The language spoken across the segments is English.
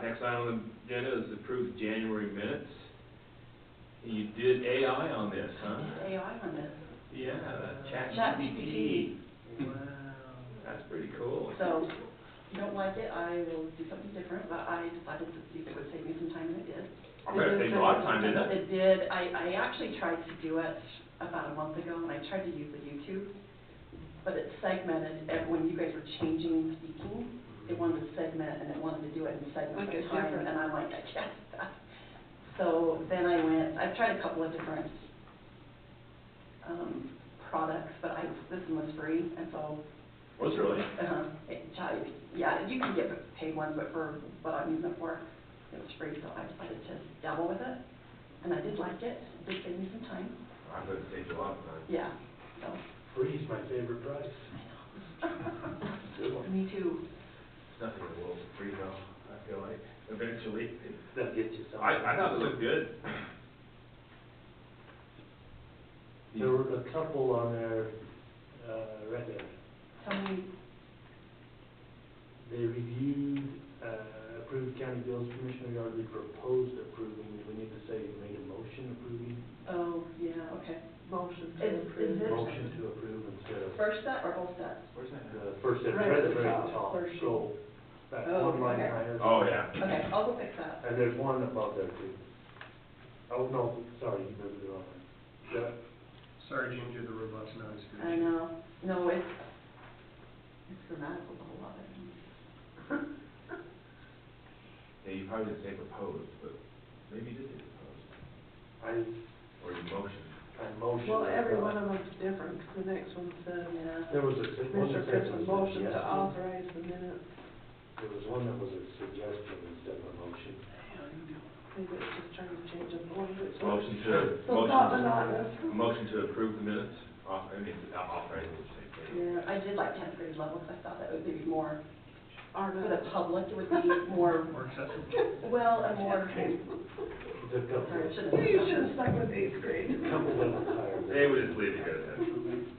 next item on the agenda is approved January minutes. You did AI on this, huh? I did AI on this. Yeah, ChatGPT. Wow. That's pretty cool. So, if you don't like it, I will do something different, but I decided to see if it would save me some time, and it did. I bet it saved a lot of time, didn't it? It did. I actually tried to do it about a month ago, and I tried to use the YouTube, but it segmented, when you guys were changing speaking, it wanted to segment, and it wanted to do it in segments Like of a time, different- and I'm like, I can't do that. So then I've tried a couple of different products, but this one was free, and so. Was it really? Yeah, you can get paid ones, but for what I'm using it for, it was free, so I decided to dabble with it, and I did like it. It did save me some time. I bet it saved a lot of time. Yeah, so. Free's my favorite price. Good one. Me too. There's nothing in the world for free though, I feel like, eventually. That gets you something. I thought it looked good. There were a couple on there, right there. Tell me, They reviewed, approved county bills, Commissioner Yardley proposed approving. Do we need to say made a motion approving? oh, yeah, okay. Motion to Is approve. this- Motion to approve instead of. First set or both sets? Where's that? The first, at Right the at the very top, top, first sheet. scroll back Oh, one line okay. higher. Oh, yeah. Okay, I'll go fix that. And there's one above there too. Oh, no, sorry, you moved it wrong. Yeah. Sorry, Ginger, the robot's not as good. I know. No, it's grammatical, the whole lot of it. Yeah, you probably didn't say proposed, but maybe you did say proposed. Or you motioned. I motioned. Well, every one of them's different, 'cause the next one says, Yeah. There was one Commissioner that said Christmas was a motion to suggestion. authorize the minutes. There was one that was a suggestion instead of a motion. Maybe it's just trying to change up the language. Motion to, So it's not monotonous. motion to approve the minutes, authorize it, say. Yeah, I did like 10th grade level, because I thought that would be more, Or for not. the public, it would be more, More accessible. well, and more, The couple, sorry, I shouldn't You have. should have stuck with 8th grade. couple levels higher. They would just leave it here then.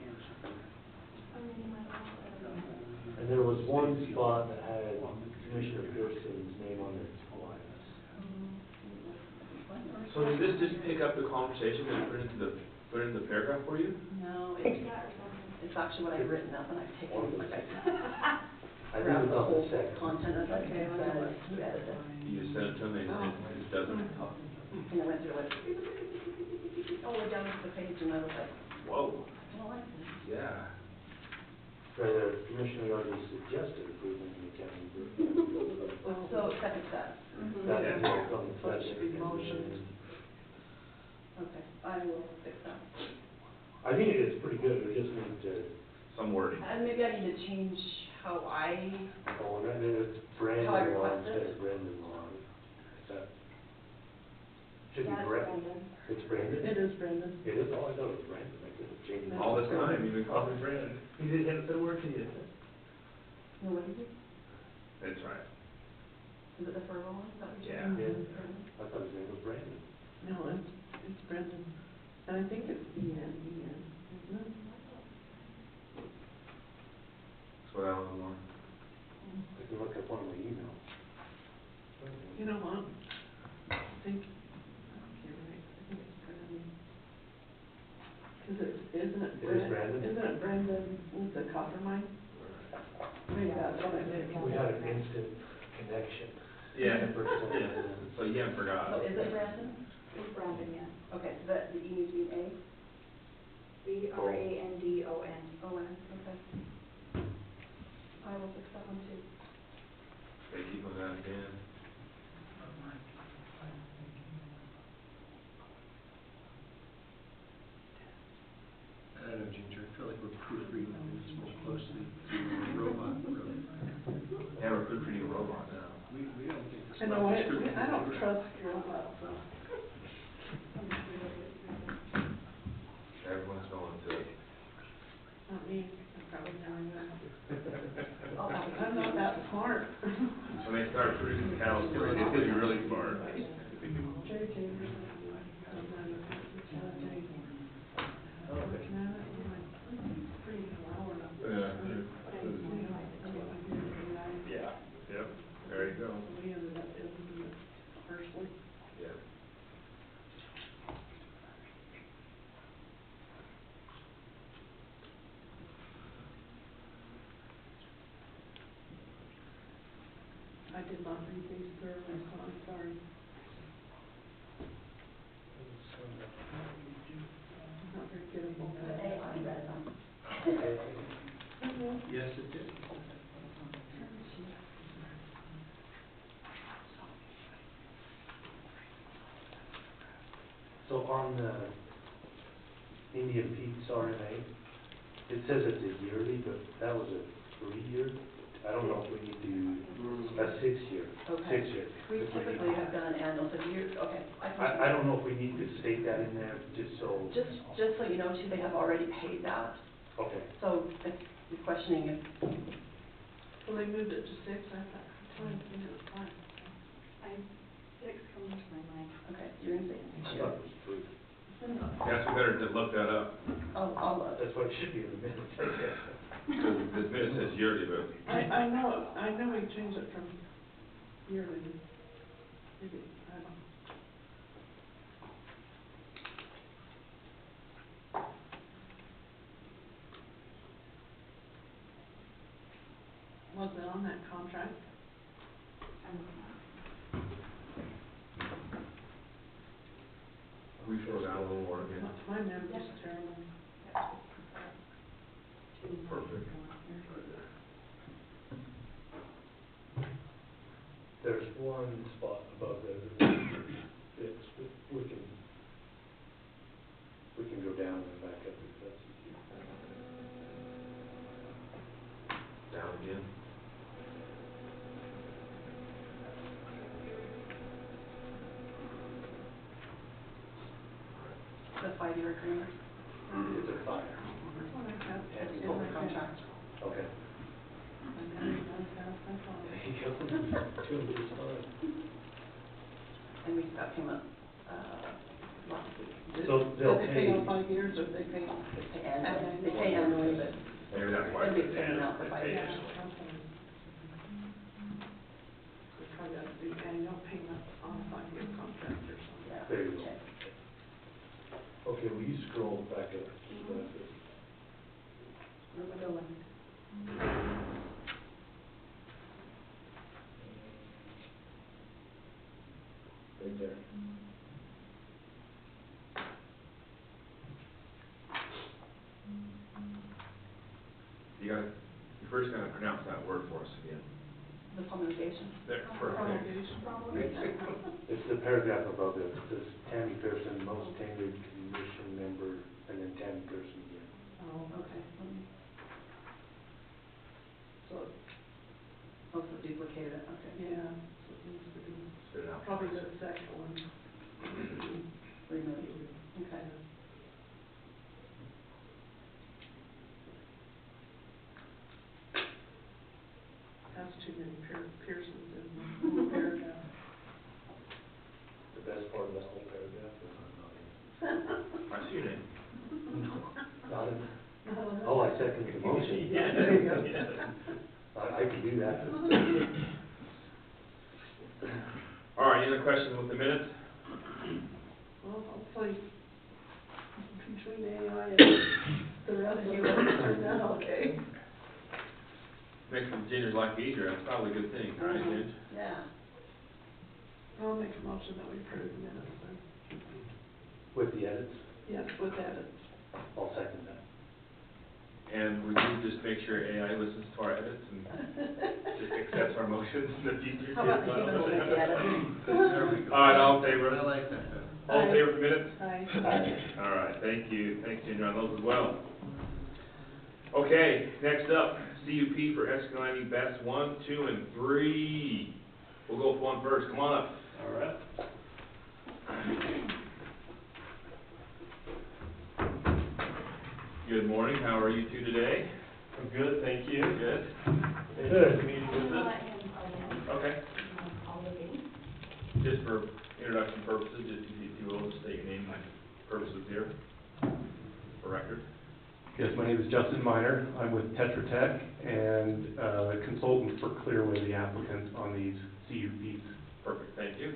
And there was one spot that had Commissioner Pearson's name on it twice. So did this just pick up the conversation and put it into the paragraph for you? No, it's actually what I've written up, and I've taken, like, I think grabbed it's the on whole the second. content of it, Okay, and let me said, look. you edit it. You just sent it to them and it just doesn't? And I went through it, all the way down to the page, and I was like, Whoa, I don't like this. yeah. Right there, Commissioner already suggested approving the county. So, second set. That Yeah. was on the So it should be second. motioned. Okay, I will fix that. I think it is pretty good, we just need to, Some wording. And maybe I need to change how I, oh, and then it's Brandon How I law request it? instead of Brendan law. That should be Yeah, it's Brandon. Brandon. It's Brandon? It is Brendan. It is, all I know is Brandon, I could have changed it. All this time, you've been calling me Brandon. He didn't have to say a word to you. no, what is it? That's right. Is it the furlough one? Is that what you're Yeah. saying? Yeah, I thought his name was Brandon. No, it's Brendan. And I think it's E-N, isn't it? That's what I don't know more. I can look up one of my emails. You know what? I think you're right. I think it's Brendan. 'Cause isn't it It is Brandon? Isn't it Brendan with the copper mine? Maybe that's what I did. We had an instant connection. Yeah, The first time. yeah, so you haven't forgot. So is it Brandon? It's Brandon, yes. Okay, so that, the E needs to be A? B-R-A-N-D-O-N. O-N, okay. I will fix that one too. They keep on that again. I don't know, Ginger, I feel like we're proofreading this more closely to a robot, really. Yeah, we're proofreading a robot now. We don't think this. I know, I don't trust robots, so. Everyone's going to it. Not me, I probably never will. I'm not that smart. When they start producing cows, it's gonna be really smart. Jerry Taylor. Pretty loud. Yeah, yep, there you go. We ended up in I did not read these thoroughly, so I'm sorry. I'm not very good at multitasking. I read them. Yes, it did. So on the Indian Peaks RMA, it says it's a yearly, but that was a 3-year. I don't know if we need to, a 6-year, Okay. 6-year. We typically have done an annual, so you, okay, I can. I don't know if we need to state that in there, just so, Just so you know too, they have already paid that, okay. so if you're questioning if, Well, they moved it to 6, I thought, trying to think it was 5. 6 comes to my mind. okay, you're in six I year. thought it was 3. Yes, we better to look that up, I'll look. That's what it should be in the minutes, I guess. because this minute says yearly, but I know we changed it from yearly, maybe, I don't know. Was it on that contract? we should go down a little more again. My memory's terrible. Perfect. There's one spot above there that needs to be fixed, but we can go down and back up if that's easier. Down again. The 5-year agreement, It's a 5. That's what I have. that's in the my contract. Okay. My memory runs out, that's all. There you go. Doing just fine. And we got payment, last week. So they'll Did they pay pay- on 5 years, or they pay? They pay annually, but Maybe that's why. it'll be the same amount for 5 Yeah, years. okay. We probably ought to do annual payment on a 5-year contract or something. Yeah. There you go. Okay. Okay, will you scroll back up? Where am I going? Right there. You first gotta pronounce that word for us again. The promulgation. There, perfect. It's the paragraph above it, it says Tammy Pearson, most tenured commission member, and then Tammy Pearson again. Oh, Okay. so, Also duplicated it, okay. yeah, so it needs to be, Spit it out. probably the second one. Removed. Okay. Has too many Pearsons in the paragraph. The best part of that whole paragraph is I'm not in. I see your name. Not in. Oh, I second the motion. Yeah, there you go. I can do that. All right, any other questions with the minutes? Well, hopefully, between AI and the rest of it, it'll turn out okay. Makes the Ginger's life easier, that's probably a good thing, right, Ginge? Yeah. I'll make a motion that we approve the minutes then. With the edits, Yes, with edits. I'll second that. And we do just make sure AI listens to our edits and just accepts our motions in the future. How about the humans will make the edit? There we go. All right, all in favor? I like that better. All in favor of the minutes? Aye. All right, thank you, thanks Ginger on those as well. Okay, next up, CUP for Escalante Best 1, 2, and 3. We'll go with one first, come on up. All right. Good morning, how are you two today? I'm good, thank you. Good? Thank Good. you for meeting with us. Okay. Just for introduction purposes, just if you will, just state your name and purposes here, for record. Yes, my name is Justin Miner. I'm with Tetra Tech and a consultant for Clearway, the applicant on these CUPs. Perfect, thank you.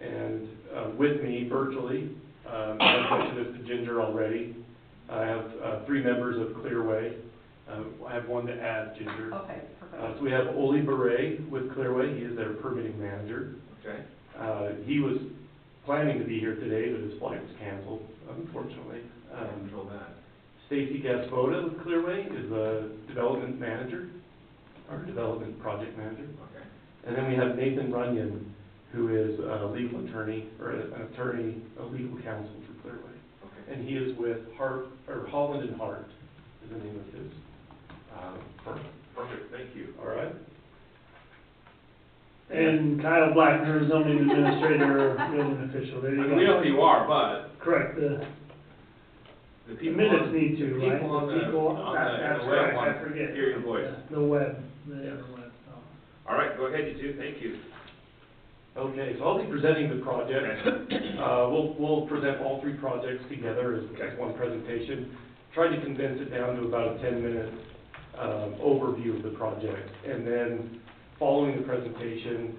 And with me virtually, I've mentioned this to Ginger already, I have 3 members of Clearway. I have one to add, Ginger. Okay, perfect. So we have Oli Beret with Clearway, he is their permitting manager. Okay. He was planning to be here today, but his flight was canceled, unfortunately. Control that. Stacy Gaspoda with Clearway is the development manager, or development project manager. Okay. And then we have Nathan Runyon, who is a legal attorney, or an attorney, a legal counsel for Clearway. Okay. And he is with Holland and Hart, is the name of his firm. Perfect, thank you. All right? And Kyle Blackner, zoning administrator, building official, there you go. We know who you are, but Correct, the people minutes on, need the to, right? people on the, That's web right, want I forget. to hear your voice. The web, the Yes. interweb, so. All right, go ahead, you two, thank you. Okay, so I'll be presenting the project. We'll present all three projects together as one presentation. Try to condense it down to about a 10-minute overview of the project. And then, following the presentation,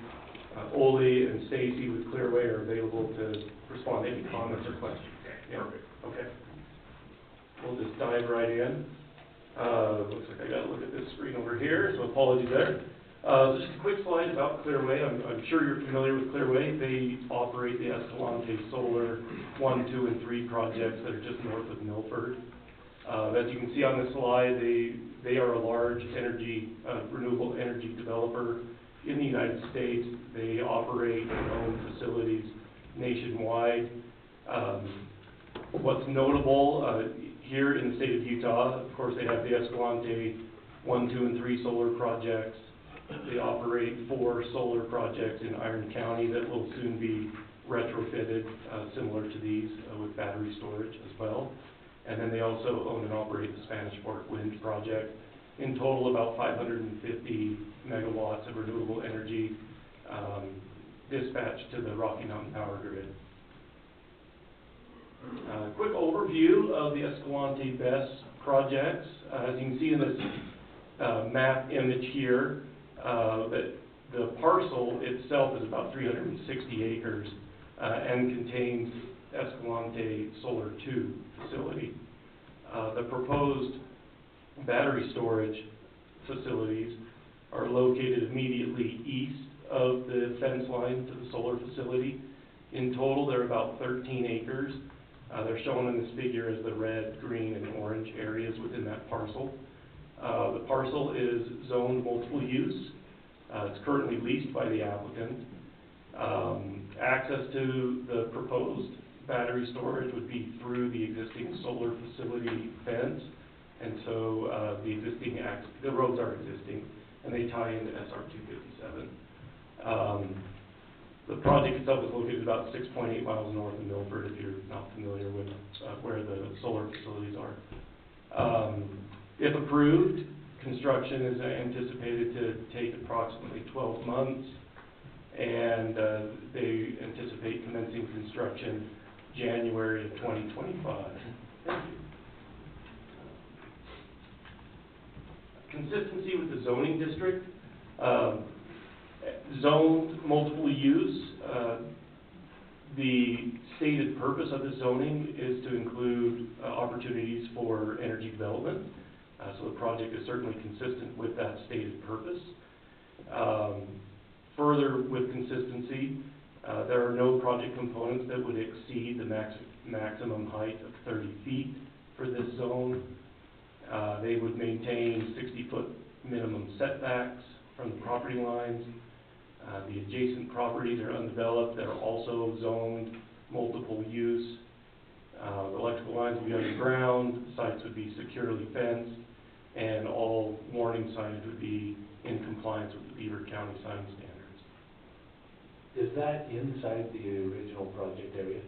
Oli and Stacy with Clearway are available to respond to any comments or questions. Okay, perfect. Okay. We'll just dive right in. Looks like I gotta look at this screen over here, so apologies there. Just a quick slide about Clearway. I'm sure you're familiar with Clearway. They operate the Escalante Solar 1, 2, and 3 projects that are just north of Milford. As you can see on the slide, they are a large renewable energy developer in the United States. They operate and own facilities nationwide. What's notable here in the state of Utah, of course, they have the Escalante 1, 2, and 3 solar projects. They operate 4 solar projects in Iron County that will soon be retrofitted, similar to these, with battery storage as well. And then they also own and operate the Spanish Fork Wind Project. In total, about 550 megawatts of renewable energy dispatched to the Rocky Mountain Power Grid. Quick overview of the Escalante BESS projects. As you can see in this map image here, that the parcel itself is about 360 acres and contains Escalante Solar 2 facility. The proposed battery storage facilities are located immediately east of the fence line to the solar facility. In total, they're about 13 acres. They're shown in this figure as the red, green, and orange areas within that parcel. The parcel is zoned multiple use. It's currently leased by the applicant. Access to the proposed battery storage would be through the existing solar facility fence, and so the roads are existing, and they tie into SR 257. The project itself is located about 6.8 miles north of Milford, if you're not familiar with where the solar facilities are. If approved, construction is anticipated to take approximately 12 months, and they anticipate commencing construction January of 2025. Thank you. Consistency with the zoning district. Zoned multiple use. The stated purpose of the zoning is to include opportunities for energy development. So the project is certainly consistent with that stated purpose. Further, with consistency, there are no project components that would exceed the maximum height of 30 feet for this zone. They would maintain 60-foot minimum setbacks from the property lines. The adjacent properties are undeveloped. They're also zoned multiple use. The electrical lines would be underground. Sites would be securely fenced, and all warning signage would be in compliance with the Beaver County sign standards. Is that inside the original project area?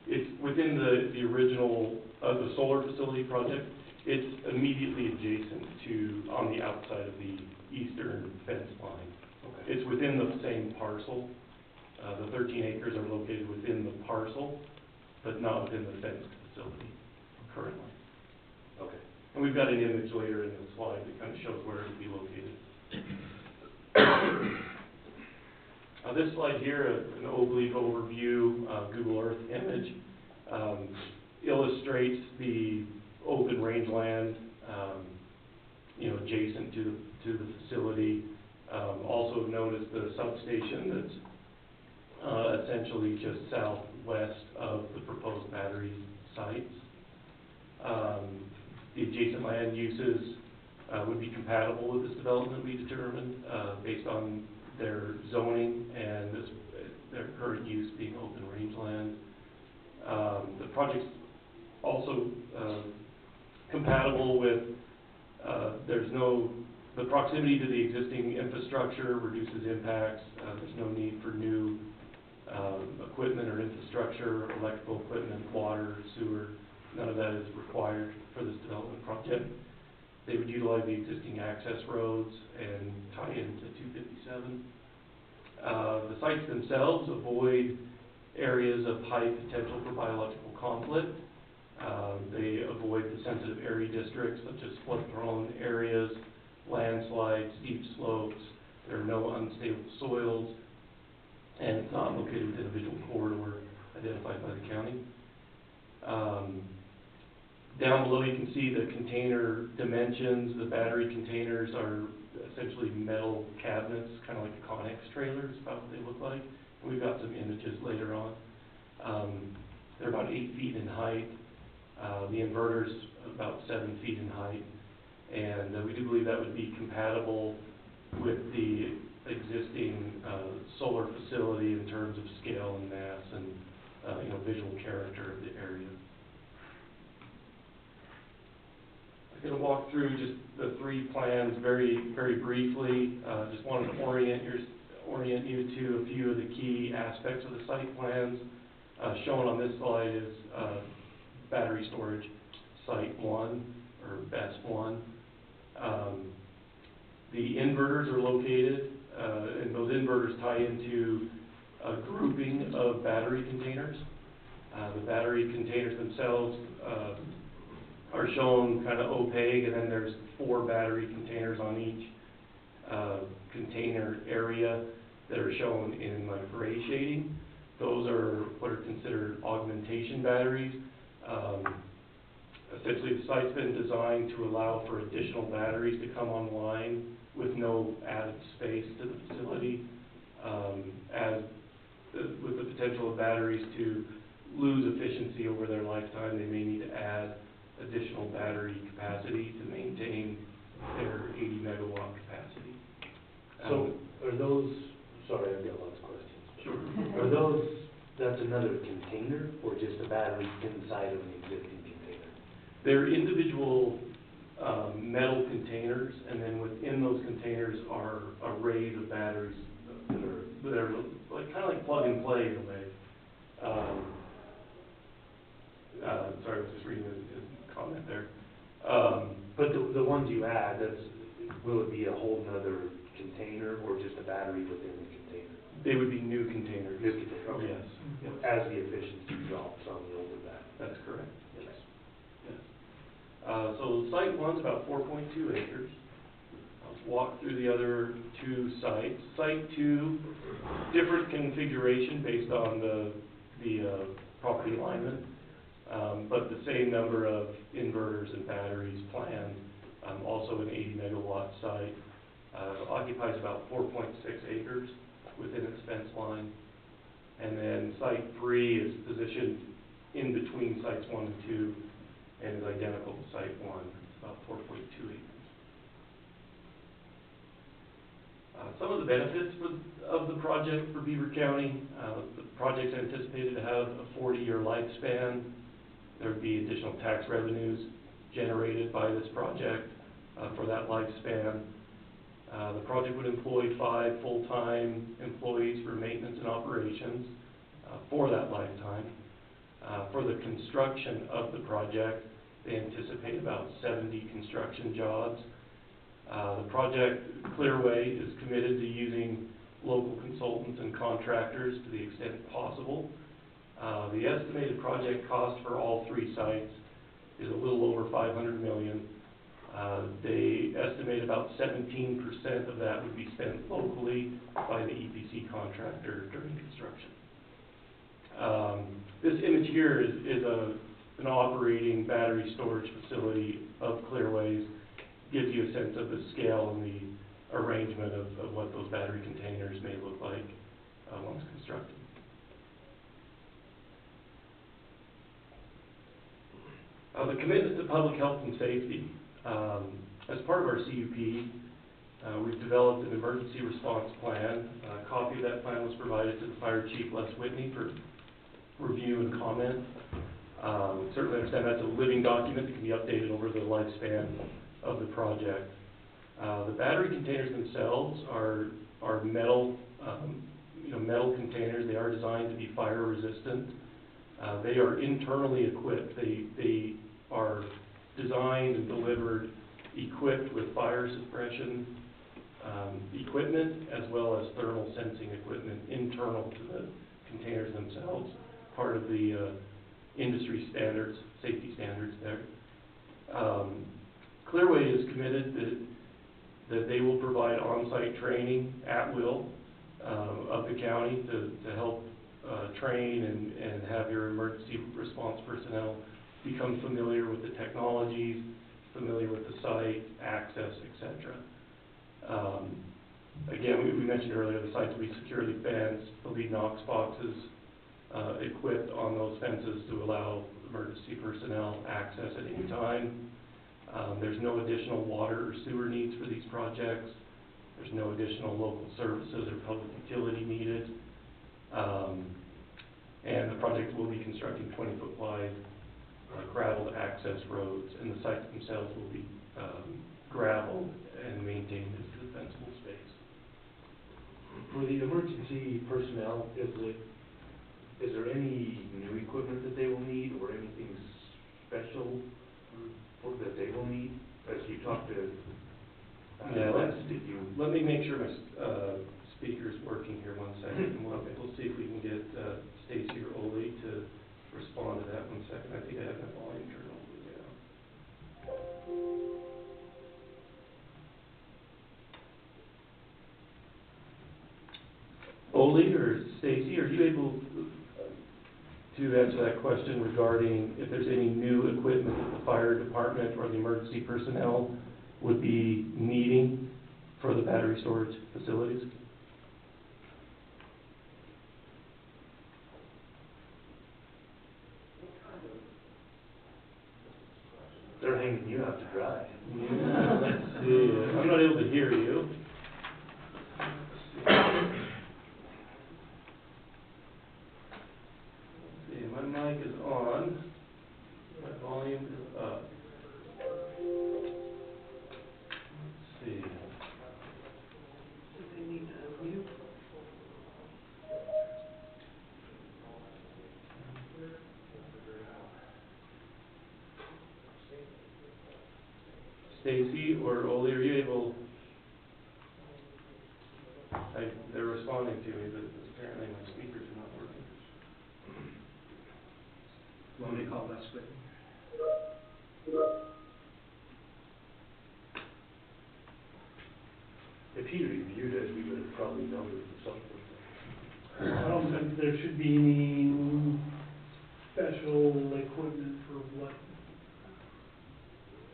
It's within the original, the solar facility project. It's immediately adjacent to, on the outside of the eastern fence line. Okay. It's within the same parcel. The 13 acres are located within the parcel, but not within the fenced facility currently. Okay. And we've got an image later in the slide that kind of shows where it would be located. This slide here, an oblique overview, Google Earth image, illustrates the open rangeland adjacent to the facility. Also notice the substation that's essentially just southwest of the proposed battery sites. The adjacent land uses would be compatible with this development, we determined, based on their zoning and their current use being open rangeland. The project's also compatible with, the proximity to the existing infrastructure reduces impacts. There's no need for new equipment or infrastructure, electrical equipment, water, sewer. None of that is required for this development project. They would utilize the existing access roads and tie into 257. The sites themselves avoid areas of high potential for biological conflict. They avoid the sensitive area districts such as flood-prone areas, landslides, steep slopes. There are no unstable soils, and it's not located within a visual corridor identified by the county. Down below you can see the container dimensions. The battery containers are essentially metal cabinets, kind of like a Connex trailer is about what they look like. And we've got some images later on. They're about 8 feet in height. The inverter's about 7 feet in height. And we do believe that would be compatible with the existing solar facility in terms of scale and mass and visual character of the area. I'm going to walk through just the 3 plans very, very briefly. Just wanted to orient you to a few of the key aspects of the site plans. Shown on this slide is battery storage site 1, or BESS 1. The inverters are located, and those inverters tie into a grouping of battery containers. The battery containers themselves are shown kind of opaque, and then there's 4 battery containers on each container area that are shown in like gray shading. Those are what are considered augmentation batteries. Essentially, the site's been designed to allow for additional batteries to come online with no added space to the facility, with the potential of batteries to lose efficiency over their lifetime. They may need to add additional battery capacity to maintain their 80 megawatt capacity. So are those, sorry, I've got lots of questions. Sure. Are those, that's another container or just a battery inside of an existing container? They're individual metal containers, and then within those containers are arrays of batteries that are like, kind of like plug and play in a way. Sorry, I was just reading a comment there. But the ones you add, will it be a whole nother container or just a battery within the container? They would be new containers. New container, okay. Yes. Yes. As the efficiency drops on the older battery. That's correct. Yes. Yes. So site 1's about 4.2 acres. I'll walk through the other 2 sites. Site 2, different configuration based on the property alignment, but the same number of inverters and batteries planned. Also an 80 megawatt site. Occupies about 4.6 acres within its fence line. And then site 3 is positioned in between sites 1 and 2 and is identical to site 1. It's about 4.2 acres. Some of the benefits of the project for Beaver County, the project's anticipated to have a 40-year lifespan. There would be additional tax revenues generated by this project for that lifespan. The project would employ 5 full-time employees for maintenance and operations for that lifetime. For the construction of the project, they anticipate about 70 construction jobs. The project, Clearway, is committed to using local consultants and contractors to the extent possible. The estimated project cost for all 3 sites is a little over $500 million. They estimate about 17% of that would be spent locally by the EPC contractor during construction. This image here is an operating battery storage facility of Clearway's. gives you a sense of the scale and the arrangement of what those battery containers may look like once constructed. The commitment to public health and safety. As part of our CUP, we've developed an emergency response plan. A copy of that plan was provided to the Fire Chief, Les Whitney, for review and comment. Certainly understand that's a living document that can be updated over the lifespan of the project. The battery containers themselves are metal, metal containers. They are designed to be fire resistant. They are internally equipped. They are designed and delivered equipped with fire suppression equipment as well as thermal sensing equipment internal to the containers themselves, part of the industry standards, safety standards there. Clearway is committed that they will provide on-site training at will of the county to help train and have your emergency response personnel become familiar with the technologies, familiar with the site, access, etc. Again, we mentioned earlier the sites will be securely fenced, there'll be Knox boxes equipped on those fences to allow emergency personnel access at any time. There's no additional water or sewer needs for these projects. There's no additional local services or public utility needed. And the project will be constructing 20-foot wide graveled access roads, and the sites themselves will be gravelled and maintained as defensible space. For the emergency personnel, is there any new equipment that they will need or anything special that they will need? As you talk to Les, did you? Let me make sure my speaker's working here one second, and we'll see if we can get Stacy or Ole to respond to that 1 second. I think I have my volume turned all the way down. Ole or Stacy, are you able to answer that question regarding if there's any new equipment that the fire department or the emergency personnel would be needing for the battery storage facilities? They're hanging you out to dry. Yeah, let's see. I'm not able to hear you. Let's see, my mic is on. My volume is up. Let's see. Do they need to mute? Stacy or Ole, are you able? They're responding to me, but apparently my speakers are not working. Want me to call Les Whitney? If he reviewed it, we would have probably noted something. I don't think there should be any special equipment for what,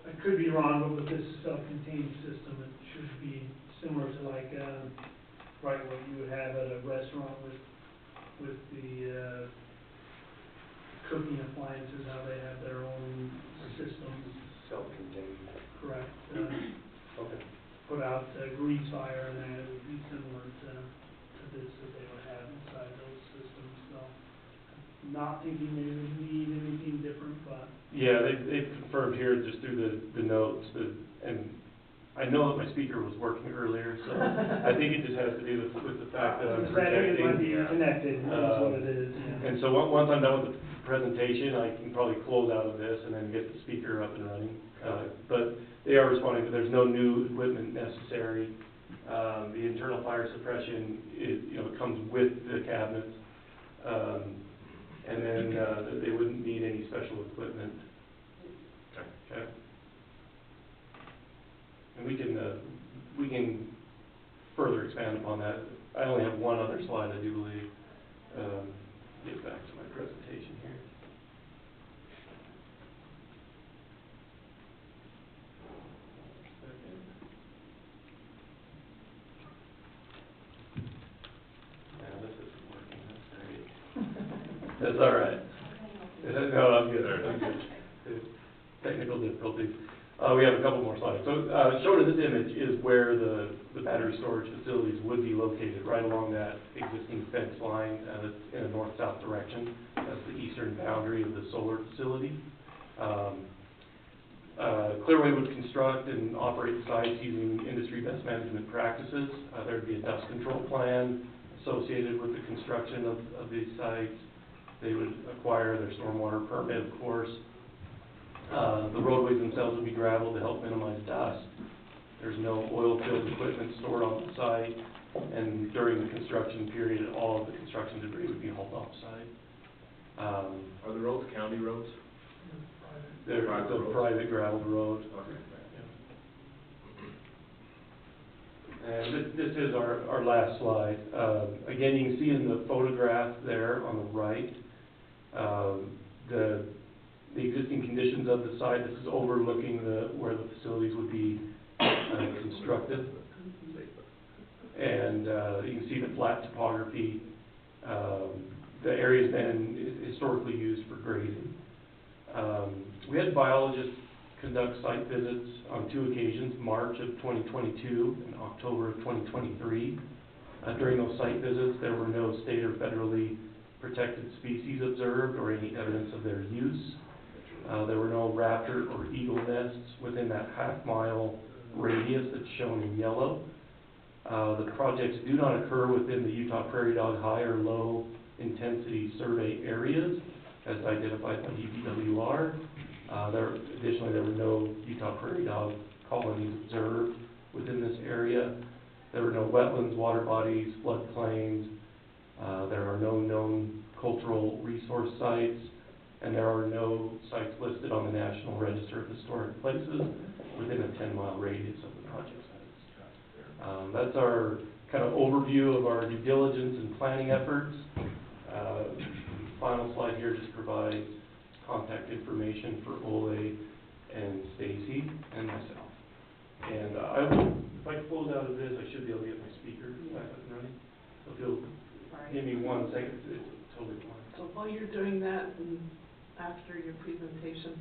I could be wrong, but with this self-contained system, it should be similar to like, right, what you would have at a restaurant with the cooking appliances, how they have their own systems. Self-contained. Correct. Okay. Put out grease fire, and that would be similar to this that they would have inside those systems. So, not thinking they would need anything different, but. Yeah, they've confirmed here just through the notes that, and I know that my speaker was working earlier, so I think it just has to do with the fact that I'm projecting. It might be connected, that's what it is, yeah. And so once I'm done with the presentation, I can probably close out of this and then get the speaker up and running. But they are responding that there's no new equipment necessary. The internal fire suppression is, it comes with the cabinets. And then that they wouldn't need any special equipment. Okay. And we can further expand upon that. I only have one other slide, I do believe. Get back to my presentation here. That's all right. No, I'm good, I'm good. Technical difficulties. We have a couple more slides. So, shown in this image is where the battery storage facilities would be located, right along that existing fence line, that's in a north-south direction. That's the eastern boundary of the solar facility. Clearway would construct and operate sites using industry best management practices. There'd be a dust control plan associated with the construction of these sites. They would acquire their stormwater permit, of course. The roadways themselves would be gravel to help minimize dust. There's no oil-filled equipment stored on the site, and during the construction period, all of the construction debris would be hauled off-site. Are the roads county roads? They're Private a roads? private gravel road. Okay. And this is our last slide. Again, you can see in the photograph there on the right, the existing conditions of the site. This is overlooking where the facilities would be constructed. And you can see the flat topography. The area's been historically used for grazing. We had biologists conduct site visits on 2 occasions, March of 2022 and October of 2023. During those site visits, there were no state or federally protected species observed or any evidence of their use. There were no raptor or eagle nests within that half-mile radius that's shown in yellow. The projects do not occur within the Utah prairie dog high or low intensity survey areas as identified by DPWR. Additionally, there were no Utah prairie dog colonies observed within this area. There were no wetlands, water bodies, floodplains. There are no known cultural resource sites, and there are no sites listed on the National Register of Historic Places within a 10-mile radius of the project sites. That's our kind of overview of our due diligence and planning efforts. Final slide here just provides contact information for Ole and Stacy and myself. And I will, if I close out of this, I should be able to get my speaker back up and running. So if you'll give me 1 second, it's totally fine. So while you're doing that, and after your presentation,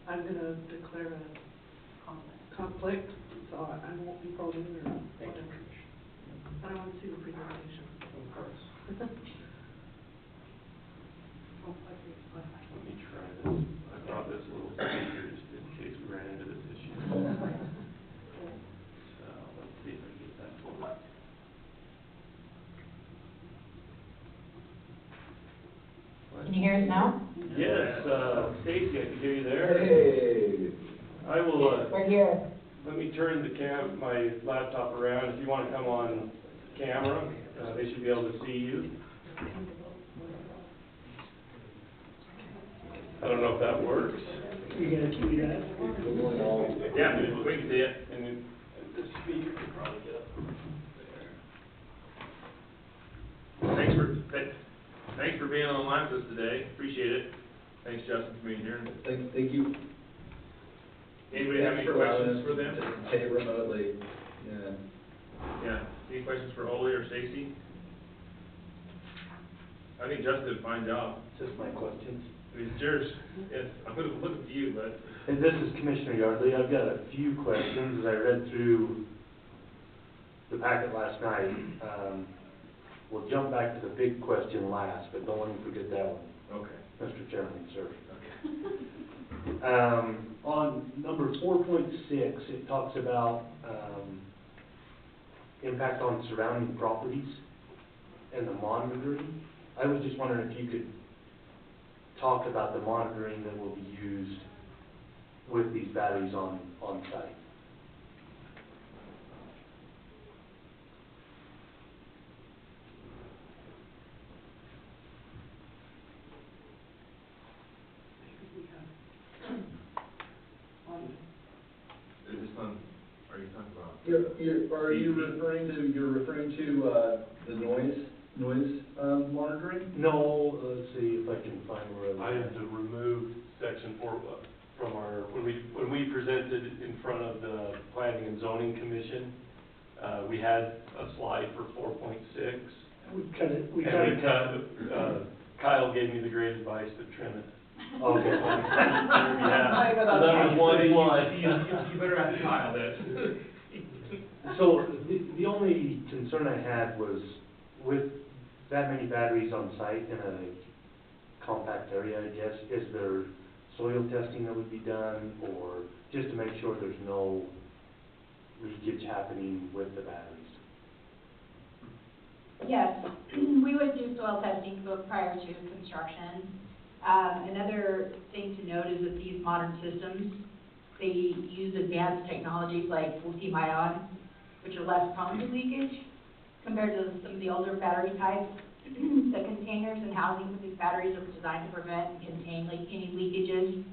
I'm gonna declare a conflict, so I won't be voting or whatever. But I want to see the presentation. Of course. Let me try this. I brought this little speaker just in case we ran into this issue. So let's see if I can get that to work. Can you hear us now? Yes, Stacy, I can hear you there. Hey. I will, We're here. let me turn my laptop around. If you want to come on camera, they should be able to see you. I don't know if that works. You guys see that? Yeah, we can see it. And then the speaker can probably get up there. Thanks for being online with us today. Appreciate it. Thanks, Justin, for being here. Thank you. Anybody have any questions for them? To take remotely, yeah. Yeah. Any questions for Ole or Stacy? I think Justin did a fine job. Just my questions. I mean, it's yours. Yes, I'm going to look at you, but And this is Commissioner Yardley. I've got a few questions as I read through the packet last night. We'll jump back to the big question last, but don't let me forget that one, okay. Mr. Chairman, sir. Okay. On number 4.6, it talks about impact on surrounding properties and the monitoring. I was just wondering if you could talk about the monitoring that will be used with these batteries on site. Is this on, are you talking about? You're referring to the noise monitoring? No, let's see if I can find where I had to remove section 4 from our, when we presented in front of the Planning and Zoning Commission, we had a slide for 4.6. We cut it, And we Kyle gave me the great advice to trim it. Okay. Yeah, so that was one slide. You better ask Kyle then. So the only concern I had was with that many batteries on site in a compact area, I guess, is there soil testing that would be done, or just to make sure there's no leakage happening with the batteries? Yes, we would do soil testing prior to construction. Another thing to note is that these modern systems, they use advanced technologies like lithium-ion, which are less prone to leakage compared to some of the older battery types. The containers and housing for these batteries are designed to prevent and contain any leakages.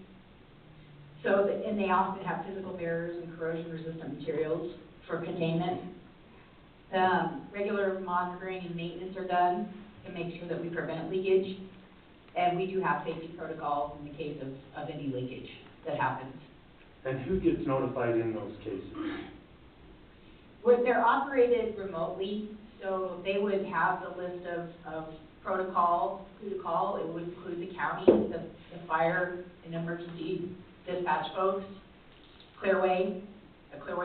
And they often have physical barriers and corrosion-resistant materials for containment. Regular monitoring and maintenance are done to make sure that we prevent leakage. And we do have safety protocols in the case of any leakage that happens. And who gets notified in those cases? They're operated remotely, so they would have the list of protocols, who to call. It would include the county, the fire and emergency dispatch folks, Clearway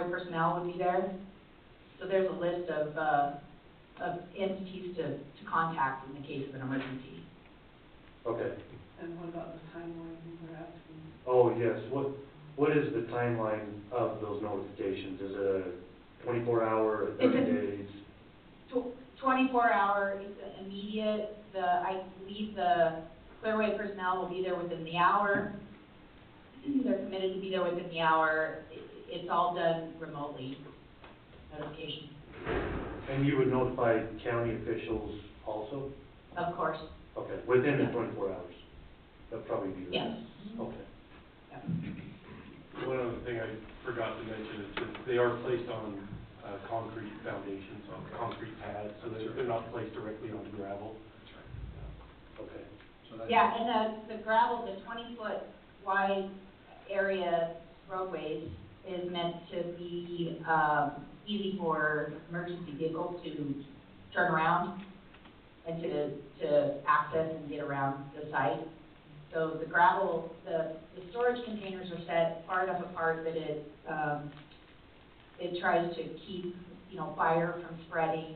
personnel would be there. So there's a list of entities to contact in the case of an emergency. Okay. And what about the timeline you were asking? Oh, yes. What is the timeline of those notifications? Is it a 24-hour, 30 days? 24-hour, immediate. I believe the Clearway personnel will be there within the hour. They're committed to be there within the hour. It's all done remotely, notification. And you would notify county officials also? Of course. Okay, within the 24 hours? That'd probably be the Yes. best. Okay. One other thing I forgot to mention is that they are placed on concrete foundations, on concrete pads, so they're not placed directly onto gravel. Okay. So that- Yeah, and the gravel, the 20-foot wide area roadways is meant to be easy for emergency vehicles to turn around and to access and get around the site. So the gravel, the storage containers are set far enough apart that it tries to keep, fire from spreading.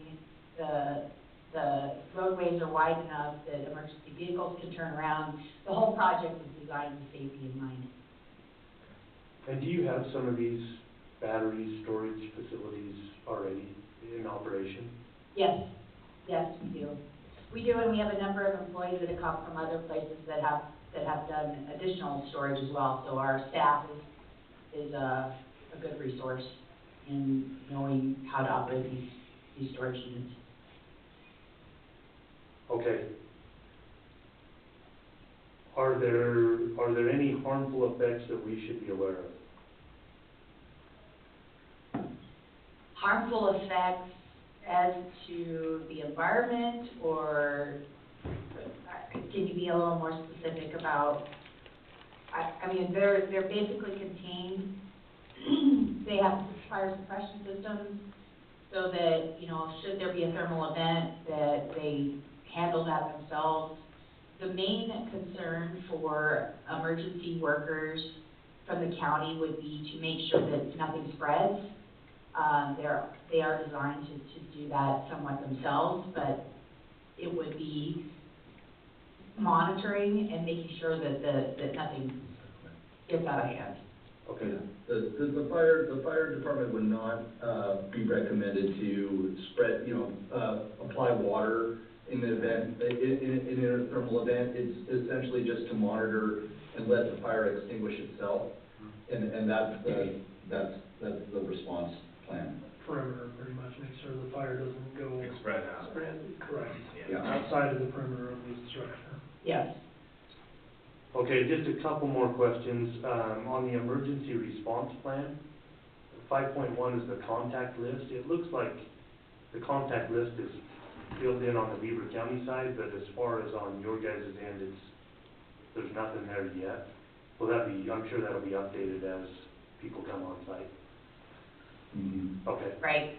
The roadways are wide enough that emergency vehicles can turn around. The whole project is designed with safety in mind. And do you have some of these battery storage facilities already in operation? Yes, we do. We do, and we have a number of employees that have come from other places that have done additional storage as well. So our staff is a good resource in knowing how to operate these storage units. Okay. Are there any harmful effects that we should be aware of? Harmful effects as to the environment, or can you be a little more specific about? I mean, they're basically contained. They have fire suppression systems, so that should there be a thermal event, that they handle that themselves. The main concern for emergency workers from the county would be to make sure that nothing spreads. They are designed to do that somewhat themselves, but it would be monitoring and making sure that nothing gets out of hand. Okay. The fire department would not be recommended to spread, apply water in the event, in a thermal event. It's essentially just to monitor and let the fire extinguish itself, and that's the response plan. Perimeter, pretty much, make sure the fire doesn't go. Spread out. Correct. Yeah. Outside of the perimeter of the structure. Yes. Okay, just a couple more questions. On the emergency response plan, 5.1 is the contact list. It looks like the contact list is filled in on the Beaver County side, but as far as on your guys' end, there's nothing there yet. Will that be, I'm sure that'll be updated as people come on site. Mm-hmm. Okay. Right.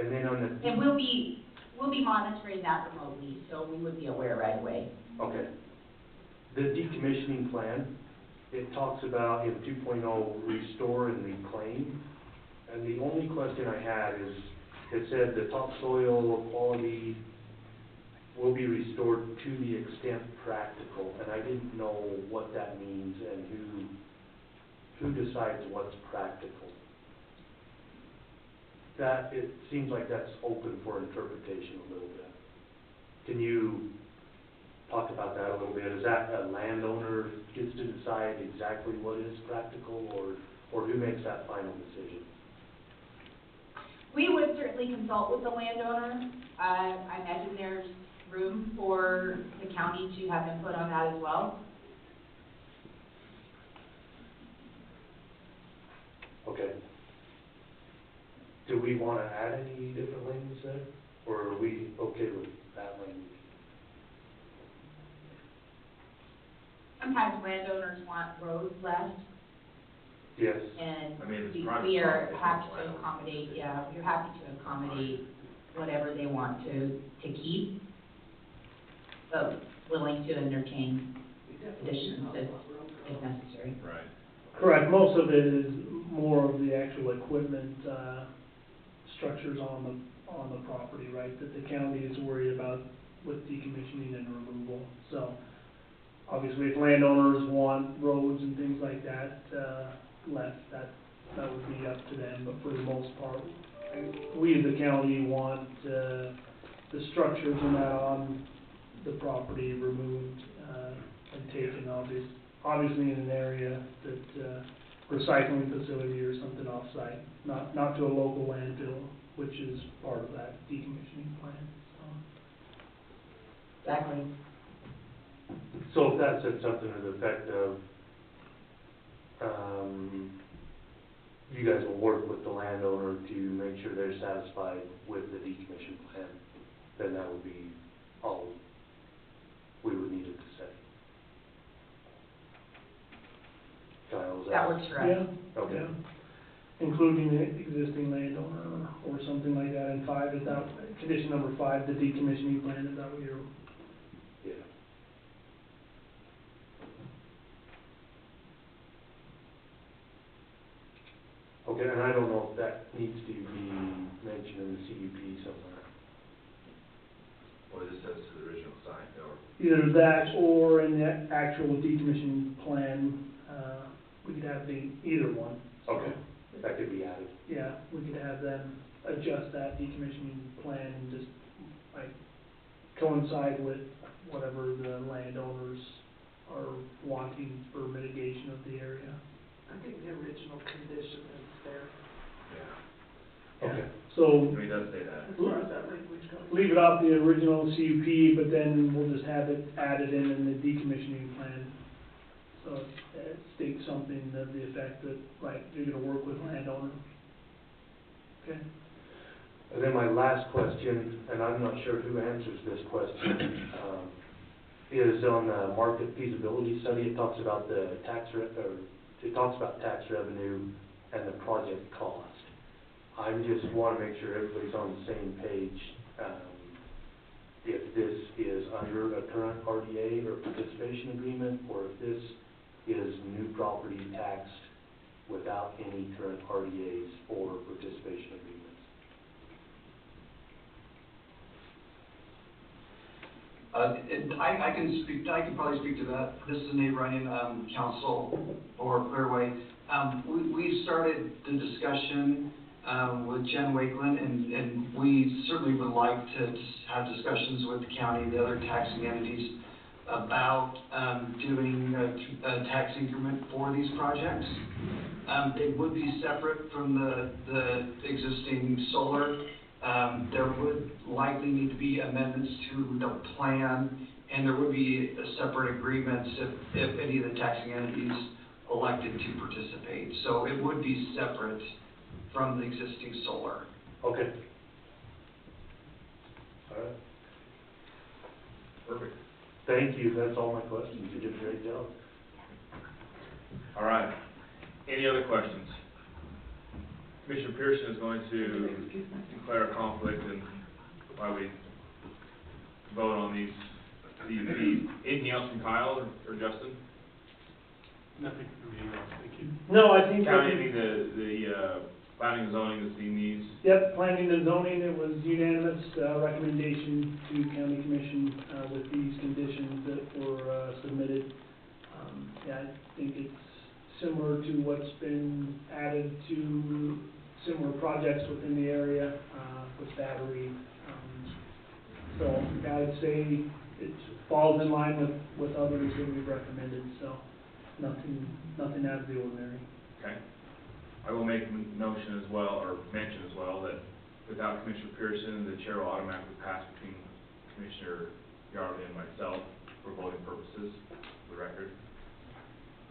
And then on the... And we'll be we'll be monitoring that remotely, so we would be aware right away. Okay. The decommissioning plan, it talks about in 2.0 restore and reclaim. And the only question I had is, it said the topsoil quality will be restored to the extent practical, and I didn't know what that means and who decides what's practical. That, it seems like that's open for interpretation a little bit. Can you talk about that a little bit? Is that a landowner gets to decide exactly what is practical, or who makes that final decision? We would certainly consult with the landowner. I imagine there's room for the county to have input on that as well. Okay. Do we want to add any different language there, or are we okay with that language? Sometimes landowners want roads left, Yes. and I mean, it's we private are property, happy it's to land. accommodate, yeah, we're happy to accommodate whatever they want to keep, but willing to entertain additions if necessary. Right. Correct, most of it is more of the actual equipment, structures on the property, right, that the county is worried about with decommissioning and removal. So, obviously, if landowners want roads and things like that, left, that would be up to them, but for the most part, we as the county want, the structures and that on the property removed, and taken, obviously in an area that, recycling facility or something off-site, not to a local landfill, which is part of that decommissioning plan, so. Exactly. So if that said something to the effect of, you guys will work with the landowner to make sure they're satisfied with the decommission plan, then that would be all we would need it to say. Kyle, is That works for us. Yeah, Okay. yeah. Including the existing landowner or something like that. And 5, is that, condition number 5, the decommissioning plan, is that what you're? Yeah. Okay, and I don't know if that needs to be mentioned in the CUP somewhere. Or this says to the original site, or? Either that or in the actual decommissioning plan, we could have either one. So, Okay, that could be added. yeah, we could have them adjust that decommissioning plan and just like coincide with whatever the landowners are wanting for mitigation of the area. I think the original condition is there, Yeah. Okay. So So he does say that. as far as that language goes. leave it off the original CUP, but then we'll just have it added in the decommissioning plan. So it states something to the effect that, right, you're gonna work with landowner. Okay? And then my last question, and I'm not sure who answers this question, is on the market feasibility study. It talks about the it talks about tax revenue and the project cost. I just want to make sure everybody's on the same page. If this is under a current RDA or participation agreement, or if this is new property taxed without any current RDAs or participation agreements. I can probably speak to that. This is Nate Runyon, counsel for Clearway. We started the discussion with Jen Wakeland, and we certainly would like to have discussions with the county and the other taxing entities about doing a tax increment for these projects. It would be separate from the existing solar. There would likely need to be amendments to the plan, and there would be separate agreements if any of the taxing entities elected to participate. So it would be separate from the existing solar. Okay. All right. Perfect. Thank you. That's all my questions. You did a great job. All right. Any other questions? Commissioner Pearson is going to declare a conflict and why we vote on these CUPs. Anything else from Kyle or Justin? Nothing from me else, thank you. No, I think. County, I mean, the planning and zoning has seen these. Yep, planning and zoning, it was unanimous, recommendation to county commission, with these conditions that were, submitted. Yeah, I think it's similar to what's been added to similar projects within the area, with battery. So, yeah, I'd say it falls in line with others that we've recommended, so nothing out of the ordinary. Okay. I will make a notion as well, or mention as well, that without Commissioner Pearson, the chair will automatically pass between Commissioner Yardley and myself for voting purposes, for the record.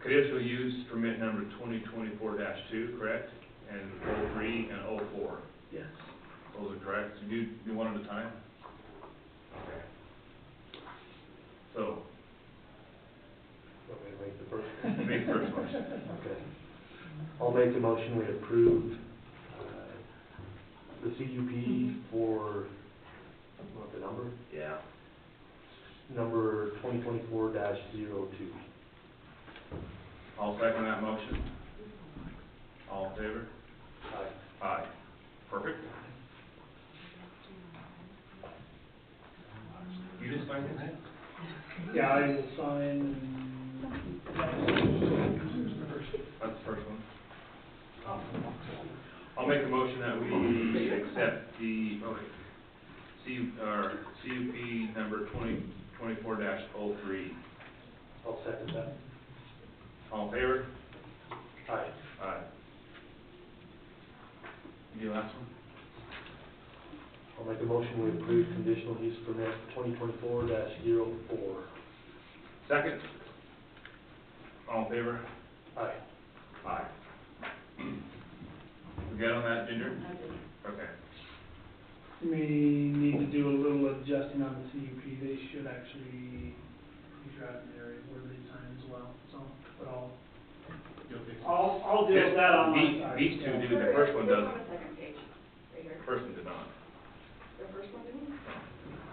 Conditional use permit number 2024-2, correct? And 03 and 04. Yes. Those are correct. So you do one at a time? Okay. So, Want me to make the first? you make the first motion. Okay. I'll make the motion, we approve, the CUP for, what, the number? Yeah. Number 2024-02. I'll second that motion. All in favor? Aye. Aye. Perfect. You just signed it? Yeah, I will sign. That's the first one. I'll make a motion that we accept the, CUP number 2024-03. I'll second that. All in favor? Aye. Aye. You do the last one? I'll make a motion, we approve conditional use permit 2024-04. Second? All in favor? Aye. Aye. We good on that, Ginger? Okay. May need to do a little adjusting on the CUP, they should actually be driving the area where they sign as well, so, but You'll fix it. I'll deal with that on my side. These two do, the first one doesn't. It's on the second page, right here. The first one did not. The first one didn't?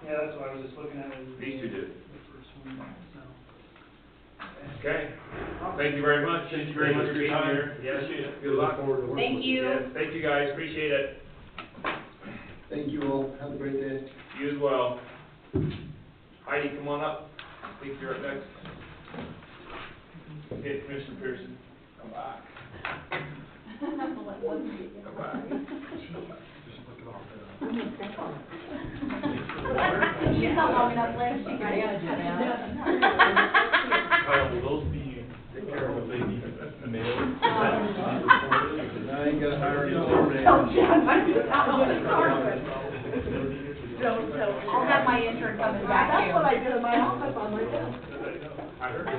Yeah, that's what I was just looking at. was These two did. The first one, so. Okay. Thank you very much. Thank you very much for your being time. here. Yes, Appreciate it. good luck. Forward to working Thank with you. Yes, thank you guys, appreciate it. Thank you all, have a great day. You as well. Heidi, come on up. I think you're up next. Okay, Commissioner Pearson, come back. Come back. She's not long enough left, she can Kyle, will those be taken care of, will they be mailed? Now you gotta hire a I'll have my intern coming back too. That's what I did in my office on my desk. I heard you.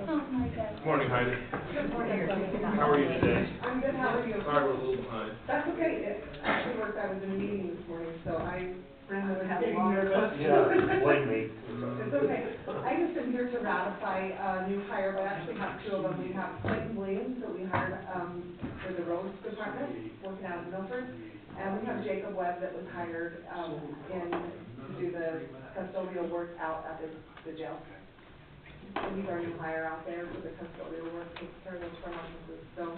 Oh, my God. Good morning, Heidi. Good morning. How are you today? I'm good, how are you? Sorry, we're a little behind. That's okay, it actually worked, I was in a meeting this morning, so I ran with Have getting longer nervous. Yeah, blame me. It's okay. I just am here to ratify a new hire, but I actually have two of them. We have Clayton Williams that we hired, for the roads department, working out of Milford. And we have Jacob Webb that was hired, to do the custodial work out at the jail. So he's our new hire out there for the custodial work, takes care of those front offices, so.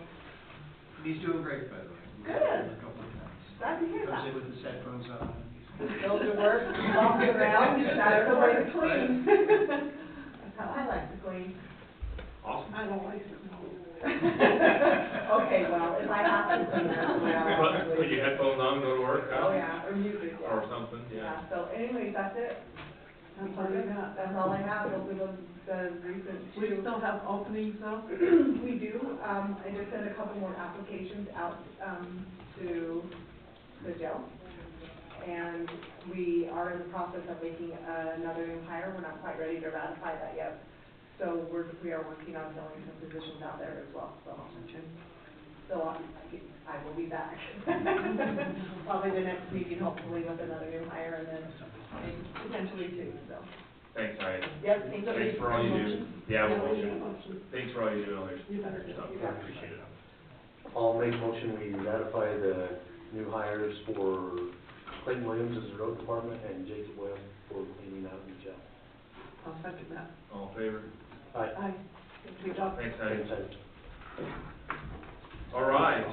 He's doing great, by the way. Good. A couple of times. Glad to hear Comes that. in with his headphones on. Goes to work, walks around, that's the way to clean. That's how I like to clean. Awesome. I don't like it, no. Okay, well, if I have to clean, that's the way I like to Put clean. your headphones on, go to work, huh? Oh, yeah, or music, yeah. Or something, yeah. Yeah, so anyways, that's it. That's all I got. That's all I have, those are the recent We two. still have openings though? We do, I just sent a couple more applications out, to the jail. And we are in the process of making another new hire, we're not quite ready to ratify that yet. So we are working on filling some positions out there as well, so. So I will be back. Probably the next meeting, hopefully with another new hire and then potentially two, so. Thanks, Heidi. Yep, thank you. Thanks for all you do. Yeah, Yeah, we'll we need a motion. motion. Thanks for all you do on their You better do it. stuff, You I bet. appreciate it. I'll make a motion, we ratify the new hires for Clayton Williams is the road department, and Jacob Webb for cleaning out the jail. I'll second that. All in favor? Aye. Good job. Thanks, Heidi. All right.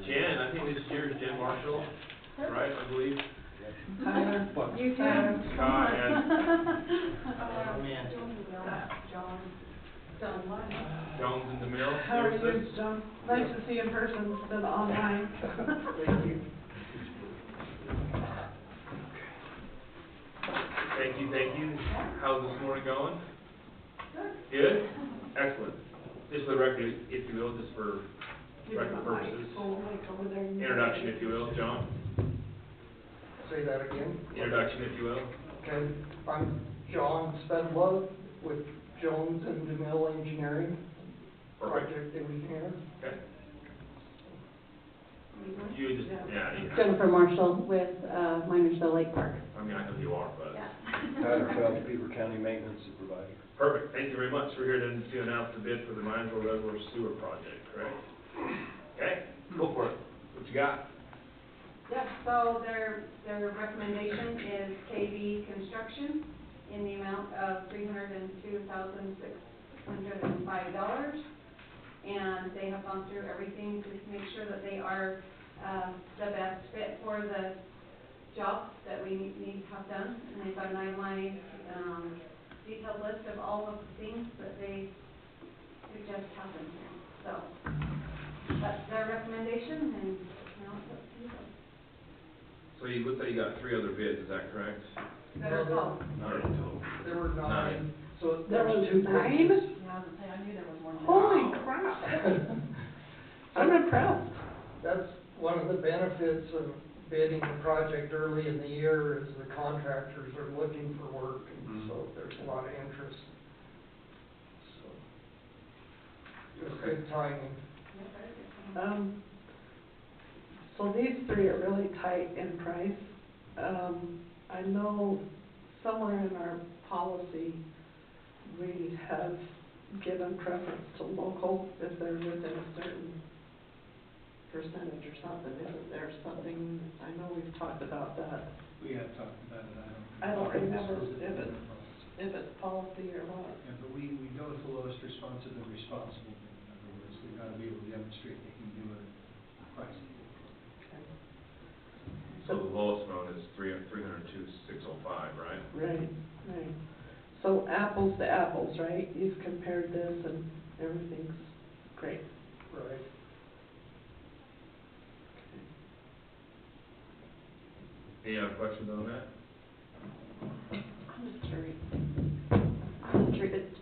Jen, I think this is yours, Jen Marshall, right, I believe? Tyler. You too. Tyler. Scott and John, what? Jones and DeMille. How are you, Services. John? Nice to see you in person instead of online. Thank you. Thank you. How's this morning going? Good? Excellent. Just for the record, if you will, just for record purposes. Introduction, if you will, John. Say that again. Introduction, if you will. Okay, I'm John Spedlove with Jones and DeMille Engineering, Perfect. project engineer. Okay. You just, yeah, Jennifer Marshall with Minersville Lake Park. I mean, I know you are, but. Tyler Phelps, Beaver County Maintenance Supervisor. Perfect. Thank you very much. We're here to announce the bid for the Minersville Reservoir Sewer Project, correct? Okay, go for it. What you got? Yep, so their recommendation is KB Construction in the amount of $302,605. And they have gone through everything to make sure that they are, the best fit for the job that we need to have done. And they've got an itemized, detailed list of all of the things that they suggest happen here. So, that's their recommendation, and now it's up to you guys. So you, looks like you got 3 other bids, is that correct? That are called. 9 total. There were 9, so There there's was 2 9? pages. Yeah, I was gonna say, I knew there was more than that. Holy crap. I'm impressed. That's one of the benefits of bidding the project early in the year is the contractors are looking for work, and so there's a lot of interest. So, it was good timing. So these 3 are really tight in price. I know somewhere in our policy, we have given preference to local if they're within a certain percentage or something. Isn't there something, I know we've talked about that. We have talked about it, I don't remember if it's policy or what. Yeah, but we go with the lowest responsive and responsible. In other words, they've got to be able to demonstrate they can do it at pricing. Okay. So the lowest amount is 302,605, right? Right. So apples to apples, right? You've compared this and everything's great. Right. Any other questions on that? I'm just curious.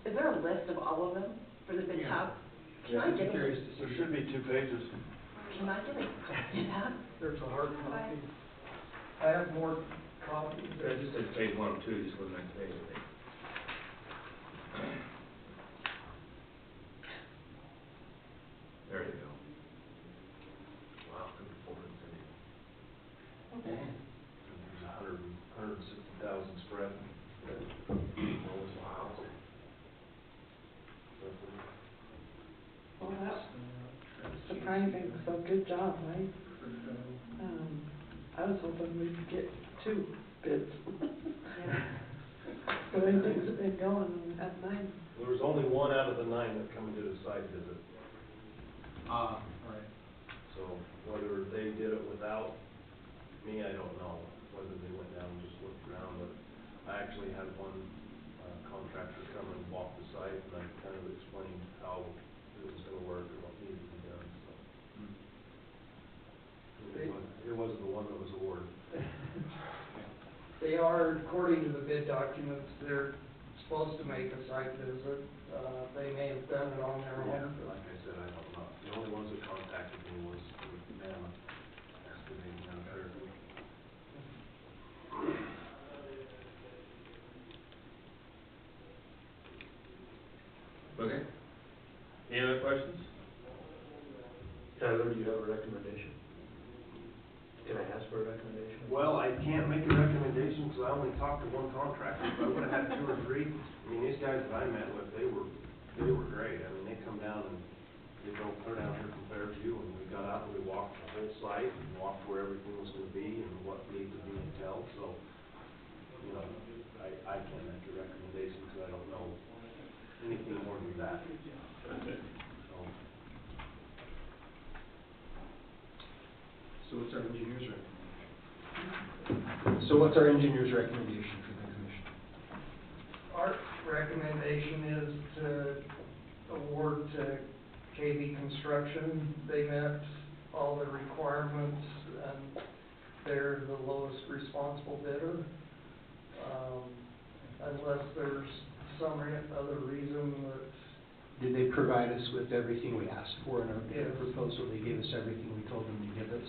Is there a list of all of them for the bid tab? Can I get Curious it? to see. There should be 2 pages. Can I get a copy of that? There's a hard copy. I have more copies. Yeah, it just says page 1 of 2, just go to the next page, I think. There you go. Wow, good performance, Cindy. Okay. There's 160,000 spread. Wow. Well, that's surprising, so good job, right? I was hoping we'd get 2 bids. The way things have been going, we've had 9. There was only 1 out of the 9 that come and did a site visit. Right. So whether they did it without me, I don't know. Whether they went down and just looked around, but I actually had one contractor come and walk the site, and I kind of explained how it was gonna work and what needed to be done, so. It wasn't the one that was awarded. They are, according to the bid documents, they're supposed to make a site visit. They may have done it on their Yeah, own. but like I said, I don't know. The only ones that contacted me was Mammoth, excavating out there. Okay. Any other questions? Tyler, do you have a recommendation? Can I ask for a recommendation? Well, I can't make a recommendation because I only talked to one contractor. If I would've had 2 or 3, I mean, these guys that I met with, they were great. I mean, they come down and they drove clear down here from Fairview, and we got out and we walked the whole site and walked where everything was gonna be and what what needs to be entailed, so, you know, I can't make a recommendation because I don't know anything more than that. So, So what's our engineer's recommendation? So what's our engineer's recommendation for the commission? Our recommendation is to award to KB Construction. They met all the requirements, and they're the lowest responsible bidder. Unless there's some other reason that. Did they provide us with everything we asked for in our bid Yes. proposal? They gave us everything we told them to give us?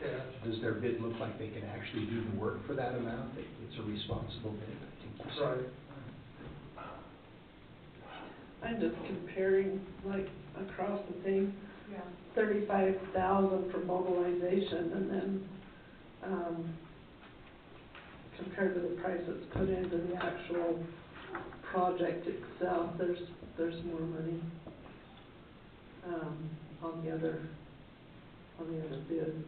Yeah. Does their bid look like they can actually do the work for that amount? It's a responsible bid, I think you said. Right. I'm just comparing, like, across the thing, Yeah. 35,000 for mobilization, and then, compared to the price that's put into the actual project itself, there's more money, on the other bids.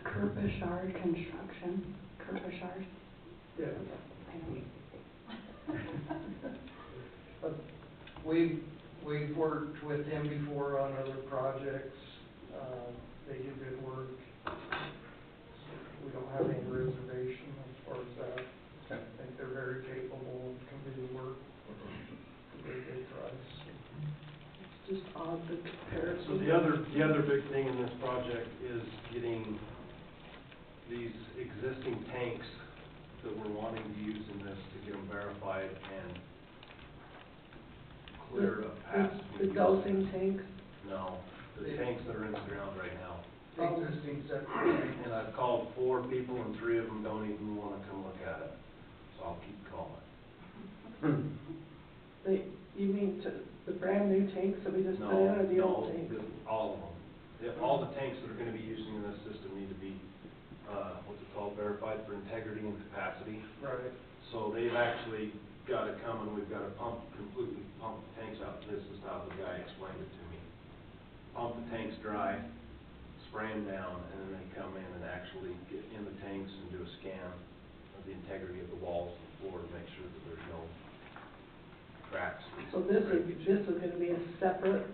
Kirbyshard Construction, Kirbyshard. Yeah. I don't. But we've worked with him before on other projects. They do good work. We don't have any reservation as far as that. Okay. I think they're very capable and can do the work for a very good price. It's just odd, the comparison. So the other big thing in this project is getting these existing tanks that we're wanting to use in this to get them verified and cleared up past. The dosing tanks. No, the tanks that are in the ground right now. The existing septic tank. And I've called 4 people and 3 of them don't even wanna come look at it, so I'll keep calling. You mean the brand new tanks that we just put in, or the old tanks? All of them. All the tanks that are gonna be using in this system need to be, what's it called, verified for integrity and capacity. Right. So they've actually got it coming, we've got to completely pump the tanks out. This is how the guy explained it to me. Pump the tanks dry, spray them down, and then they come in and actually get in the tanks and do a scan of the integrity of the walls and floor to make sure that there's no cracks. So this is gonna be a separate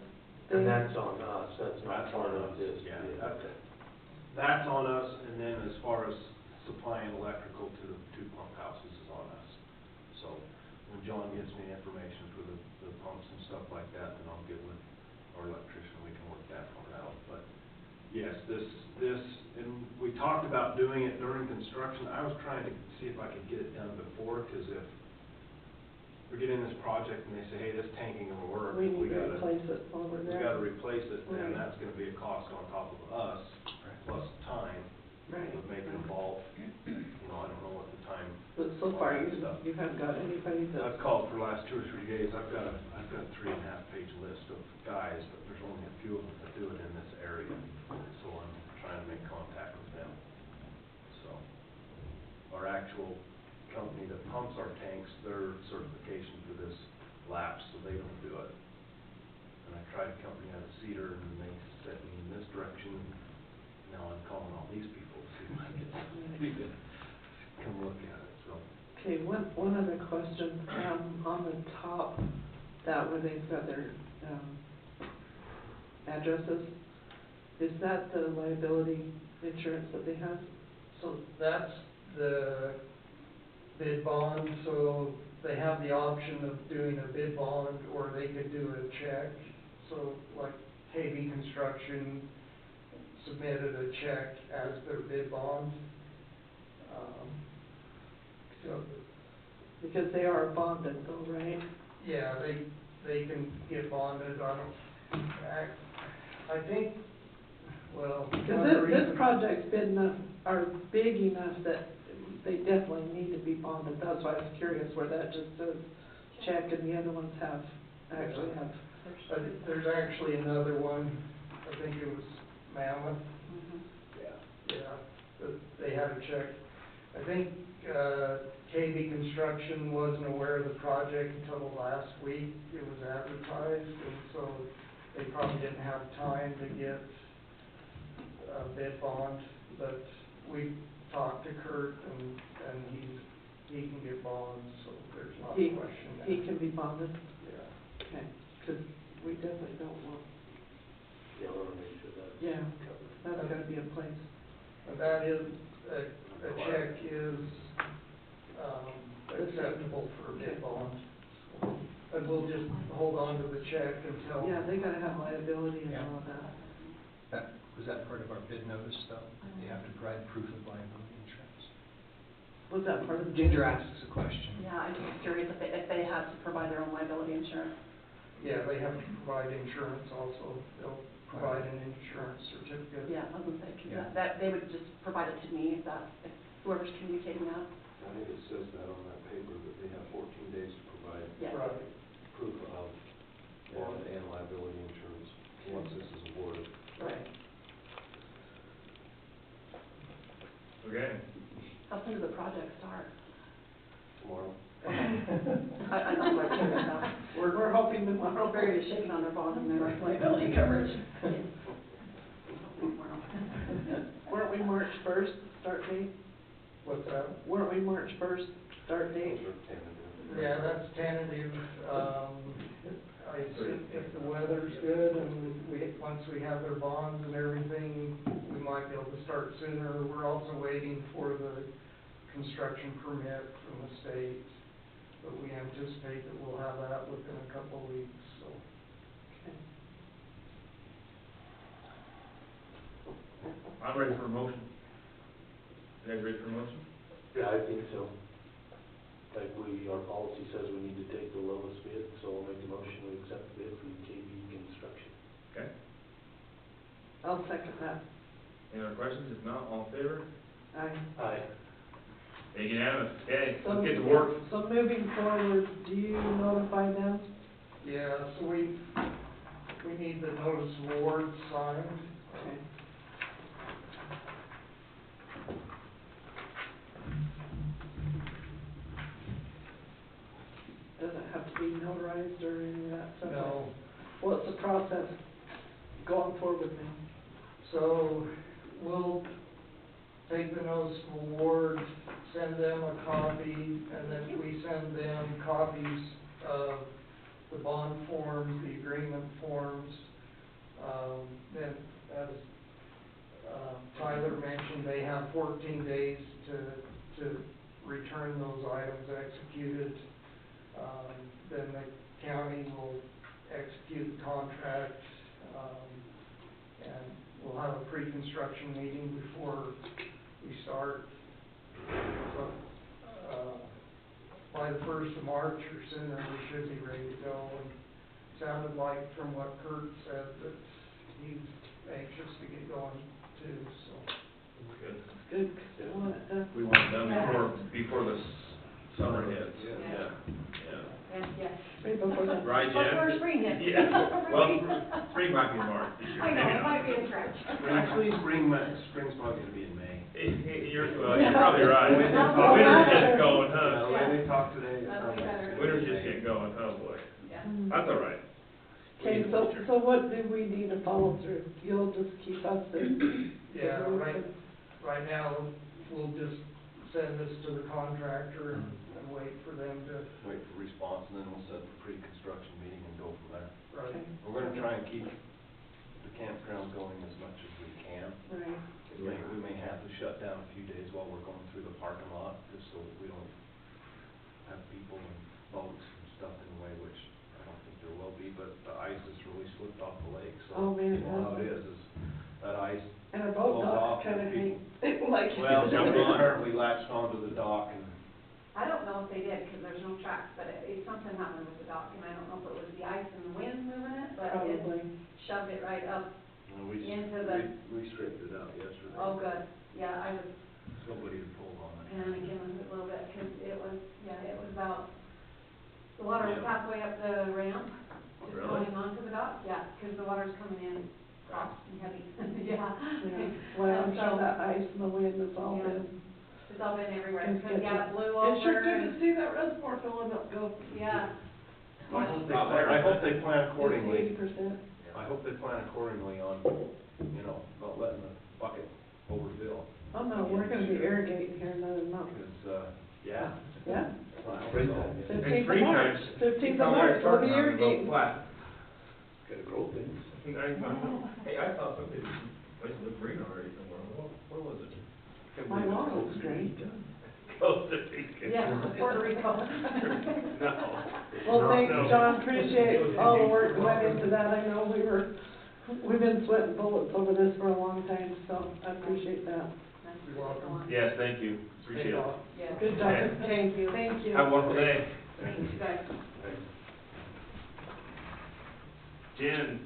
thing? And that's on us, that's not That's on part of us, this. yeah. That's on us, and then as far as supplying electrical to the 2 pump houses is on us. So when John gives me information for the pumps and stuff like that, then I'll get with our electrician, we can work that part out. But yes, this, and we talked about doing it during construction. I was trying to see if I could get it done before, because if we get in this project and they say, hey, this tank ain't gonna work, We need to gotta, replace it over we there. gotta replace it, Right. and that's gonna be a cost on top of us, plus time Right. of making them involved. You know, I don't know what the time. But so far, on that stuff. you haven't got anybody I've that's. called for the last 2 or 3 days. I've got a 3.5-page list of guys, but there's only a few of them that do it in this area. So I'm trying to make contact with them. So our actual company that pumps our tanks, their certification for this lapsed, so they don't do it. And I tried a company out of Cedar, and they sent me in this direction. Now I'm calling all these people to see if I can come look at it, so. Okay, one other question, on the top, that where they've got their, addresses, is that the liability insurance that they have? So that's the bid bond, so they have the option of doing a bid bond, or they could do a check. So like KB Construction submitted a check as their bid bond. So, Because they are bonded though, right? yeah, they can get bonded on, I think, well. Because one of the this reasons- project's big enough, or big enough that they definitely need to be bonded. That's why I was curious where that just says check and the other ones actually have. But there's actually another one, I think it was Mammoth. Yeah, but they had a check. I think, KB Construction wasn't aware of the project until last week. It was advertised, and so they probably didn't have time to get a bid bond, but we talked to Kurt and he can get bonds, so there's not a question there. He can be bonded, Yeah. okay, because we definitely don't want, Yeah, I wanna make sure that's yeah, covered. that's gotta be in place. And that is, a check is, acceptable for a bid bond. And we'll just hold on to the check until. Yeah, they gotta have liability and all of that. Was that part of our bid notice, though? They have to provide proof of liability insurance. Was that part of the? Ginger asks a question. Yeah, I'm just curious if they had to provide their own liability insurance. Yeah, they have to provide insurance also. They'll provide an insurance certificate. Yeah, I was gonna say, 'cause Yeah. that, they would just provide it to me if whoever's communicating that. I think it says that on that paper, that they have 14 days to provide Yeah. Right. proof of bond and liability insurance, once this is awarded. Right. Okay. How soon does the project start? Tomorrow. I thought about doing that. We're hoping tomorrow. Barry is shaking on their bonds and their liability coverage. Weren't we March first start date? What's that? Weren't we March first start date? Those are tentative. Yeah, that's tentative. I assume if the weather's good and once we have their bonds and everything, we might be able to start sooner. We're also waiting for the construction permit from the state, but we anticipate that we'll have that within a couple of weeks, so. I'm ready for a motion. You guys ready for a motion? Yeah, I think so. Like our policy says we need to take the lowest bid, so I'll make a motion to accept the bid from KB Construction. Okay. I'll second that. Any other questions? If not, all in favor? Aye. Okay, unanimous. Okay, So- let's get to work. So moving forward, do you notify them? Yeah, so we need the notice of award signed. Okay. Does it have to be notarized or any of that stuff? No. What's the process going forward now? So we'll take the notice of award, send them a copy, and then we send them copies of the bond forms, the agreement forms. Then, as Tyler mentioned, they have 14 days to return those items executed. Then the county will execute the contract, and we'll have a pre-construction meeting before we start. So, by the 1st of March or sooner, we should be ready to go. And sounded like from what Kurt said that he's anxious to get going too, so. Good. Good, 'cause they want it done. We want it done before the summer hits. Yeah. And, yes. Right before that. Right, Jen? Before spring hits. Yeah, well, spring might be in March this year. I know, maybe it not. might be a stretch. Actually, spring's probably gonna be in May. You're probably right. Winter's just going, The huh? way they talk today, it That'll sounds be like better. it's Winter's gonna be just May. getting going, oh boy. Yeah. That's all right. Okay, so what do we need to follow through? You'll just keep us in? Yeah, right now, we'll just send this to the contractor and wait for them to, Wait for response, and then we'll set the pre-construction meeting and go from there. right. Okay, We're gonna try and keep the campground going as much as we can. right. We may have to shut down a few days while we're going through the parking lot, just so we don't have people and boats and stuff in the way, which I don't think there will be, but the ice has really slipped off the lake, so. Oh, man, You know how it that's- is that ice, And our boat Blows off docks kind of and hang, like. well, somebody apparently latched onto the dock and I don't know if they did, because there's no tracks, but something happened with the dock, and I don't know if it was the ice and the wind moving it, but it Probably. shoved it right up. we straightened it out yesterday. Oh, good, yeah, I was Somebody had pulled on it. panicking with it a little bit, because it was about, the water was Yeah. halfway up the ramp, just Really? going onto the dock, yeah, because the water's coming in fast and heavy, yeah. Yeah, well, I'm And sure so- that ice and the wind has all Yeah. been. It's all been everywhere, It's because, good yeah, to- it blew over. It's sure good to and- see that reservoir filling up, go. Yeah, I hope they plan accordingly. 80%. Yeah. I hope they plan accordingly on, you know, not letting the bucket overfill. Oh, no, we're gonna be irrigating here in another month. Because, yeah. Yeah, Springtime, yeah. fifteenth of March, fifteenth of March, we'll be irrigating. Flat. Gotta grow things. Hey, I saw something, place looked green already somewhere, where was it? My lawn looks green. Costa Rica. Yeah, Puerto Rico. No. Well, thanks, No. John, appreciate all the work that went into that. I know we've been sweating bullets over this for a long time, so I appreciate that. You're welcome. Yes, thank you, appreciate it. Yeah. Good job. Okay. Thank you. Thank you. Have a wonderful day. Thanks, you guys. Jen,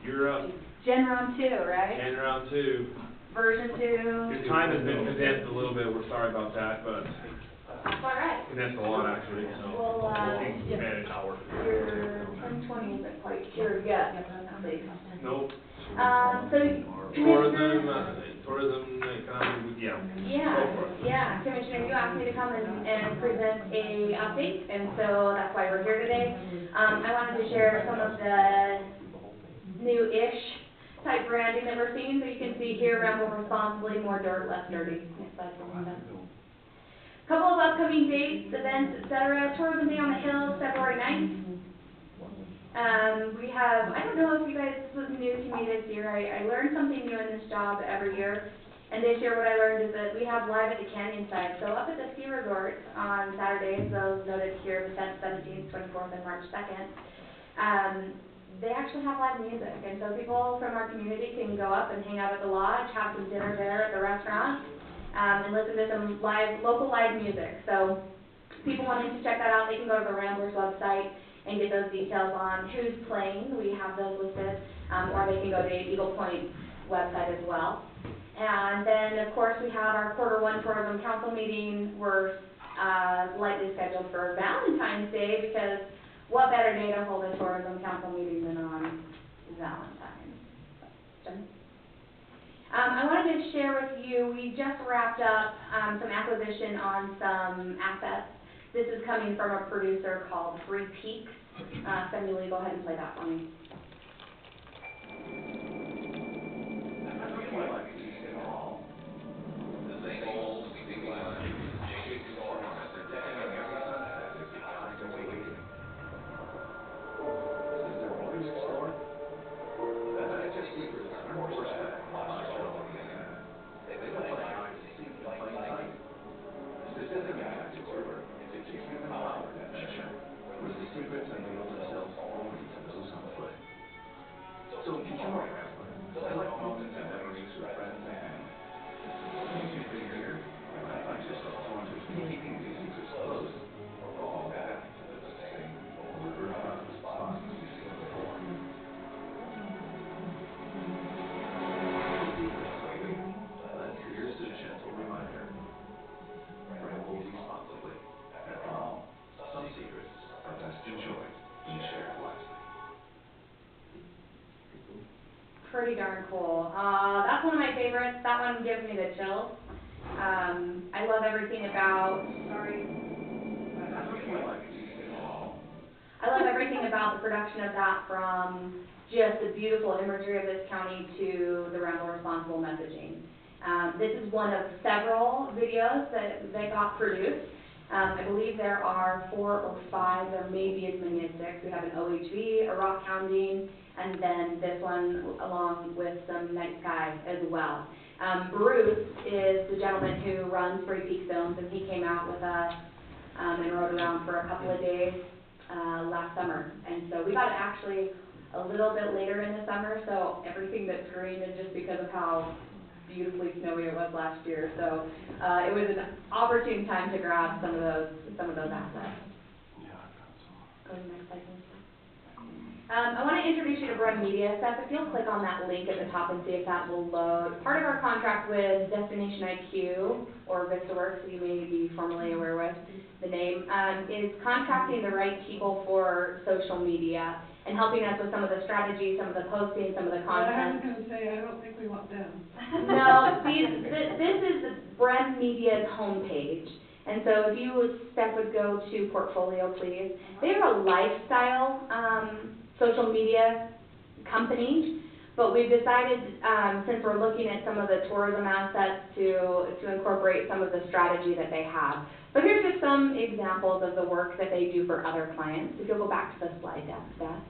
you're up. Gen round 2, right? And round 2. Version 2. Your time has been condensed a little bit, we're sorry about that, but That's all right. condensed a lot actually, so. Well, We'll manage our. Your 2020 isn't quite here yet. Nope. So Commissioner, Tourism, economic, yeah. Commissioner, you asked me to come and present a update, and so that's why we're here today. I wanted to share some of the new-ish type branding that we're seeing, so you can see here, Ramble responsibly, more dirt, less dirty. Next slide, please. Couple of upcoming dates, events, et cetera. Tourism Day on the Hill, February 9th. We have, I don't know if you guys, this was new to me this year, I learned something new in this job every year. And this year what I learned is that we have live at the canyon side. So up at the ski resort on Saturdays, those noted here, the 17th, 24th, and March 2nd, they actually have live music. And so people from our community can go up and hang out at the lodge, have some dinner there at the restaurant, and listen to some local live music. So people wanting to check that out, they can go to the Ramblers website and get those details on who's playing. We have those listed, or they can go to Eagle Point's website as well. And then, of course, we have our Q1 Tourism Council meeting. We're likely scheduled for Valentine's Day, because what better day to hold a Tourism Council meeting than on Valentine's? I wanted to share with you, we just wrapped up some acquisition on some assets. This is coming from a producer called Three Peaks. Sammy, will you go ahead and play that for me? Pretty darn cool. That's one of my favorites. That one gives me the chills. I love everything about, I love everything about the production of that, from just the beautiful imagery of this county to the Ramble Responsible messaging. This is one of several videos that got produced. I believe there are 4 or 5, there may be as many as 6. We have an OHV, a rock hounding, and then this one along with some night sky as well. Bruce is the gentleman who runs Three Peaks Films, and he came out with us and rode around for a couple of days last summer. And so we got it actually a little bit later in the summer, so everything that's green is just because of how beautifully snowy it was last year. So it was an opportune time to grab some of those assets. Go to the next slide, please. I want to introduce you to Brem Media. Seth, if you'll click on that link at the top and see if that will load. Part of our contract with Destination IQ, or VistaWorks, that you may be formerly aware with the name, is contracting the right people for social media and helping us with some of the strategies, some of the posting, some of the content. I was gonna say, I don't think we want them. No, this is Brem Media's homepage. And so if you, Steph, would go to portfolio, please. They are a lifestyle social media company, but we've decided, since we're looking at some of the tourism assets, to incorporate some of the strategy that they have. So here's just some examples of the work that they do for other clients. If you'll go back to the slide deck, Beth.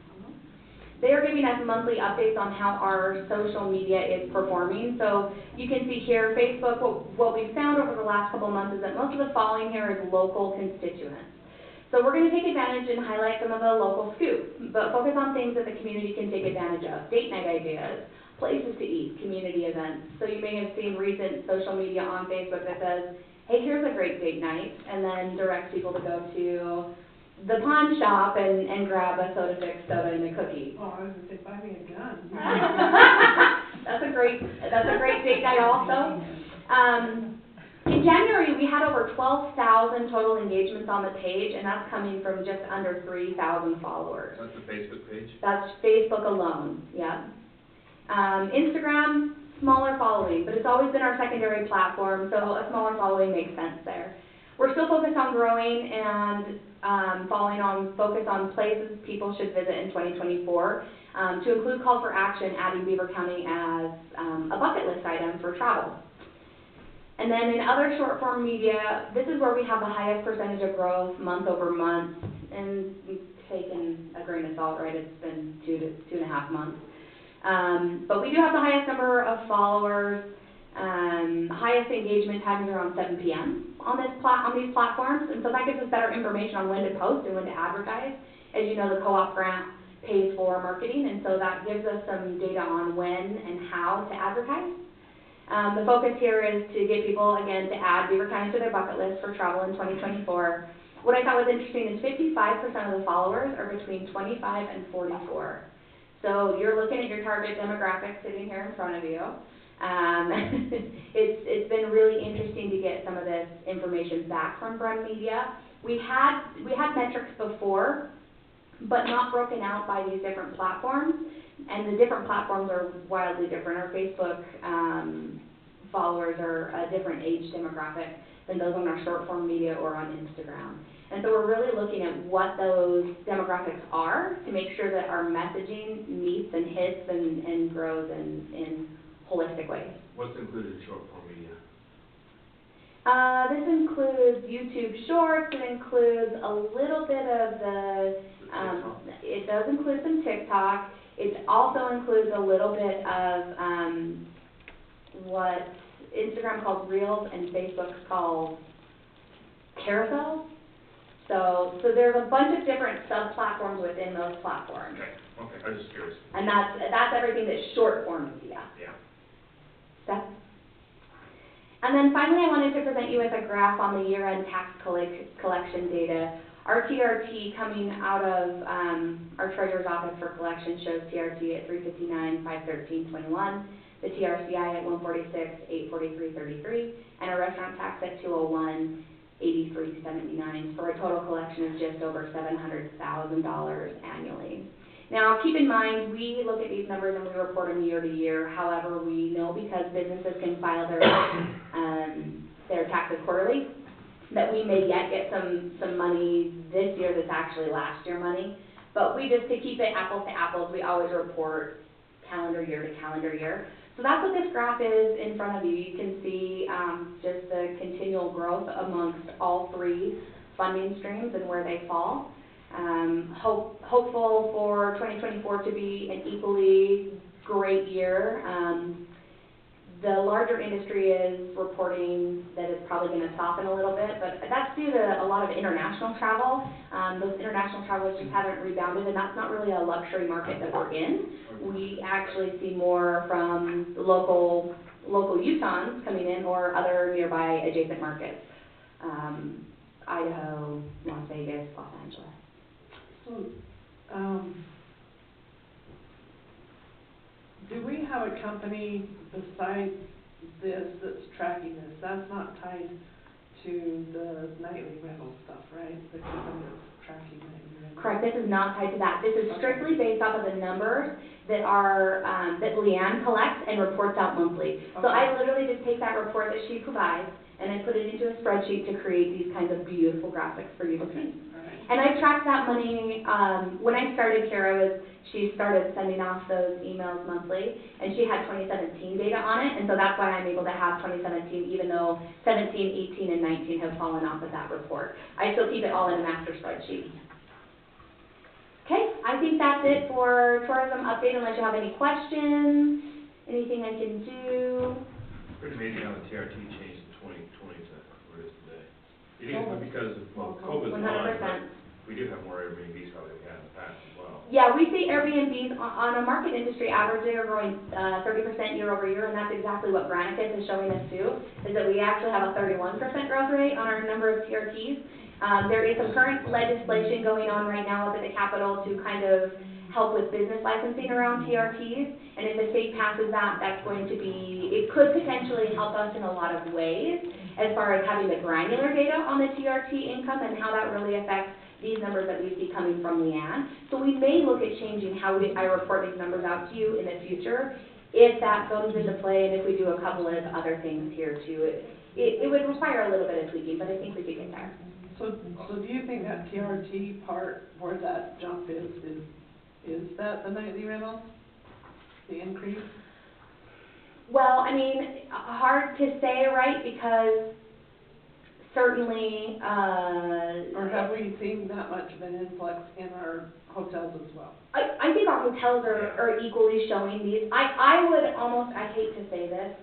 They are giving us monthly updates on how our social media is performing. So you can see here, Facebook, what we've found over the last couple months is that most of the following here is local constituents. So we're going to take advantage and highlight some of the local scoops, but focus on things that the community can take advantage of. Date night ideas, places to eat, community events. So you may have seen recent social media on Facebook that says, hey, here's a great date night, and then directs people to go to the pawn shop and grab a soda fixed soda and a cookie. Oh, I was gonna say, buy me a gun. That's a great date night also. In January, we had over 12,000 total engagements on the page, and that's coming from just under 3,000 followers. That's the Facebook page? That's Facebook alone, yeah. Instagram, smaller following, but it's always been our secondary platform, so a smaller following makes sense there. We're still focused on growing and focus on places people should visit in 2024, to include call for action, adding Beaver County as a bucket list item for travel. And then in other short form media, this is where we have the highest percentage of growth month over month, and taken a grain of salt, right? It's been 2.5 months. But we do have the highest number of followers, highest engagement times around 7 p.m. on these platforms, and so that gives us better information on when to post and when to advertise. As you know, the co-op grant pays for marketing, and so that gives us some data on when and how to advertise. The focus here is to get people, again, to add Beaver County to their bucket list for travel in 2024. What I thought was interesting is 55% of the followers are between 25 and 44. So you're looking at your target demographic sitting here in front of you. It's been really interesting to get some of this information back from Brem Media. We had metrics before, but not broken out by these different platforms, and the different platforms are wildly different. Our Facebook followers are a different age demographic than those on our short form media or on Instagram. And so we're really looking at what those demographics are to make sure that our messaging meets and hits and grows in holistic ways. What's included in short form media? This includes YouTube Shorts. It includes a little bit of it does include some TikTok. It also includes a little bit of what Instagram calls Reels and Facebook calls carousels. So there's a bunch of different sub-platforms within those platforms. Okay, I was just curious. And that's everything that's short form media. Yeah. Steph? And then finally, I wanted to present you with a graph on the year-end tax collection data. Our TRT coming out of our Treasurer's Office for collection shows TRT at 359, 513.21, the TRCI at 146, 843.33, and our restaurant tax at 201, 83.79, for a total collection of just over $700,000 annually. Now, keep in mind, we look at these numbers and we report them year to year. However, we know because businesses can file their taxes quarterly, that we may yet get some money this year that's actually last year money. But we just, to keep it apples to apples, we always report calendar year to calendar year. So that's what this graph is in front of you. You can see just the continual growth amongst all three funding streams and where they fall. Hopeful for 2024 to be an equally great year. The larger industry is reporting that it's probably going to soften a little bit, but that's due to a lot of international travel. Those international travelers just haven't rebounded, and that's not really a luxury market that we're in. We actually see more from local Utahns coming in or other nearby adjacent markets. Idaho, Las Vegas, Los Angeles. So, do we have a company besides this that's tracking this? That's not tied to the nightly rental stuff, right? The company that's tracking nightly rental? Correct, this is not tied to that. This is strictly based off of the numbers that that Leanne collects and reports out monthly. Okay. So I literally just take that report that she provides and I put it into a spreadsheet to create these kinds of beautiful graphics for you to see. All right. And I tracked that money, when I started here, she started sending off those emails monthly, and she had 2017 data on it, and so that's why I'm able to have 2017, even though 17, 18, and 19 have fallen off of that report. I still keep it all in a master spreadsheet. Okay, I think that's it for tourism update, unless you have any questions, anything I can do. Pretty amazing how the TRT changed in 2020 to where it is today. You think it's because of, well, COVID's gone, 100%. but we do have more Airbnbs probably than we had in the past as well. Yeah, we see Airbnbs on a market industry average, they're growing 30% year over year, and that's exactly what Granicus is showing us too, is that we actually have a 31% growth rate on our number of TRTs. There is some current legislation going on right now up at the Capitol to kind of help with business licensing around TRTs, and if the state passes that, that's going to be, it could potentially help us in a lot of ways as far as having the granular data on the TRT income and how that really affects these numbers that we see coming from Leanne. So we may look at changing how I report these numbers out to you in the future, if that comes into play, and if we do a couple of other things here too. It would require a little bit of tweaking, but I think we could get there. So do you think that TRT part where that jump is that the nightly rentals, the increase? Well, I mean, hard to say, right, because certainly, Or have we seen that much of an influx in our hotels as well? I think our hotels are equally showing these. I would almost, I hate to say this,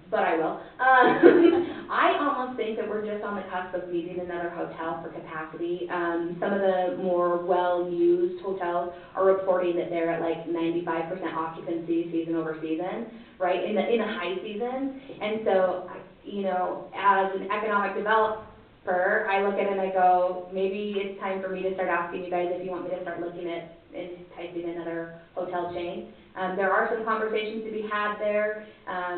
but I will. I almost think that we're just on the cusp of needing another hotel for capacity. Some of the more well-used hotels are reporting that they're at like 95% occupancy season over season, right, in the high season. And so, you know, as an economic developer, I look at it and I go, maybe it's time for me to start asking you guys if you want me to start looking at enticing another hotel chain. There are some conversations to be had there.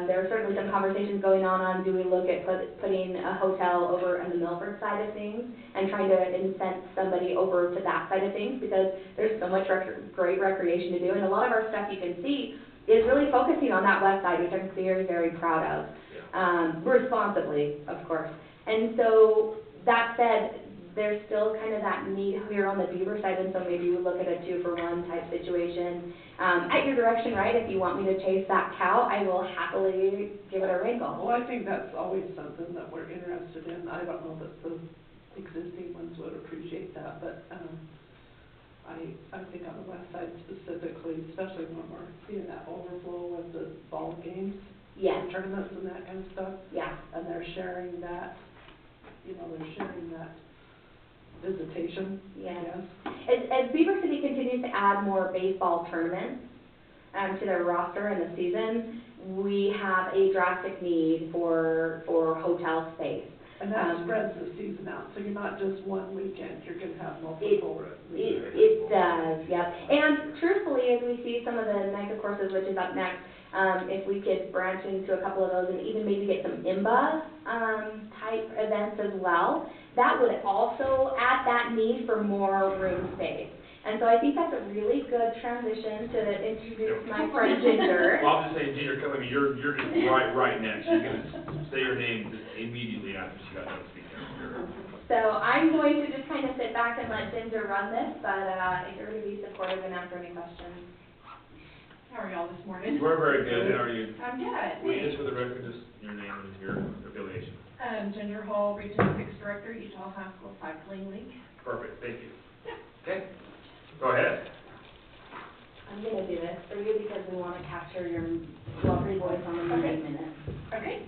There are certainly some conversations going on do we look at putting a hotel over on the Milford side of things and trying to incent somebody over to that side of things, because there's so much great recreation to do, and a lot of our stuff you can see is really focusing on that west side, which I'm very, very proud of. Responsibly, of course. And so, that said, there's still kind of that need here on the Beaver side, and so maybe we look at a 2-for-1 type situation. At your direction, right, if you want me to chase that cow, I will happily give it a wrinkle. Well, I think that's always something that we're interested in. I don't know that the existing ones would appreciate that, but I think on the west side specifically, especially when we're seeing that overflow with the ball games, yes, tournaments and that kind of stuff. Yeah. And they're sharing that, visitation, yes. Yes. As Beaver City continues to add more baseball tournaments to their roster in the season, we have a drastic need for hotel space. And that spreads the season out, so you're not just one weekend, you're gonna have multiple. It does, yeah. And truthfully, as we see some of the NICA courses, which is up next, if we could branch into a couple of those and even maybe get some IMBA type events as well, that would also add that need for more room space. And so I think that's a really good transition to introduce my friend Ginger. Well, I'm just saying, Ginger, come, I mean, you're just right next. She's gonna say your name just immediately after she got done speaking. So I'm going to just kind of sit back and let Ginger run this, but if you're going to be supportive and answer any questions. How are y'all this morning? We're very good. How are you? I'm good. Will you just for the record, just your name and your affiliation? Ginger Hall, Region 6 Director, Utah High School Cycling League. Perfect, thank you. Okay, go ahead. I'm going to do this for you because we want to capture your lovely voice on the meeting minutes. Okay.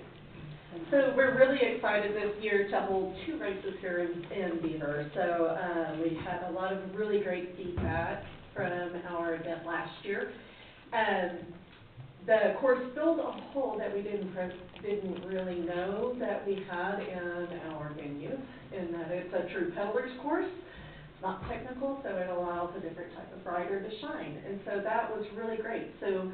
So we're really excited this year to hold 2 races here in Beaver. So we had a lot of really great feedback from our event last year. The course filled a hole that we didn't really know that we had in our venue, in that it's a true peddler's course. It's not technical, so it allows a different type of rider to shine. And so that was really great. So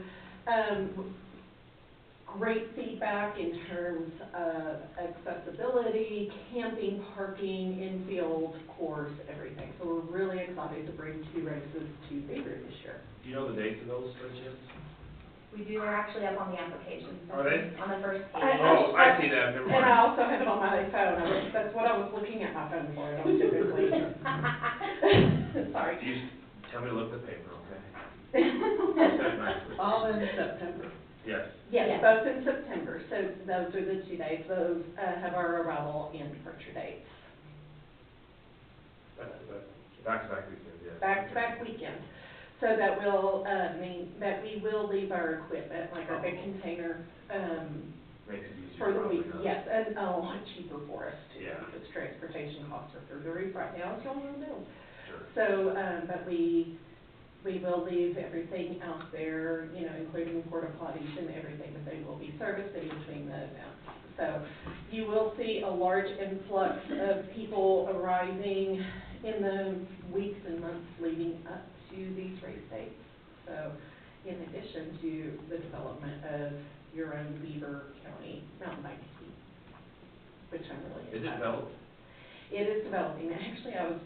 great feedback in terms of accessibility, camping, parking, infield, course, everything. So we're really excited to bring 2 races to Beaver this year. Do you know the dates of those by chance? They're actually up on the application. Are they? On the first page. Oh, I see that, never And I mind. also have it on my phone, that's what I was looking at my phone for, I don't typically. Sorry. You just tell me to look at the paper, okay? All in September. Yes. Yes, both in September, so those are the 2 days, those, have our arrival and departure dates. Back-to-back weekends, yes. Back-to-back weekends. So that will, mean that we will leave our equipment, like our big container, Makes it easier. for the probably, week, huh? yes, and a lot cheaper for us too. Yeah. Because transportation costs are through the roof right now, as y'all well know. Sure. So, but we will leave everything out there, you know, including porta potties and everything, but they will be serviced in between the events. So you will see a large influx of people arriving in the weeks and months leading up to these race dates. So in addition to the development of your own Beaver County mountain bike team, which I'm really excited. Is it developed? It is developing. Actually, I was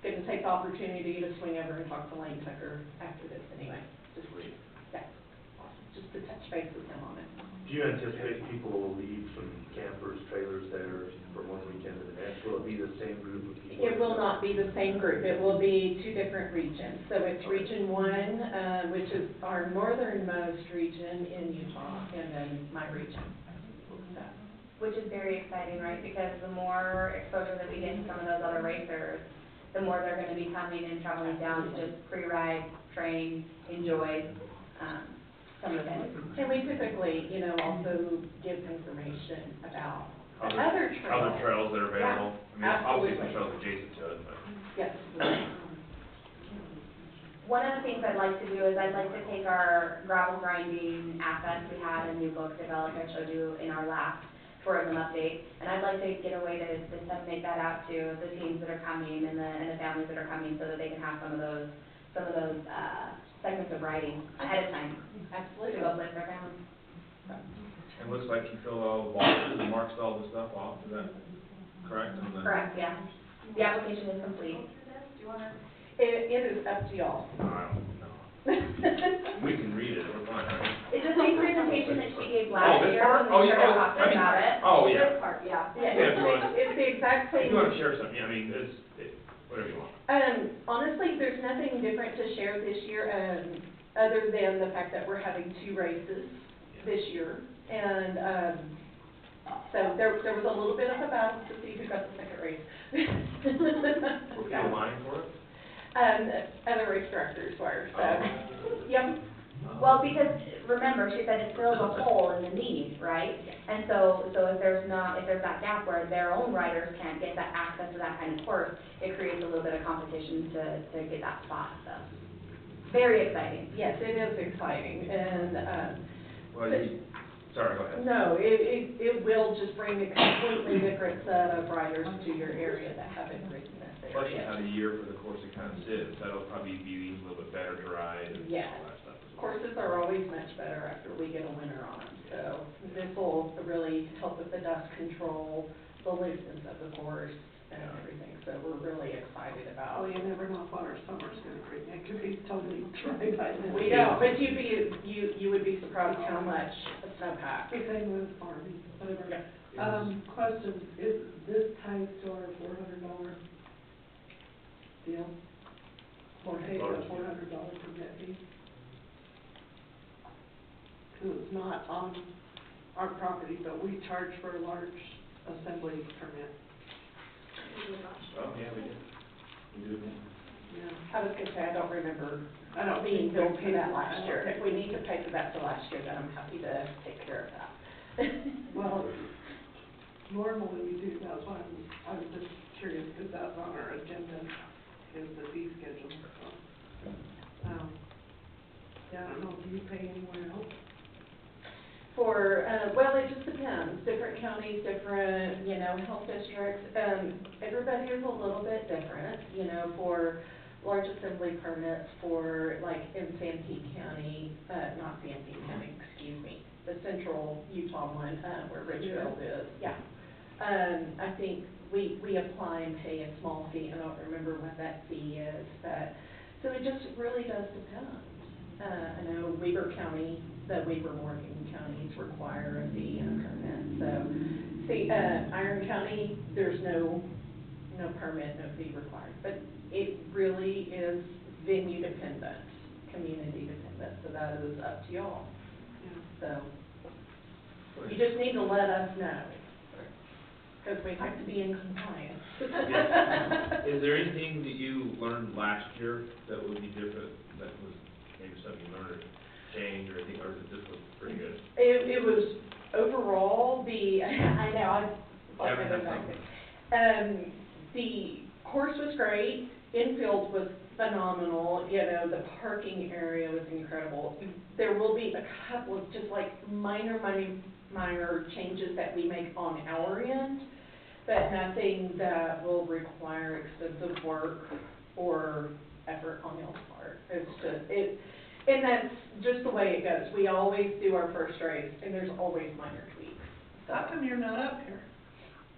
going to take the opportunity to swing over and talk to Lane Tucker after this anyway. Just, yeah, awesome. Just to touch base with him on it. Do you anticipate people will leave some campers, trailers there for one weekend to the next? Will it be the same group of people? It will not be the same group. It will be 2 different regions. So it's Region 1, which is our northernmost region in Utah, and then my region. So. Which is very exciting, right? Because the more exposure that we get to some of those other racers, the more they're gonna be coming and traveling down to just pre-ride, train, enjoy, some of the things. And we typically, you know, also give information about the Other other trails. Other trails that are available? Yeah, I mean, obviously absolutely. some trails adjacent to it, but. Yes. One of the things I'd like to do is I'd like to take our gravel grinding assets. We had a new book developed I showed you in our last tourism update, and I'd like to get a way to disseminate that out to the teams that are coming and the families that are coming, so that they can have some of those segments of riding ahead of time. Absolutely. To go with their families. It looks like you filled all the boxes and marked all the stuff off, is that correct? On the- Correct, yeah. The application is complete. Do you wanna? It is up to y'all. I don't know. We can read it, we're fine, right? It's the same presentation that she gave Oh, last this year part? when Oh, we yeah, started oh, talking I mean, about it. oh, yeah. This part, yeah. Yeah, Yeah, if you want. it's the exact If same. you wanna share something, I mean, whatever you want. Honestly, there's nothing different to share this year, other than the fact that we're having 2 races this year. And, so there was a little bit of a battle to see who got the second race. Were people vying for it? Um, Other race directors were, so, yep. Well, because remember, she said it fills a hole in the need, right? And so if there's that gap where their own riders can't get that access to that kind of course, it creates a little bit of competition to get that spot, so. Very exciting. Yes, it is exciting, and, Well, sorry, go ahead. no, it will just bring a completely different set of riders to your area that haven't ridden this Plus you area. had a year for the course to kind of sit, that'll probably be a little bit better to ride and Yeah. all that stuff as well. Courses are always much better after we get a winter on them, so this will really help with the dust control, the looseness of the course and everything, so we're really excited about. Oh, you never know what our summer's gonna bring, it could be totally dry by then. We don't, but you would be surprised how much snowpack. If they move farming, whatever. Yeah. Question, is this tied to our $400 deal? Or pay the $400 permit fee? Because it's not on our property, but we charge for a large assembly permit. Oh, yeah, we did. We do. Yeah. I was gonna say, I don't remember I don't being think billed we for paid that it. last year. If we need to pay for that for last year, then I'm happy to take care of that. Well, normally we do, that's why I was just curious, because that's on our agenda, is the fee schedule, so. Yeah, I don't know, do you pay anywhere else? For, well, it just depends, different counties, different, health districts, everybody is a little bit different, for large assembly permits for, like, in Sanpete County, not Sanpete County, excuse me, the central Utah one, where Ridgefield is, yeah. I think we apply and pay a small fee, I don't remember what that fee is, but, so it just really does depend. I know Beaver County the Weaver Morgan counties require a fee and a permit. So, see, Iron County, there's no permit, no fee required. But it really is venue dependent, community dependent, so that is up to y'all. So, you just need to let us know, because we have to be in compliance. Is there anything that you learned last year that would be different, that was maybe something you learned or changed, or anything, or is it just was pretty good? It was overall, I know, I thought Yeah, it was the course was great, infield was phenomenal, you know, the parking area was incredible. There will be a couple of just like minor changes that we make on our end, but nothing that will require extensive work or effort on y'all's part. It's just, and that's just the way it goes. We always do our first race, and there's always minor tweaks. How come you're not up here?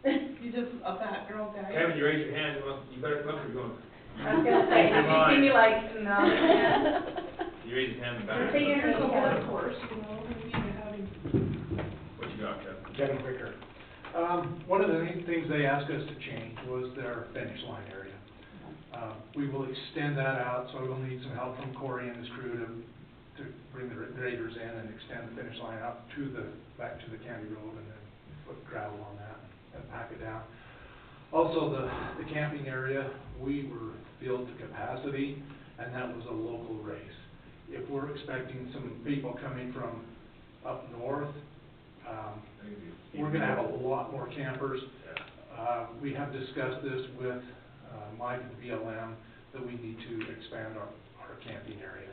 You just a fat girl guy? Kevin, you raise your hand, you better come up, you're going. I was gonna say, did you see me like, no, You raise your hand in the back. Say your Here's a name. workhorse, you know, we need to have him. What you got, Kevin? Kevin Quicker. One of the things they asked us to change was their finish line area. We will extend that out, so we'll need some help from Corey and his crew to bring the graders in and extend the finish line up to back to the county road, and then put gravel on that and pack it down. Also, the camping area, we were filled to capacity, and that was a local race. If we're expecting some people coming from up north, we're gonna have a lot more campers. We have discussed this with Mike at the BLM, that we need to expand our camping area,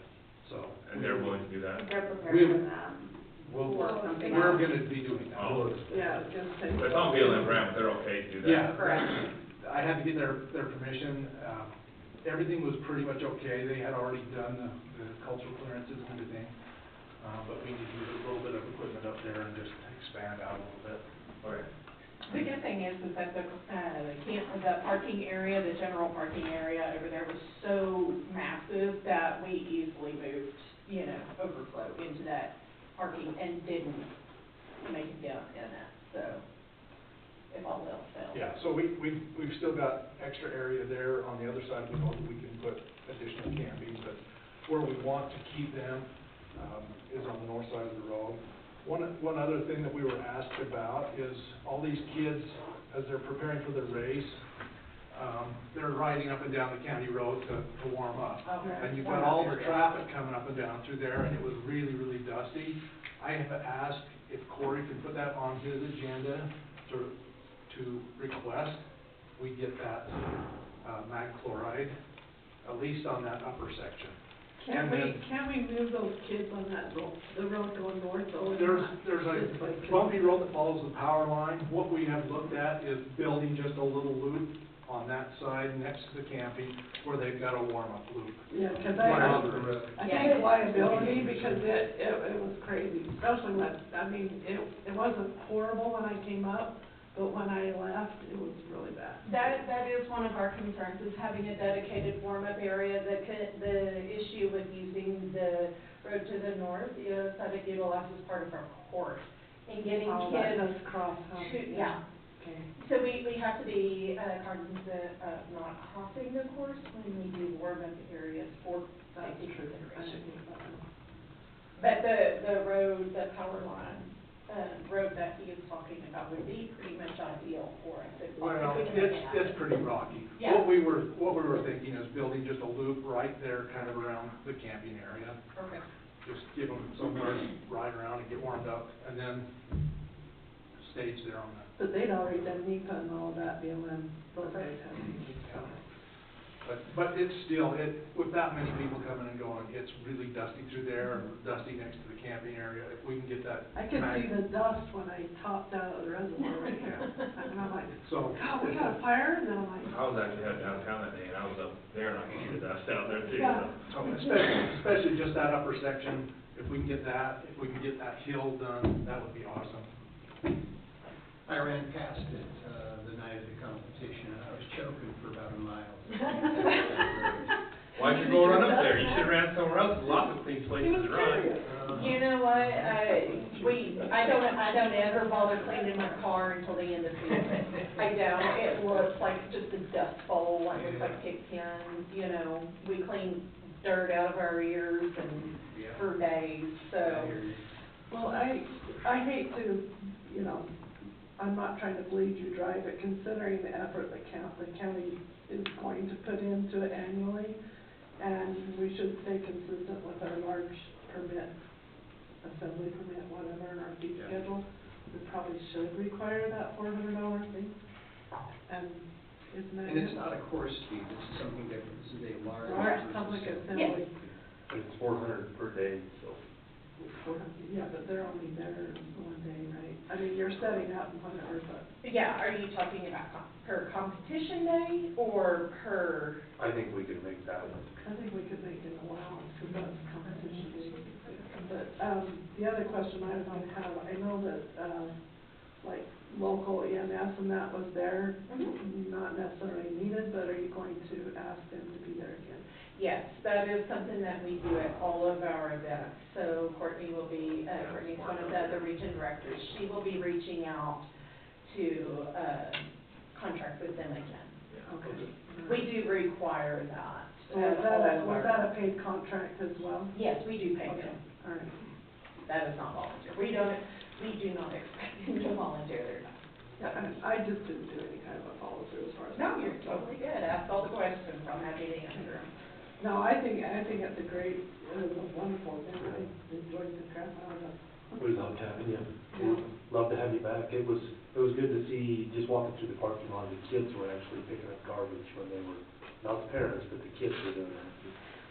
so. And they're willing to do that? They're prepared for that. We're gonna be doing that. Oh. Yeah, I was gonna say. But it's on BLM ground, but they're okay to do that? Yeah. Correct. I had to get their permission. Everything was pretty much okay. They had already done the cultural clearances and everything. But we need to use a little bit of equipment up there and just expand out a little bit. Okay. The good thing is that the parking area, the general parking area over there was so massive that we easily moved, you know, overflow into that parking and didn't make a dent in it, so, if all else fails. Yeah, so we've still got extra area there on the other side of the road that we can put additional camping, but where we want to keep them is on the north side of the road. One other thing that we were asked about is all these kids, as they're preparing for the race, they're riding up and down the county road to warm up. Okay. And you've got all the traffic coming up and down through there, and it was really, really dusty. I have asked if Corey can put that on his agenda to request we get that mag chloride, at least on that upper section. Can't we move those kids on that road, the road going north though? There's a bumpy road that follows the power line. What we have looked at is building just a little loop on that side next to the camping where they've got a warm-up loop. Yeah, because I Yeah. think liability, because it was crazy, especially when, I mean, it wasn't horrible when I came up, but when I left, it was really bad. That is one of our concerns, is having a dedicated warm-up area. The issue with using the road to the north is that it utilizes part of our course. And getting That kids does cross, yeah. Okay. So we have to be cognizant of not crossing the course when we do warm-up areas for safety considerations. But the road, the power line, road that he is talking about would be pretty much ideal for us if we Well, can make it happen. it's pretty rocky. Yeah. What we were thinking is building just a loop right there, kind of around the camping area. Perfect. Just give them somewhere to ride around and get warmed up, and then stage there on that. But they'd already done NEPA and all that, BLM, those guys had NEPA. But it's still, with that many people coming and going, it's really dusty through there, and dusty next to the camping area. If we can get that. I could see the dust when I topped out of the reservoir right here. And I'm like, So. God, we got a fire? And then I'm like. I was actually headed downtown that day, and I was up there, and I could see the dust out there too, Yeah. so. Especially just that upper section, if we can get that hill done, that would be awesome. I ran past it, the night of the competition, and I was choking for about a mile. Why'd you go run up there? You should've ran somewhere else, there's lots of clean places to run. You know what, I don't ever bother cleaning my car until the end of season. I don't, it looks like just a dust bowl, it looks like pig pens, you know, we clean dirt out of our ears and for days, so. Well, I hate to, you know, I'm not trying to bleed you dry, but considering the effort the county is going to put into it annually, and we should stay consistent with our large permit, assembly permit, whatever, in our fee schedule, we probably should require that $400 fee. And isn't that? And it's not a course fee, this is something different, this is a large. Large public assembly. It's 400 per day, so. Yeah, but they're only there one day, right? I mean, you're setting up whatever, but. Yeah, are you talking about per competition day or per? I think we could make that one. I think we could make an allowance because that's competition day. But, the other question I was gonna have, I know that, like, local EMS and that was there, not necessarily needed, but are you going to ask them to be there again? Yes, that is something that we do at all of our events. So Courtney will be, Courtney's one of the other region directors. She will be reaching out to, contract with them again. Okay. We do require that. So was that a paid contract as well? Yes, we do pay Okay, them. all right. That is not volunteer. We do not expect them to volunteer. Yeah, I just didn't do any kind of a follow through as far as. No, you're totally good. Ask all the questions. I'm happy to answer them. No, I think it's a great, it was a wonderful event. I enjoyed the crap out of it. We loved having you. Yeah. Love to have you back. It was good to see, just walking through the parking lot, the kids were actually picking up garbage when they were, not the parents, but the kids were doing that.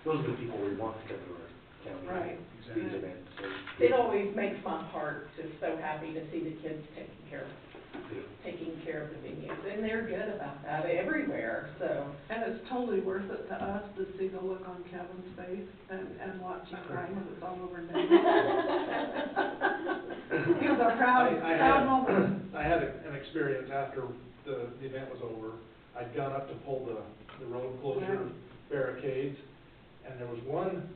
Those are the people we want to come to our county. Right. These events. So, It always makes my heart just so happy to see the kids taking care of the venues, and they're good about that everywhere, so. And it's totally worth it to us to see the look on Kevin's face and watch him cry when it's all over now. He was our proud moment. I had an experience after the event was over. I'd gone up to pull the road closure barricades, and there was one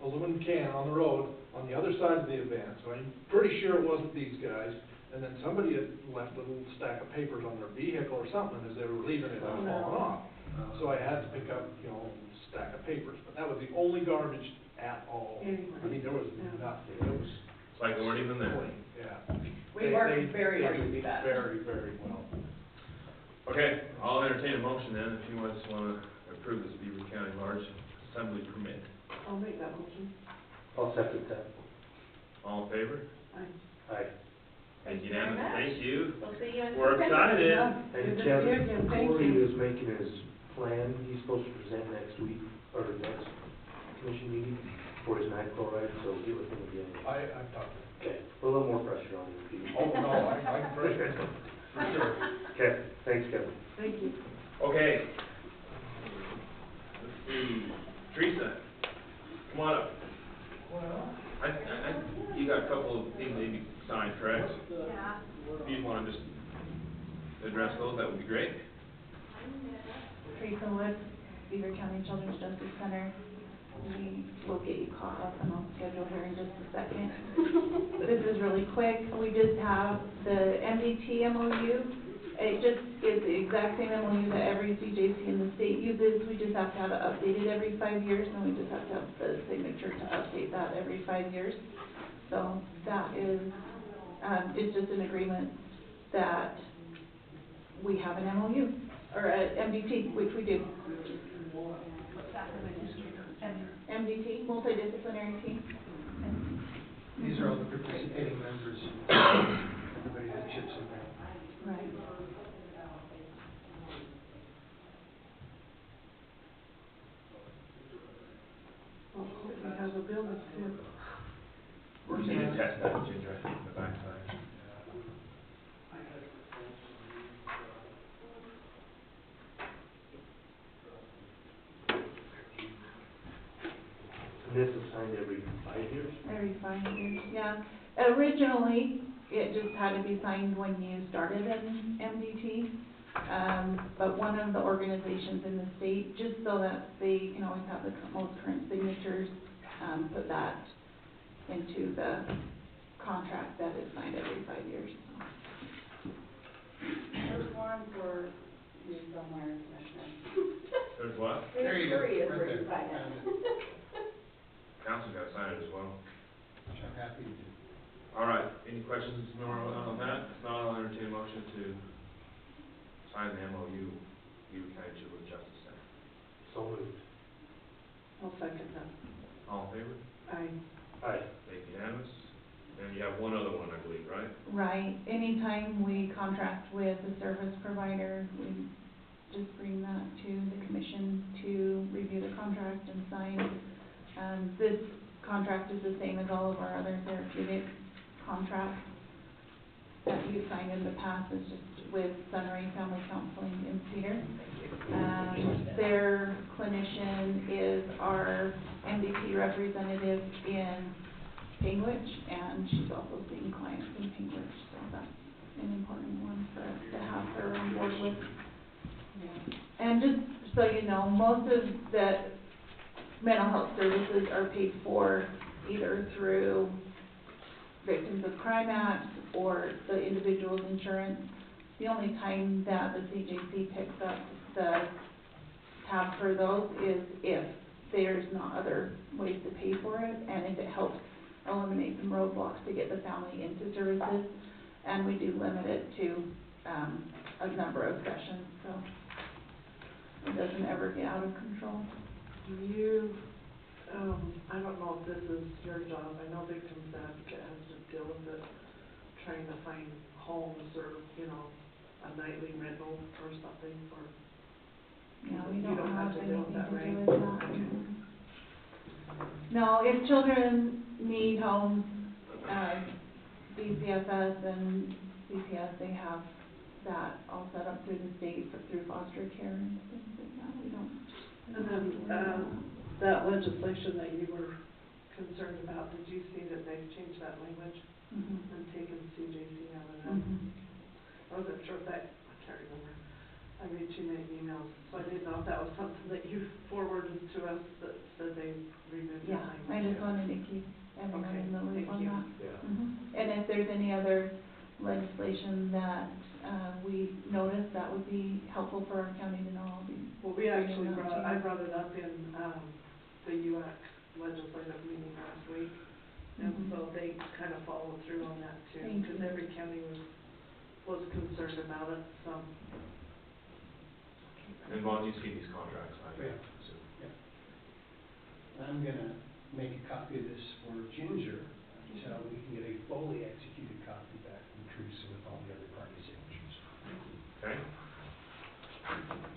aluminum can on the road on the other side of the event, so I'm pretty sure it wasn't these guys. And then somebody had left a little stack of papers on their vehicle or something as they were leaving it and falling off. So I had to pick up, you know, a stack of papers, but that was the only garbage at all. I mean, there was nothing, it was. It's like they weren't even there. clean, yeah. We work very hard to do that. Very, very well. Okay, I'll entertain a motion then, if you want to approve this Beaver County large assembly permit. I'll make that motion. I'll second that. All in favor? Aye. Thank you, very Dan. much. Thank you. We'll see you in We're September. excited. And Good to see you again. Kevin, Thank Corey you. is making his plan, he's supposed to present next week, or next commission meeting for his night chloride, so get with him again. I've talked to him. Okay, put a little more pressure on him. Pete. Oh, no, I can pressure him, for sure. Okay, thanks, Kevin. Thank you. Okay. Let's see, Teresa, come on up. Well. You got a couple of things that need to be signed, correct? Yeah. If you just want to just address those, that would be great. Teresa Wood, Beaver County Children's Justice Center. We will get you caught up and on schedule here in just a second. This is really quick. We just have the MDT MOU. It just is the exact same MOU that every CJC in the state uses. We just have to have it updated every 5 years, and we just have to have the signature to update that every 5 years. So that is, it's just an agreement that we have an MOU, or a MDT, which we do. MDT, multidisciplinary team. These are all the participating members, everybody that chips in there. Right. Well, we have a building too. You can test that, Ginger, I think, in the backside. And this is signed every 5 years? Every 5 years, yeah. Originally, it just had to be signed when you started in MDT. But one of the organizations in the state, just so that they can always have the most current signatures, put that into the contract that is signed every 5 years. There's one for you somewhere, Commissioner. There's what? There you go, Three is right where there. you sign it. Council's gotta sign it as well. Which I'm happy to do. All right, any questions more on that? If not, I'll entertain a motion to sign the MOU, Beaver County Juvenile Justice Center. So moved. I'll second that. All in favor? Aye. Make it unanimous. And you have one other one, I believe, right? Right, anytime we contract with a service provider, we just bring that to the commission to review the contract and sign. This contract is the same as all of our other therapeutic contracts that you've signed in the past, it's just with Sunray Family Counseling in Cedar. Their clinician is our MVP representative in Pingwich, and she's also seeing clients in Pingwich, so that's an important one for us to have her on board with. And just so you know, most of the mental health services are paid for either through Victims of Crime Act or the individual's insurance. The only time that the CJC picks up the tab for those is if there's not other ways to pay for it, and if it helps eliminate some roadblocks to get the family into services, and we do limit it to a number of sessions, so it doesn't ever get out of control. You, I don't know if this is your job, I know Victims Advocate has to deal with it, trying to find homes or, a nightly rental or something, or. Yeah, we You don't don't have have to deal anything with that, to right? do with that. Okay. No, if children need homes, DCFS and CPS, they have that all set up through the state, through foster care and things like that, we don't. And then, that legislation that you were concerned about, did you see that they've changed that language and taken CJC out of that? I wasn't sure if that, I can't remember. I read too many emails, so I didn't know if that was something that you forwarded to us that said they removed that Yeah, language. I just wanted to keep everyone Okay, in the loop thank on you. that. Yeah. And if there's any other legislation that, we notice, that would be helpful for our county to know, I'll be. Well, we actually bringing that to I you. brought it up in, the UAC legislative meeting last week. And so they kind of followed through on that too, Thank because you. every county was concerned about it, so. And Vaughn, you've seen these contracts, I Yeah. assume. I'm gonna make a copy of this for Ginger, so we can get a fully executed copy back from Teresa with all the other party signatures. Okay?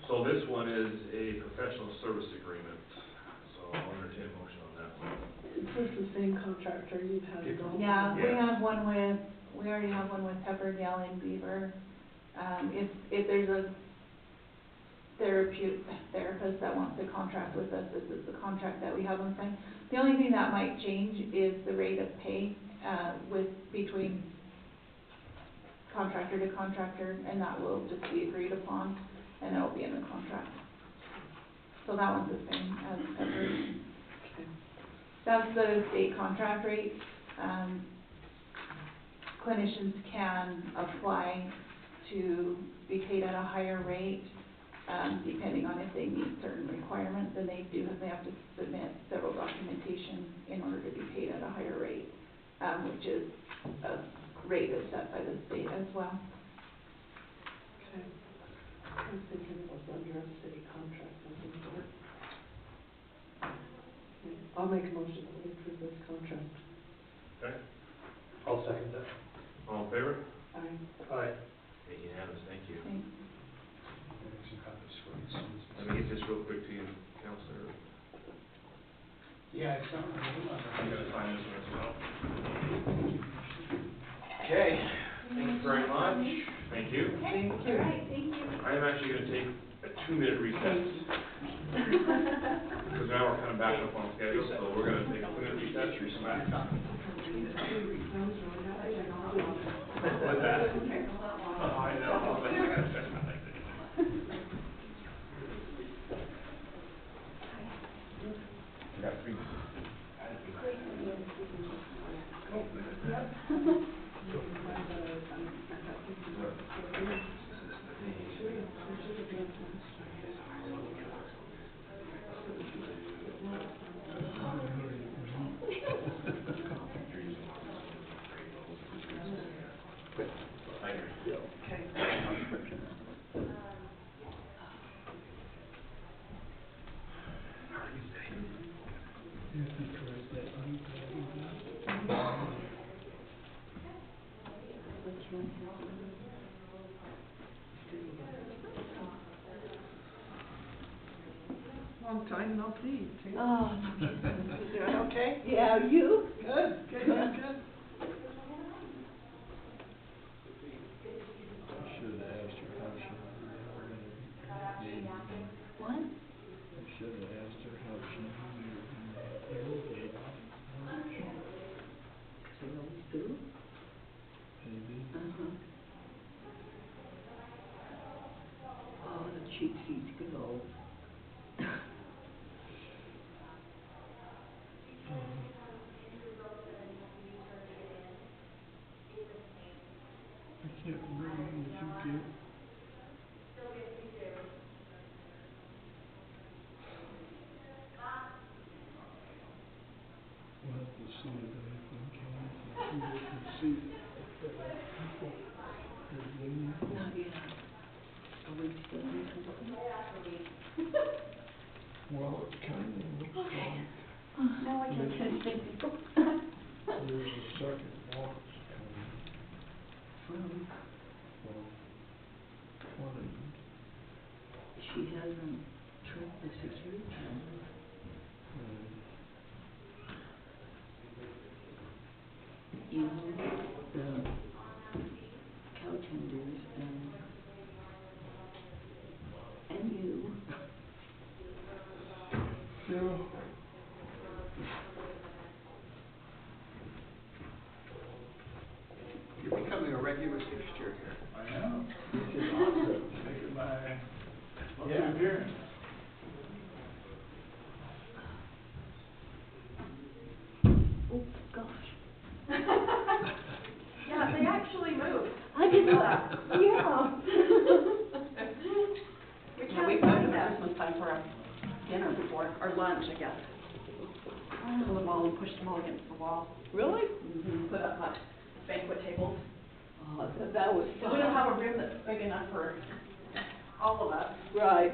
So this one is a professional service agreement, so I'll entertain a motion on that one. Is this the same contractor you've had go? Yeah, we Yeah. have one we already have one with Pepper Gal and Beaver. If there's a therapist that wants to contract with us, this is the contract that we have them sign. The only thing that might change is the rate of pay, between contractor to contractor, and that will just be agreed upon, and it'll be in the contract. So that one's the same as Pepper's. That's the state contract rate. Clinicians can apply to be paid at a higher rate, depending on if they meet certain requirements, and they have to submit several documentation in order to be paid at a higher rate, which is a rate that's set by the state as well. Okay. I was thinking it was under a city contract, wasn't it? Okay. I'll make a motion that we approve this contract. Okay? I'll second that. All in favor? Aye. Okay, unanimous, thank you. Thanks. Make some copies for you. Let me get this real quick to you, Counselor. Yeah, I saw my name on You it. gotta sign this one as well. Okay, thank you very much. Thank you. Thank you. All right, thank you. I am actually gonna take a 2-minute recess. Because now we're kind of back up on schedule, so we're gonna take a 2-minute recess, or some back. What's that? Oh, I know. I got 3. Long time no see. Oh, You doing okay? yeah, you? Good, good, good, good. Should have asked her how she What? I should have asked her how she knew irrigated. They always do? Maybe. Oh, the cheap seats go. I can't remember who did you get. We'll have to see if anything came, if you can see if there are people that need. Not yet. Are we still in something? Well, it kind of looks like Now I can see. there's a second box coming From, from Fleming. she hasn't tried the security camera. You know, the cow tenders and you. Yeah. You're becoming a regular fixture here. I know. This is awesome. Making my Yeah. appearance. Oh, gosh. Yeah, they actually moved. I did know not, that. yeah. We Yeah, can't we find found that. that. Christmas time for a dinner before, or lunch, I guess. On the wall and pushed them all against the wall. Really? Put up banquet tables. Oh, that was fun. We don't have a room that's big enough for all of us. Right.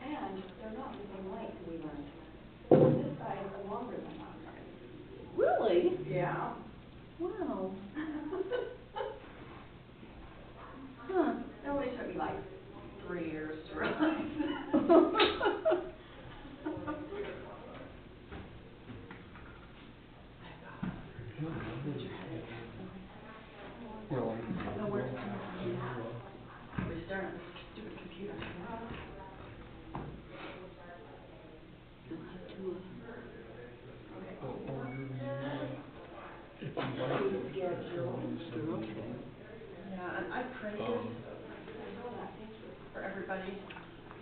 And they're not the same length, we learned. This side is longer than that side. Really? Yeah. Wow. Huh. It only took me like 3 years to realize. Well, No, we're staring at this stupid computer. You'll have to, if you like it, Yeah, and I printed for everybody.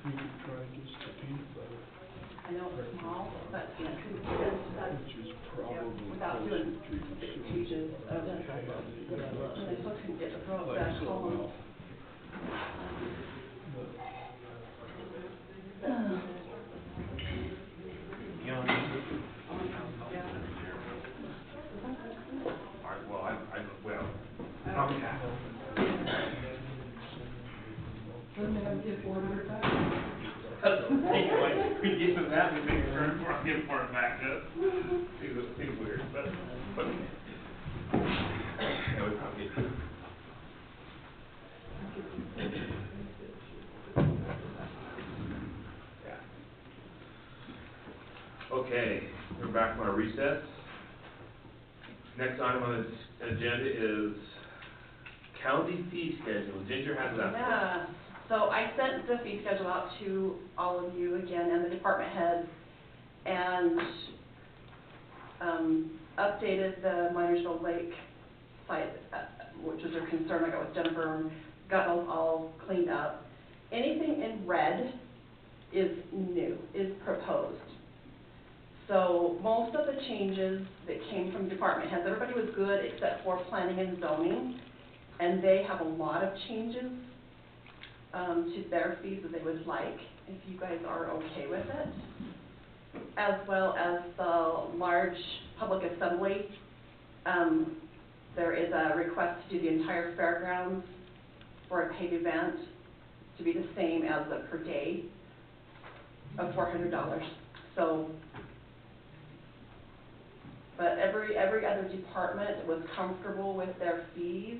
you could try just the peanut butter, I know it's small, but yeah, that's, which is probably without closer doing to your 6 suit. pages of, and I still couldn't get the row Like back so home. well. But Well, probably half. Doesn't it have to get $400 back? Like, we give them that, we make a turn for it, get part back up. Seems weird, but, yeah, we probably get. Yeah. Okay, we're back from our recess. Next item on the agenda is county fee schedule. Ginger has that. Yeah, so I sent the fee schedule out to all of you again and the department heads and, updated the Minersville Lake site, which was their concern. I got with Jennifer, and got those all cleaned up. Anything in red is new, is proposed. So most of the changes that came from department heads, everybody was good except for planning and zoning. And they have a lot of changes, to their fees that they would like, if you guys are okay with it. As well as the large public assembly, there is a request to do the entire fairgrounds for a paid event to be the same as the per day of $400. So, but every other department was comfortable with their fees.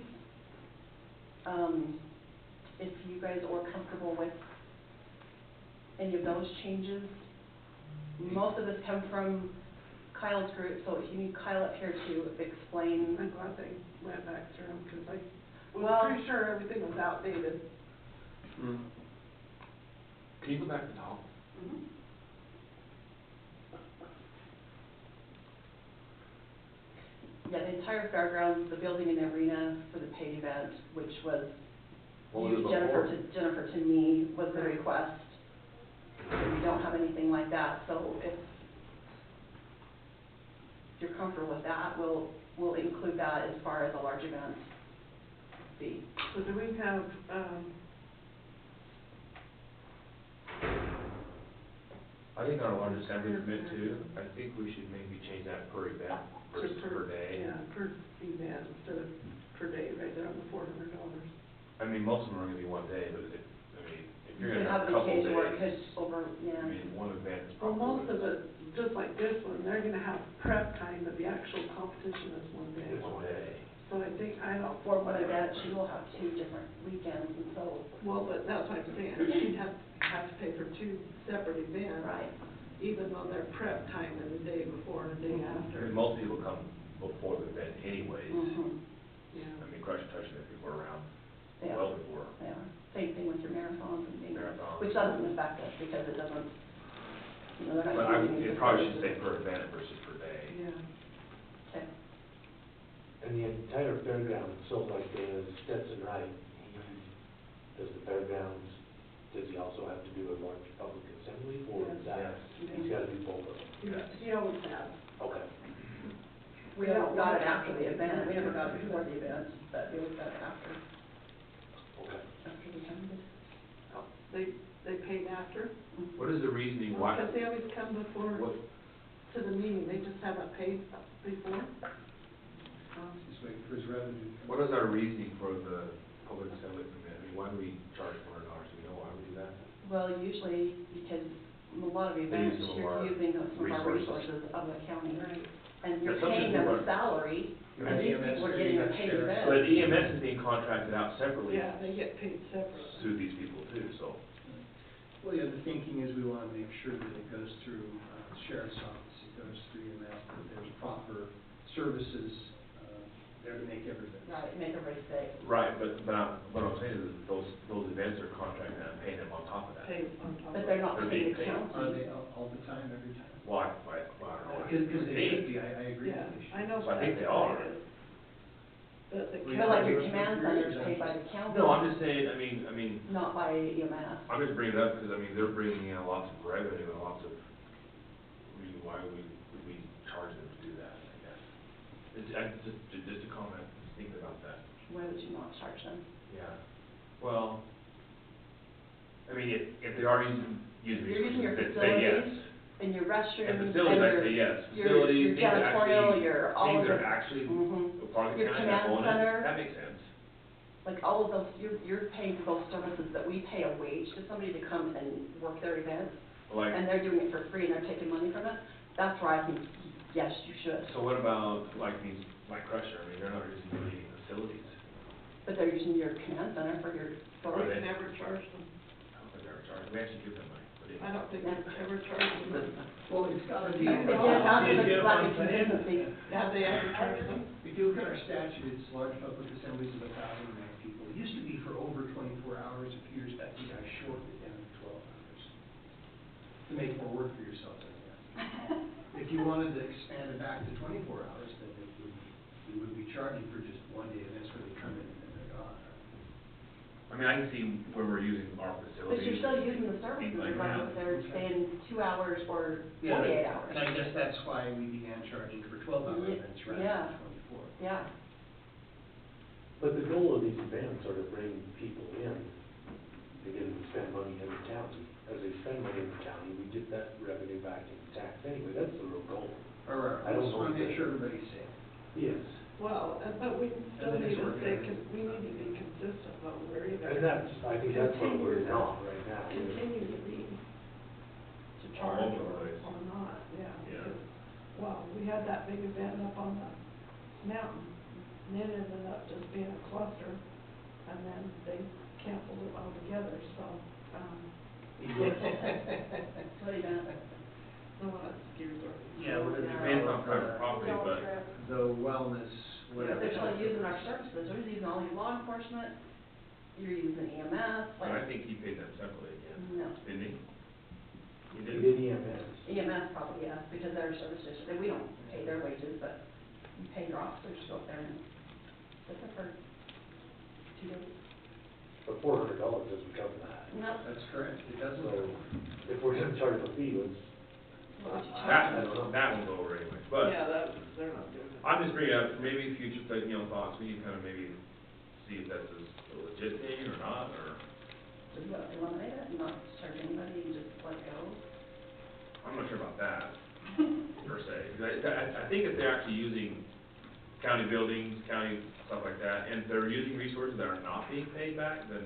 If you guys are comfortable with any of those changes, most of this come from Kyle's group, so if you need Kyle up here to explain. I'm glad they went back through them, because I Well- was pretty sure everything was outdated. Can you go back to the top? Yeah, the entire fairgrounds, the building and arena for the paid event, which was What was you, it Jennifer to me, was the request. We don't have anything like that, so if you're comfortable with that, we'll include that as far as a large event fee. So do we have, I think our large assembly permit too, I think we should maybe change that per event versus per day. yeah, per event instead of per day, right there on the $400. I mean, most of them are gonna be one day, but if You you're could gonna have a an couple occasion where it days, could over, yeah. I mean, one event is Well, probably. most of it, just like this one, they're gonna have prep time, but the actual competition is one day. One day. So I think, I don't. For one event, she will have 2 different weekends, and so. Well, but that's what I'm saying, she'd have to pay for 2 separate events. Right. Even though their prep time is the day before and the day after. Because most people come before the event anyways. Yeah. I mean, Crush and Touch, if people are around Yeah. well before. Yeah, same thing with your marathons and things, Marathons. which doesn't affect us because it doesn't, you know, they're But not using it probably should say per event versus per day. Yeah. Okay. And the entire fairground, so like Stetson Wright, does the fairgrounds, does he also have to do a large public assembly, or is that, he's gotta do both of them? He always has. Okay. We don't got it after the event, we never got it before the event, but we always got it after, Okay. after the event. Oh, they paid after? What is the reasoning why? Because they always come before, What, to the meeting, they just haven't paid before. Just waiting for his revenue. what is our reasoning for the public assembly permit? I mean, why do we charge $400? Do we know why we do that? Well, usually, because in a lot of They events, use some of you're our using some of our resources. resources of the county. Right. And you're But some paying people them a are- salary, You and have these EMS people are there, getting you a got paid sheriff. event. But EMS is being contracted out separately Yeah, they get paid separate. through these people too, so. Well, yeah, the thinking is we want to make sure that it goes through sheriff's office, it goes through EMS, that there's proper services there to make everything. Right, make everybody safe. Right, but what I'm saying is that those events are contracted and paying them on top of that. Paid on top of. But they're not They're paying being the paid. Are county. they all the time, every time? Why, I don't know. Because they should be, I agree Yeah, that they should. I know. So I think they that's the way are. it is. But the But like your county, command center is paid by the county. No, I'm just saying, I mean, Not by EMS. I'm just bringing it up because, I mean, they're bringing in lots of revenue and lots of, I mean, why would we charge them to do that, I guess? Just a comment, just thinking about that. Why would you not charge them? Yeah, well, I mean, if they are using You're using your resources, say yes. facilities and your restrooms And and facilities, I your, say yes. your Facilities, things that janitorial, actually, your, all of things that the. are actually Mhm. a part of the Your county, that command own center. it, that makes sense. Like all of those, you're paying for those services that we pay a wage to somebody to come and work their events. Like, And they're doing it for free and they're taking money from it. That's where I think, yes, you should. so what about like these, like Crusher, I mean, they're not using really any facilities. But they're using your command center for your, for. Are we they? never charge them. I don't think they're charged, we actually give them money, but I don't think we've ever charged them. Well, it's got to be. They get it out of the like a business fee. Have they ever charged them? If you look at our statute, it's large public assemblies of 1,000 people. It used to be for over 24 hours. A few years back, you guys shortened it down to 12 hours. To make more work for yourself, I guess. If you wanted to expand it back to 24 hours, then we would be charging for just one day events where they come in and then they're gone. I mean, I can see where we're using our But facilities. you're still using the services, things like regardless if that. they're staying 2 hours or Yeah, 48 hours. And I guess that's why we began charging for 12-hour events rather Yeah. than 24. Yeah. But the goal of these events are to bring people in, to get them to spend money in the county. As they spend money in the county, we get that revenue back in tax anyway, that's the real goal. Or I don't Just know. want to make sure everybody's safe. Yes, Well, but we still And then need it's to stay, organized. we need to be consistent, though, we're either. and that's, I think that's what we're not right now. Continue to be, to All charge over the or place. not, yeah. Yeah. because, well, we had that big event up on the mountain, and it ended up just being a cluster, and then they canceled it altogether, so, What do you got? no one else skiers or. Yeah, what is it? It's on private property, Don't but trip. The wellness, Yeah, whatever. they're still using our services, they're using all your law enforcement, you're using EMS, I like, think he paid them separately again, no. didn't he? He We did. did EMS. EMS probably, yeah, because they're a service district, and we don't pay their wages, but you pay your officers to go up there and sit there for 2 days. But $400 doesn't cover that. No. That's correct, it doesn't. So if we're gonna charge a fee, let's, That will go over anyway, but Yeah, that, they're not doing it. I'm just bringing up, maybe future, thoughts, we can kind of maybe see if that's a legit thing or not, or, Just eliminate it and not charge anybody and just let it go. I'm not sure about that, per se. 'Cause I think if they're actually using county buildings, county stuff like that, and they're using resources that are not being paid back, then,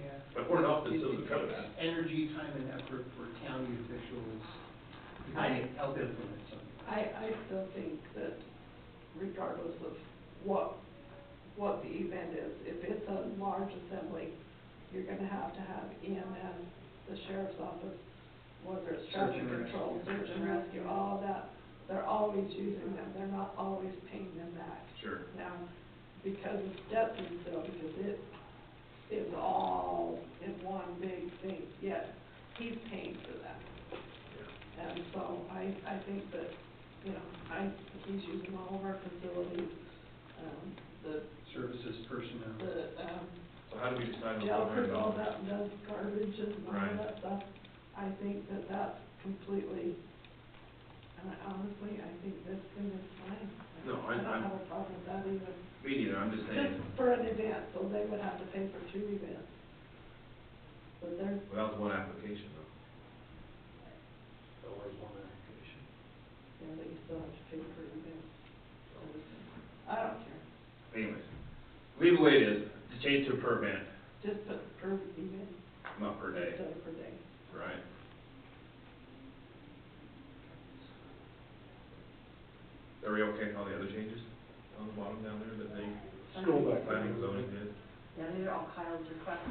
Yeah. but $400 still doesn't cover that. Energy, time, and effort for county officials to help implement something. I still think that regardless of what the event is, if it's a large assembly, you're gonna have EMS, the sheriff's office, whether it's Search traffic and control, rescue. search and rescue, all of that, they're always using them, they're not always paying them back. Sure. Now, because of Stetson's though, because it is all in one big thing, yes, he's paying for that. And so I think that, he's using all of our facilities, the, Services, personnel. So how do we decide on jail $400? goes out and does garbage and all Right. that stuff. I think that that's completely, and honestly, I think this thing is fine. No, I don't have a problem with that either. Me neither, I'm just saying, Just for an event, so they would have to pay for 2 events. But there's, well, that was one application though. always one application. they still have to pay per event. I don't care, Anyways, leave it the way it is, to change to a per event, just put per event not per day, instead of per day. right? Are we okay with all the other changes on the bottom down there that they, Scroll back. planning and zoning did? Yeah, these are all Kyle's requests.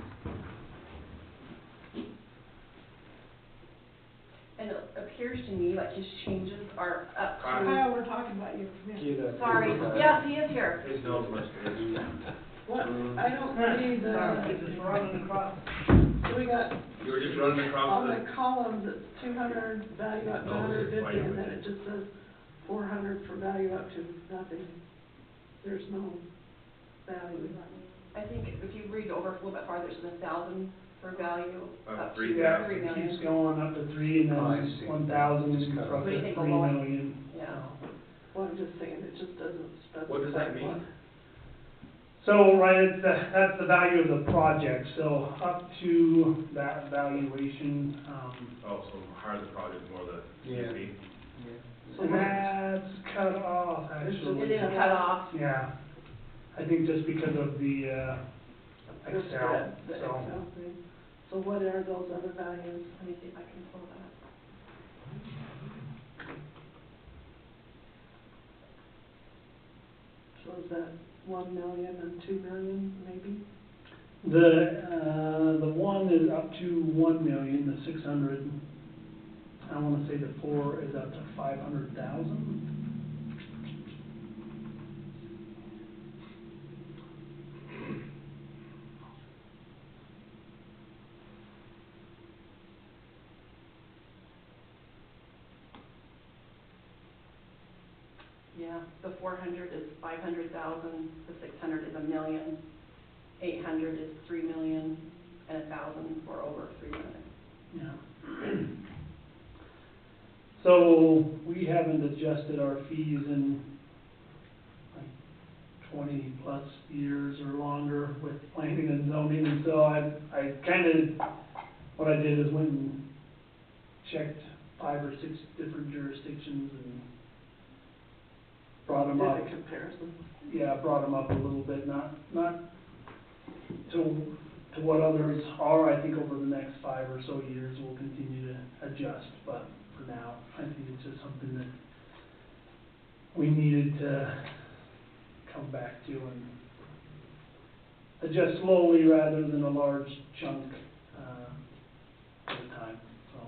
And it appears to me like his changes are up to. Kyle, we're talking about you, come here. Get up. Sorry, yes, he is here. His nose must be. What, I don't see the, Just running across. so we got, You were just running across on the, the columns, it's 200, value up to Oh, 150, why and would then it? it just says 400 for value up to nothing. There's no value. I think if you read over a little bit farther, there's 1,000 for value, up to 3,000. Yeah, 3 it million. keeps going up to 3 and Oh, I then see. 1,000 Just and cut up off. What do you to think 3 below it? million. Yeah. Well, I'm just saying, it just doesn't specify. What does that mean? So, right, that's the value of the project, so up to that valuation, oh, so higher the project, more the Yeah. fee? and that's cut off, It's just- actually. It is cut off. Yeah, I think just because of the, The Excel, spread, the so. Excel thing. So what are those other values? Let me see if I can pull that up. So is that 1 million and 2 million, maybe? The one is up to 1 million, the 600. I wanna say the 4 is up to 500,000. Yeah, the 400 is 500,000, the 600 is 1 million, 800 is 3 million, and 1,000 for over 3 million. Yeah. So we haven't adjusted our fees in like 20+ years or longer with planning and zoning, and so I kinda, what I did is went and checked 5 or 6 different jurisdictions and comparison. yeah, brought them up a little bit, not to what others are. I think over the next 5 or so years, we'll continue to adjust, but for now, I think it's just something that we needed to come back to and adjust slowly rather than a large chunk, at a time, so.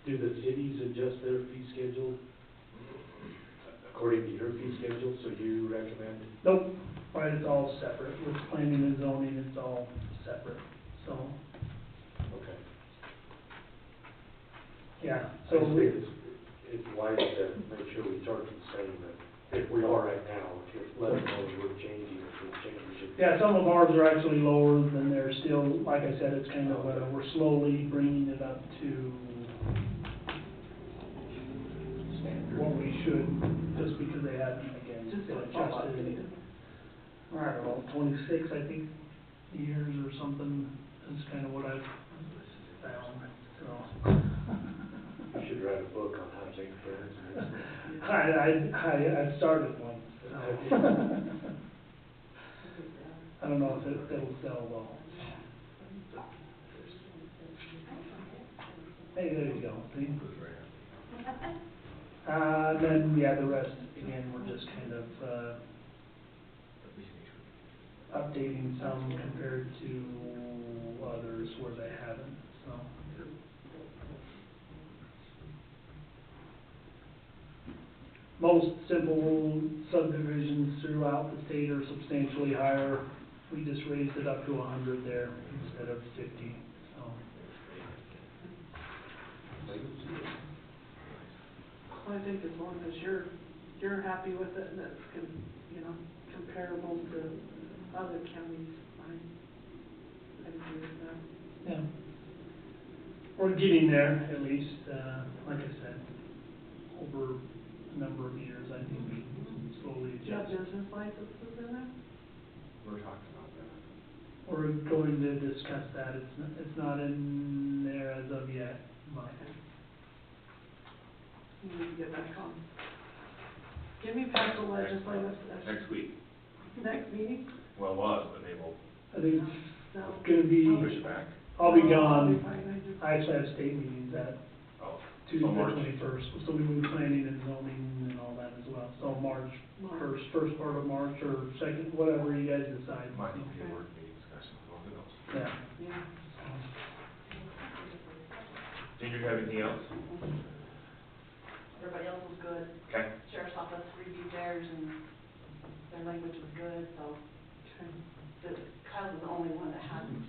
Do the cities adjust their fee schedule according to your fee schedule, so you recommend? Nope, right, it's all separate, with planning and zoning, it's all separate, so, Okay. yeah, So so we, it's wise to make sure we charge the same, but if we are right now, if let us know we're changing, if we're changing. yeah, some of ours are actually lower than they're still, like I said, it's kind of, we're slowly bringing it up to what we should, just because they have, again, Just been what's all adjusted. updated. I don't know, 26, I think, years or something, is kind of what I've found, so. You should write a book on how to make friends. I started one, so. I don't know if it'll sell though. Hey, there you go, see? Then, yeah, the rest, again, we're just kind of, updating some compared to others where they haven't, so. Most simple subdivisions throughout the state are substantially higher. We just raised it up to 100 there instead of 50, so. I think as long as you're happy with it and it's comparable to other counties, I agree with that. Yeah. We're getting there, at least, like I said, over a number of years, I think we slowly Do you have adjust. business licenses in there? We're talking about that. We're going to discuss that, it's not in there as of yet, but. You need to get back on. Give me past the legislative session. Next week. Next meeting? Well, it was, but maybe we'll I think No. it's gonna be, push it back. I'll be No, gone, fine, I just- I actually have state meetings that Oh, Tuesday, so March. 21st, so we move planning and zoning and all that as well, so March, first part of March, or second, whatever you guys decide. Might be a work meeting discussion, well, who knows? Yeah. Yeah. Ginger, you have anything else? Everybody else was good. Okay. Sheriff's office reviewed theirs and their language was good, so Kyle's the only one that hadn't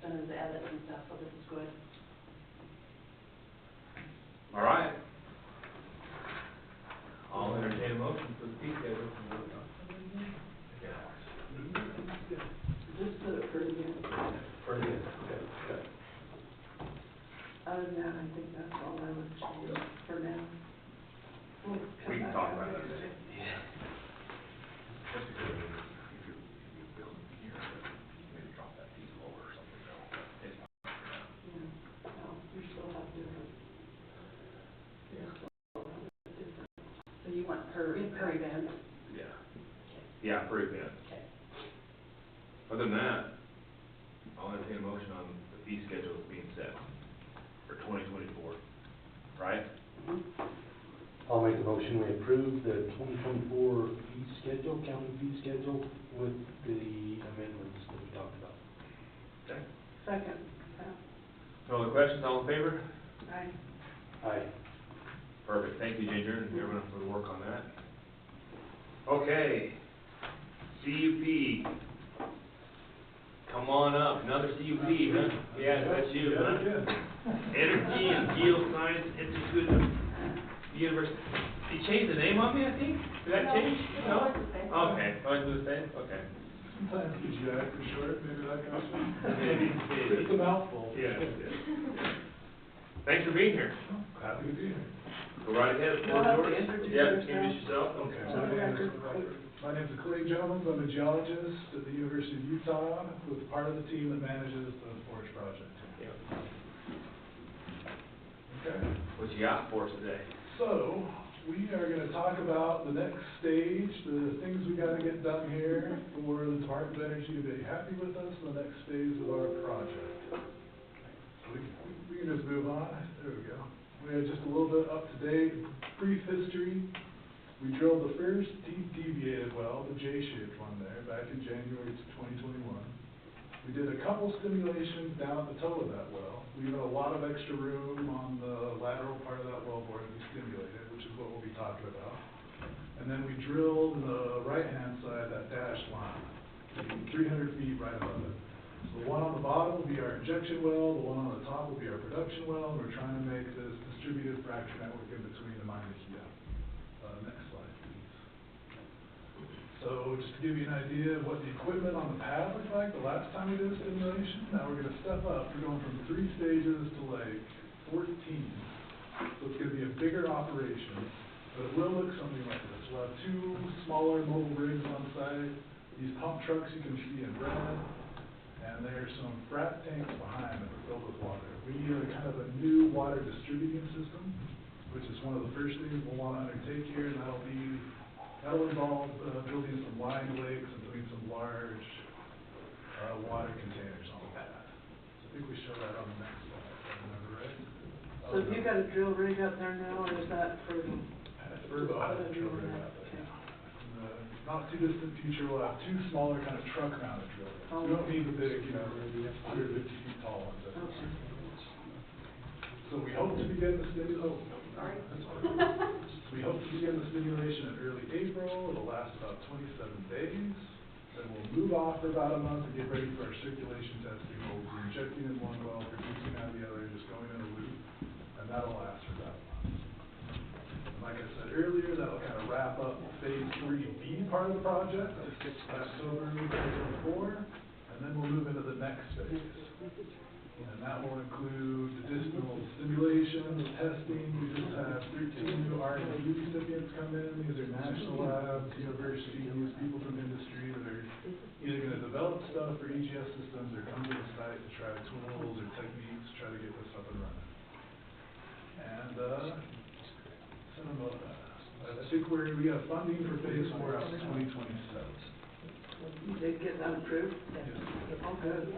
done his edits and stuff, so this is good. All right. I'll entertain a motion for the fee schedule. Just put it pretty good. Pretty good, okay. Other than that, I think that's all I would change for now. We'll We come can back talk out about that. later. Just because if you're building here, maybe drop that fee lower or something, no, it's fine. Yeah, well, you still have different. You still have different. So you want per event? Yeah. Yeah, per event. Okay. Other than that, I'll entertain a motion on the fee schedule that's being set for 2024, right? I'll make the motion, we approve the 2024 fee schedule, county fee schedule with the amendments that we talked about. Okay. Second, No other questions, all in favor? Aye. Aye. Perfect, thank you, Ginger, and everyone for the work on that. Okay, CUP. Come on up, another CUP, huh? Yeah, that's you, huh? Energy and Geoscience Institute of University. You changed the name on me, I think? Did that change? No? Okay, always the same, okay. TGI for short, maybe that kind of thing. Maybe. It's a mouthful. Yeah, yeah. Thanks for being here. Happy to be here. Go right ahead, the You'll floor have is to yours. introduce Yeah, yourself. introduce yourself. Okay, For the record. my name is Clay Jones, I'm a geologist at the University of Utah, with part of the team that manages the forest project. Yeah. Okay, What you got for us today? so, we are gonna talk about the next stage, the things we gotta get done here for the Department of Energy to be happy with us in the next phase of our project. We can just move on, there we go. We are just a little bit up to date, brief history. We drilled the first deep deviated well, the J-shaped one there, back in January 2021. We did a couple stimulations down at the toe of that well, leaving a lot of extra room on the lateral part of that wellbore to be stimulated, which is what we'll be talking about. And then we drilled the right-hand side, that dashed line, 300 feet right above it. So the one on the bottom will be our injection well, the one on the top will be our production well, and we're trying to make this distributed fracture network in between to mine the key out. Next slide, please. So just to give you an idea of what the equipment on the pad looked like the last time we did a stimulation, now we're gonna step up. We're going from 3 stages to like 14. So it's gonna be a bigger operation, but it will look something like this. We'll have 2 smaller mobile rigs on site. These pump trucks you can see in red, and there's some frac tanks behind that are filled with water. We need a kind of a new water distributing system, which is one of the first things we'll want to undertake here, and that'll involve building some line lakes and putting some large water containers on the pad. So I think we show that on the next slide, if I remember right. So have you got a drill rig up there now, or is that for? We're about to drill rig out there. In the not too distant future, we'll have 2 smaller kind of truck mounted drill rigs. We don't need the big, 150 feet tall ones. Okay. So we hope to begin the Sorry. So we hope to begin the stimulation in early April. It'll last about 27 days. Then we'll move off for about a month and get ready for our circulation testing. We'll be injecting in one well, producing out of the other, just going in a loop, and that'll last for about a month. And like I said earlier, that'll kind of wrap up phase 3B part of the project, October 2024, and then we'll move into the next phase. And that will include additional stimulation, testing. We just had 13 new R&D recipients come in. These are national labs, universities, people from industry that are either going to develop stuff for EGS systems or come to the site to try tools or techniques to try to get this up and running. And I think we have funding for phase 4 out to 2027. You did get that approved? Yes. Oh, good.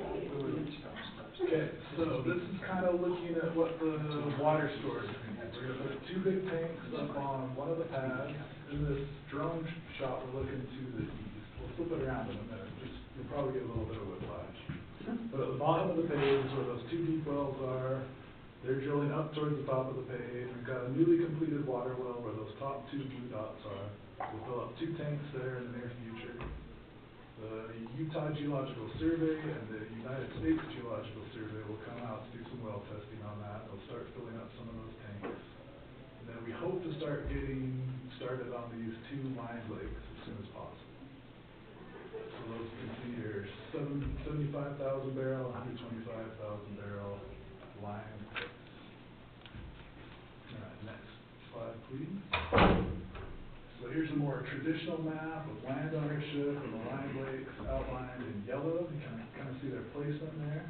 Okay, so this is kind of looking at what the water storage means. We're gonna put 2 big tanks up on one of the pads. In this drone shot, we're looking to the east. We'll flip it around in a minute, you'll probably get a little bit of whiplash. But at the bottom of the page is where those 2 deep wells are. They're drilling up towards the top of the page. We've got a newly completed water well where those top 2 blue dots are. We'll fill up 2 tanks there in the near future. The Utah Geological Survey and the United States Geological Survey will come out to do some well testing on that. They'll start filling up some of those tanks. And then we hope to start getting started on these 2 lined lakes as soon as possible. So those you can see here, 75,000 barrel, 125,000 barrel lined lakes. All right, next slide, please. So here's a more traditional map of land ownership and the lined lakes outlined in yellow. You can kind of see their placement there.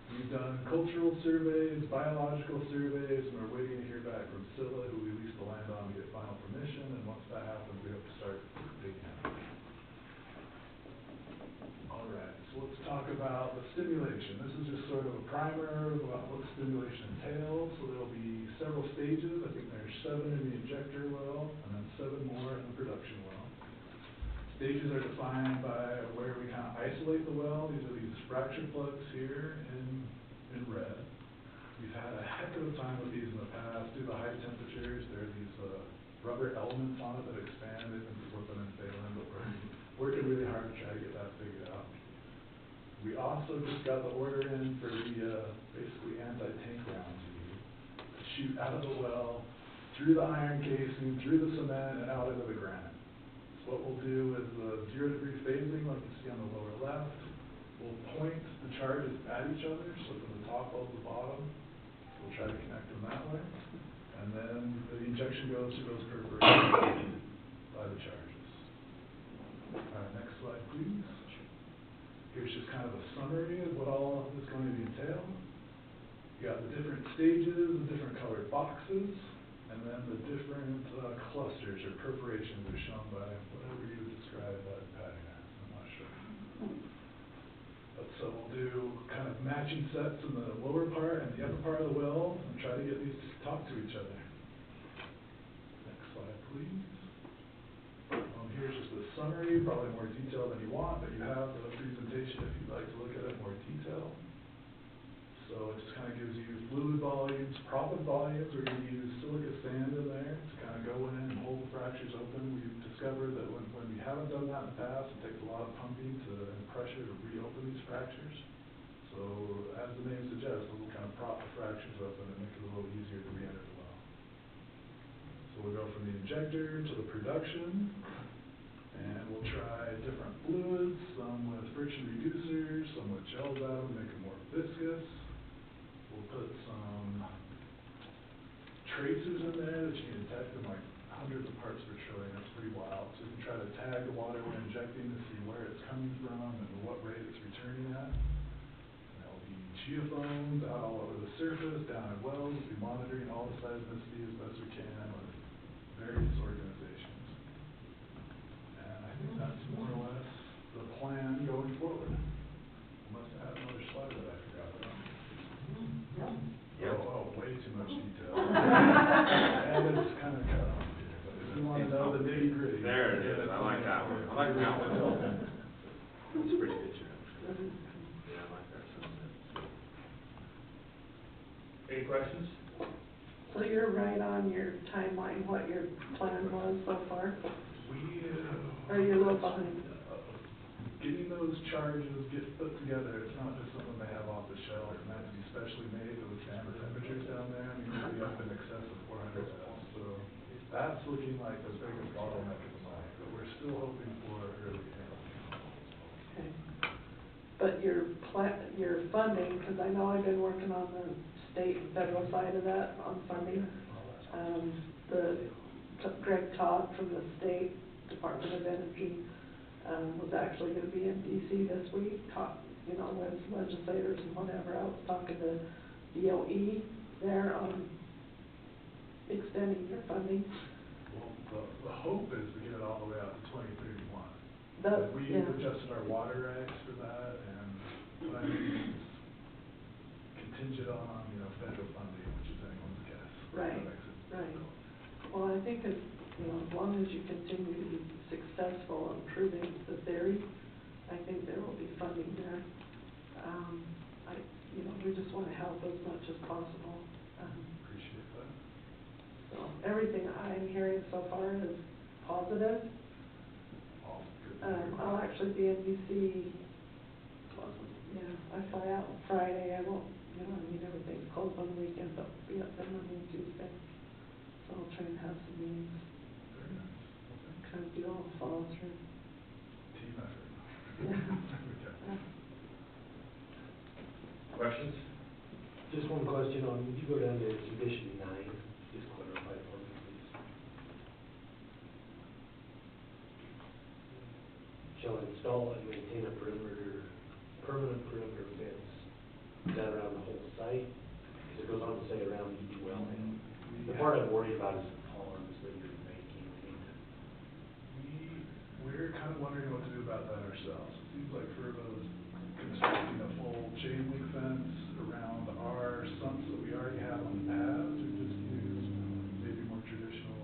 We've done cultural surveys, biological surveys, and we're waiting to hear back from Scylla, who we leased the land on, to get final permission. And once that happens, we hope to start digging out. All right, so let's talk about the stimulation. This is just sort of a primer about what the stimulation entails. So there'll be several stages. I think there's 7 in the injector well, and then 7 more in the production well. Stages are defined by where we kind of isolate the well. These are these fracture plugs here in red. We've had a heck of a time with these in the past due to the high temperatures. There are these rubber elements on it that expand. They've been slipping and failing, but we're working really hard to try to get that figured out. We also just got the order in for the basically anti-tank rounds we need to shoot out of the well, through the iron casing, through the cement, and out into the granite. So what we'll do is the 0-degree phasing, like you see on the lower left. We'll point the charges at each other, so from the top over the bottom. So we'll try to connect them that way. And then the injection goes through those perforations by the charges. Next slide, please. Here's just kind of a summary of what all is going to entail. You got the different stages, the different colored boxes, and then the different clusters or perforations are shown by whatever you would describe that padding as. I'm not sure. But so we'll do kind of matching sets in the lower part and the upper part of the well and try to get these to talk to each other. Next slide, please. Here's just a summary, probably more detail than you want, but you have the presentation if you'd like to look at it in more detail. So it just kind of gives you fluid volumes, proppant volumes. We're going to use silica sand in there to kind of go in and hold the fractures open. We've discovered that when we haven't done that in the past, it takes a lot of pumping and pressure to reopen these fractures. So as the name suggests, we'll kind of prop the fractures open and make it a little easier to re-enter the well. So we'll go from the injector to the production. And we'll try different fluids, some with friction reducers, some with gels out to make them more viscous. We'll put some tracers in there that you can detect in like hundreds of parts per trillion. That's pretty wild. So you can try to tag the water we're injecting to see where it's coming from and what rate it's returning at. And there'll be geophones out all over the surface, down at wells. We'll be monitoring all the seismicity as best we can with various organizations. I think that's more or less the plan going forward. Unless I have another slide that I forgot about. Yep. Oh, way too much detail. And it's kind of cut off here, but if you want to know the nitty gritty. There it is, I like that one, I like that one. That's a pretty picture, actually. Yeah, I like that sunset. Any questions? So you're right on your timeline, what your plan was so far? Or you're a little behind? Getting those charges put together, it's not just something they have off the shelf, and has to be specially made to withstand the temperatures down there. I mean, we'll be up in excess of 400 Fs, so that's looking like the biggest bottleneck at the moment, but we're still hoping for early April. Okay. But your funding, because I know I've been working on the state and federal side of that, on funding. Greg Todd from the State Department of Energy was actually going to be in DC this week, with legislators and whatever. I was talking to DOE there on extending your funding. Well, the hope is to get it all the way out to 2031. We've adjusted our water regs for that, and what I mean is contingent on, federal funding, which is anyone's guess. Right, right. Well, I think as long as you continue to be successful in proving the theory, I think there will be funding there. We just want to help as much as possible. Appreciate that. So everything I'm hearing so far is positive. All good. I'll actually be in DC. I fly out on Friday. I won't, everything's closed on the weekend, but I'll be up there Monday and Tuesday. So I'll try and have some meetings. Very nice. Okay. Kind of do all the follow through. Team effort. Yeah. Questions? Just one question on, you go down to condition 9, just clarify for me, please. Shall install and maintain a permanent perimeter fence. Is that around the whole site? Because it goes on to say around each well. The part I'm worried about is the ponds that you're making. We're kind of wondering what to do about that ourselves. It seems like for those constructing a full chain link fence around our sumps that we already have on the paths, or just use maybe more traditional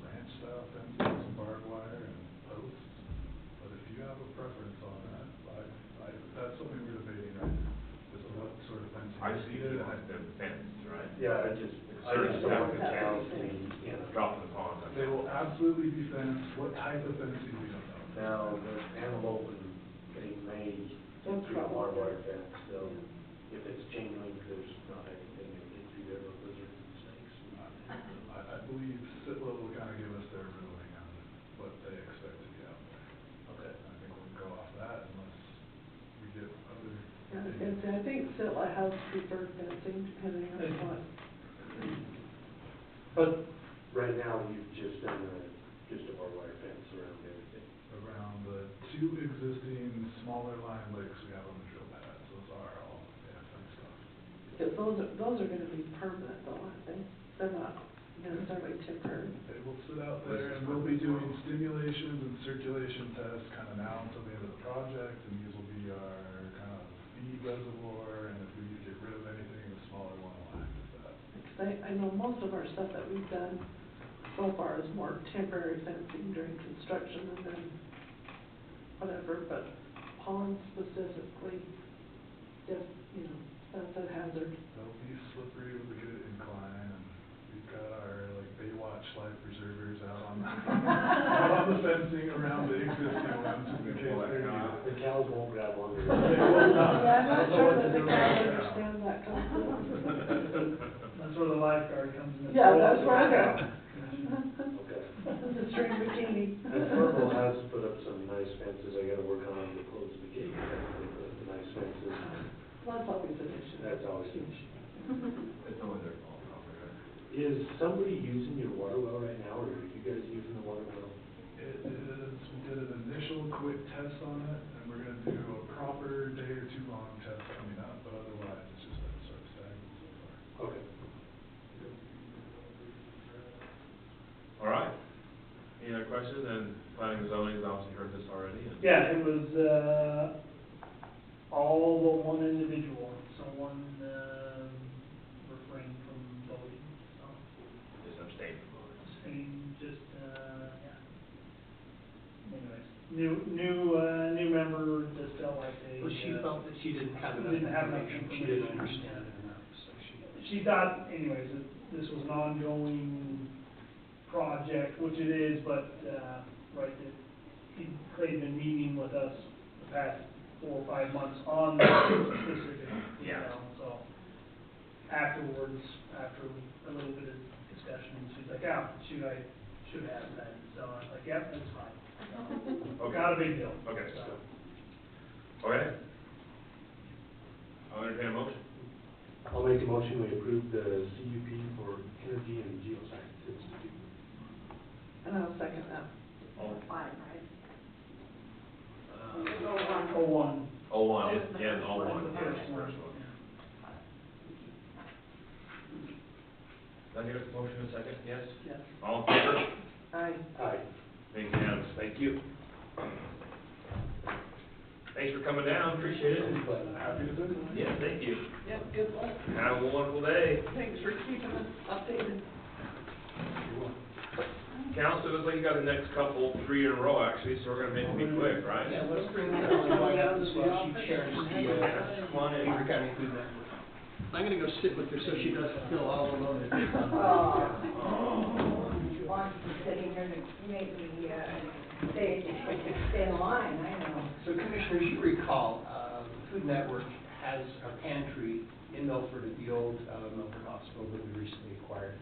ranch style fences, some barbed wire and posts. But if you have a preference on that, that's something we're debating right now. Just what sort of fencing. I just need to have the fence, right? Yeah, I just don't want the cows to be, Drop in the pond. They will absolutely be fenced. What type of fencing, we don't know. Now, the antelope and they may get through a barbed wire fence, so if it's chain link, there's not anything that get through there with lizards and snakes. I believe Sitlo will kind of give us their ruling on what they expect to be out there. Okay. I think we'll go off that unless we get other. I was going to gonna say, I think Sitla has preferred fencing depending on what. But right now, you've just done just a barbed wire fence around everything. Around the two existing smaller line lakes we have on the drill pads, those are all, yeah, fenced off. Because those are gonna be permanent though, aren't they? They're not necessarily temporary. They will sit out there and we'll be doing stimulations and circulation tests kind of now until the end of the project, and these will be our kind of feed reservoir, and if we need to get rid of anything, the smaller one will act as that. Because I know most of our stuff that we've done so far is more temporary fencing during construction and then whatever, but ponds specifically, just, you know, that's a hazard. They'll be slippery with a good incline, and we've got our like Baywatch life preservers out on out on the fencing around the existing ones in case they're needed. The cows won't grab onto it. They will not. Yeah, I'm not sure that the Yeah. crowd understands that concept. That's where the lifeguard comes in. Yeah, that's right. Okay. The string bikini. And Fernville has put up some nice fences, I gotta work on them to close the gate, the nice fences. That's always an issue. That's always an issue. It's only their fault, probably, right? Is somebody using your water well right now, or are you guys using the water well? It is, we did an initial quick test on it, and we're gonna do a proper day or two long test coming up, but otherwise, it's just been sort of stagnant so far. Okay. All right. Any other questions? And planning and zoning, has obviously heard this already. And Yeah, it was, all but one individual, so one, refrained from voting, so, just abstain from voting. abstained, just, yeah. Anyways, new member just felt like they. Well, she felt that she didn't have enough Didn't have enough information, she didn't information. understand it enough, so she. She thought anyways, that this was an ongoing project, which it is, but, right, that Clay's been meeting with us the past 4 or 5 months on this specific detail, so afterwards, after a little bit of discussion, she's like, yeah, I should have that, so I was like, yep, that's fine. So, Okay. not a big deal. Okay, So, Okay. I'll entertain a motion. I'll make a motion, we approve the CUP for Energy and Geoscience Institute. And I'll second that. All, 5, right? Oh, one. all one, yeah, all one. The Yeah, first one. first one. Did I hear a motion in a second? Yes? Yes. All in favor? Aye. Aye. Thank you, unanimous. Thank you. Thanks for coming down, appreciate it. Happy to visit. Yeah, thank you. Yep, good luck. Have a wonderful day. Thanks for keeping us updated. Council, looks like you got the next couple, 3 in a row actually, so we're gonna make it be quick, right? Yeah, let's bring Carolyn White up as well, she chairs the, Come on in. Beaver County Food Network. I'm gonna go sit with her so she doesn't feel all alone. Wants to sitting here to make me, stay in line, I know. So Commissioners, you recall, Food Network has a pantry in Milford at the old Milford Hospital that we recently acquired.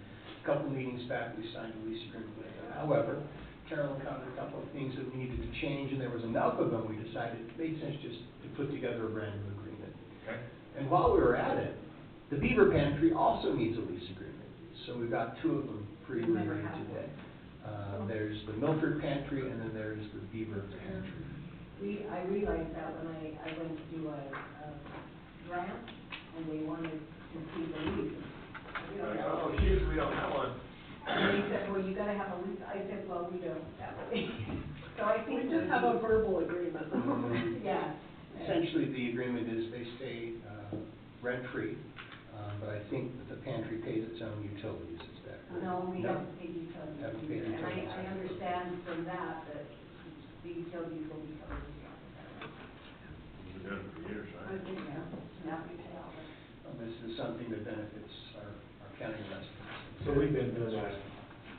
A couple meetings back, we signed a lease agreement with them. However, Carolyn counted a couple of things that we needed to change, and there was enough of them, we decided it made sense just to put together a brand new agreement. Okay. And while we were at it, the Beaver Pantry also needs a lease agreement. So we've got 2 of them for you to Never read had today. There's the Milford Pantry, and then there's the Beaver Pantry. I realized that when I went to do a grant, and they wanted to see the lease. We don't Like, have oh, a shoot, lease. we don't have one. And they said, well, you gotta have a lease. I said, well, we don't have a lease. So I think. We just have a verbal agreement. Yeah. Essentially, the agreement is they stay rent-free, but I think that the pantry pays its own utilities, is that correct? No, we haven't paid utilities Haven't paid either. And utilities. I understand from that the utilities will be covered as well. We've been doing it for years, right? Yeah, now we pay all of it. This is something that benefits our county residents. So we've been doing that,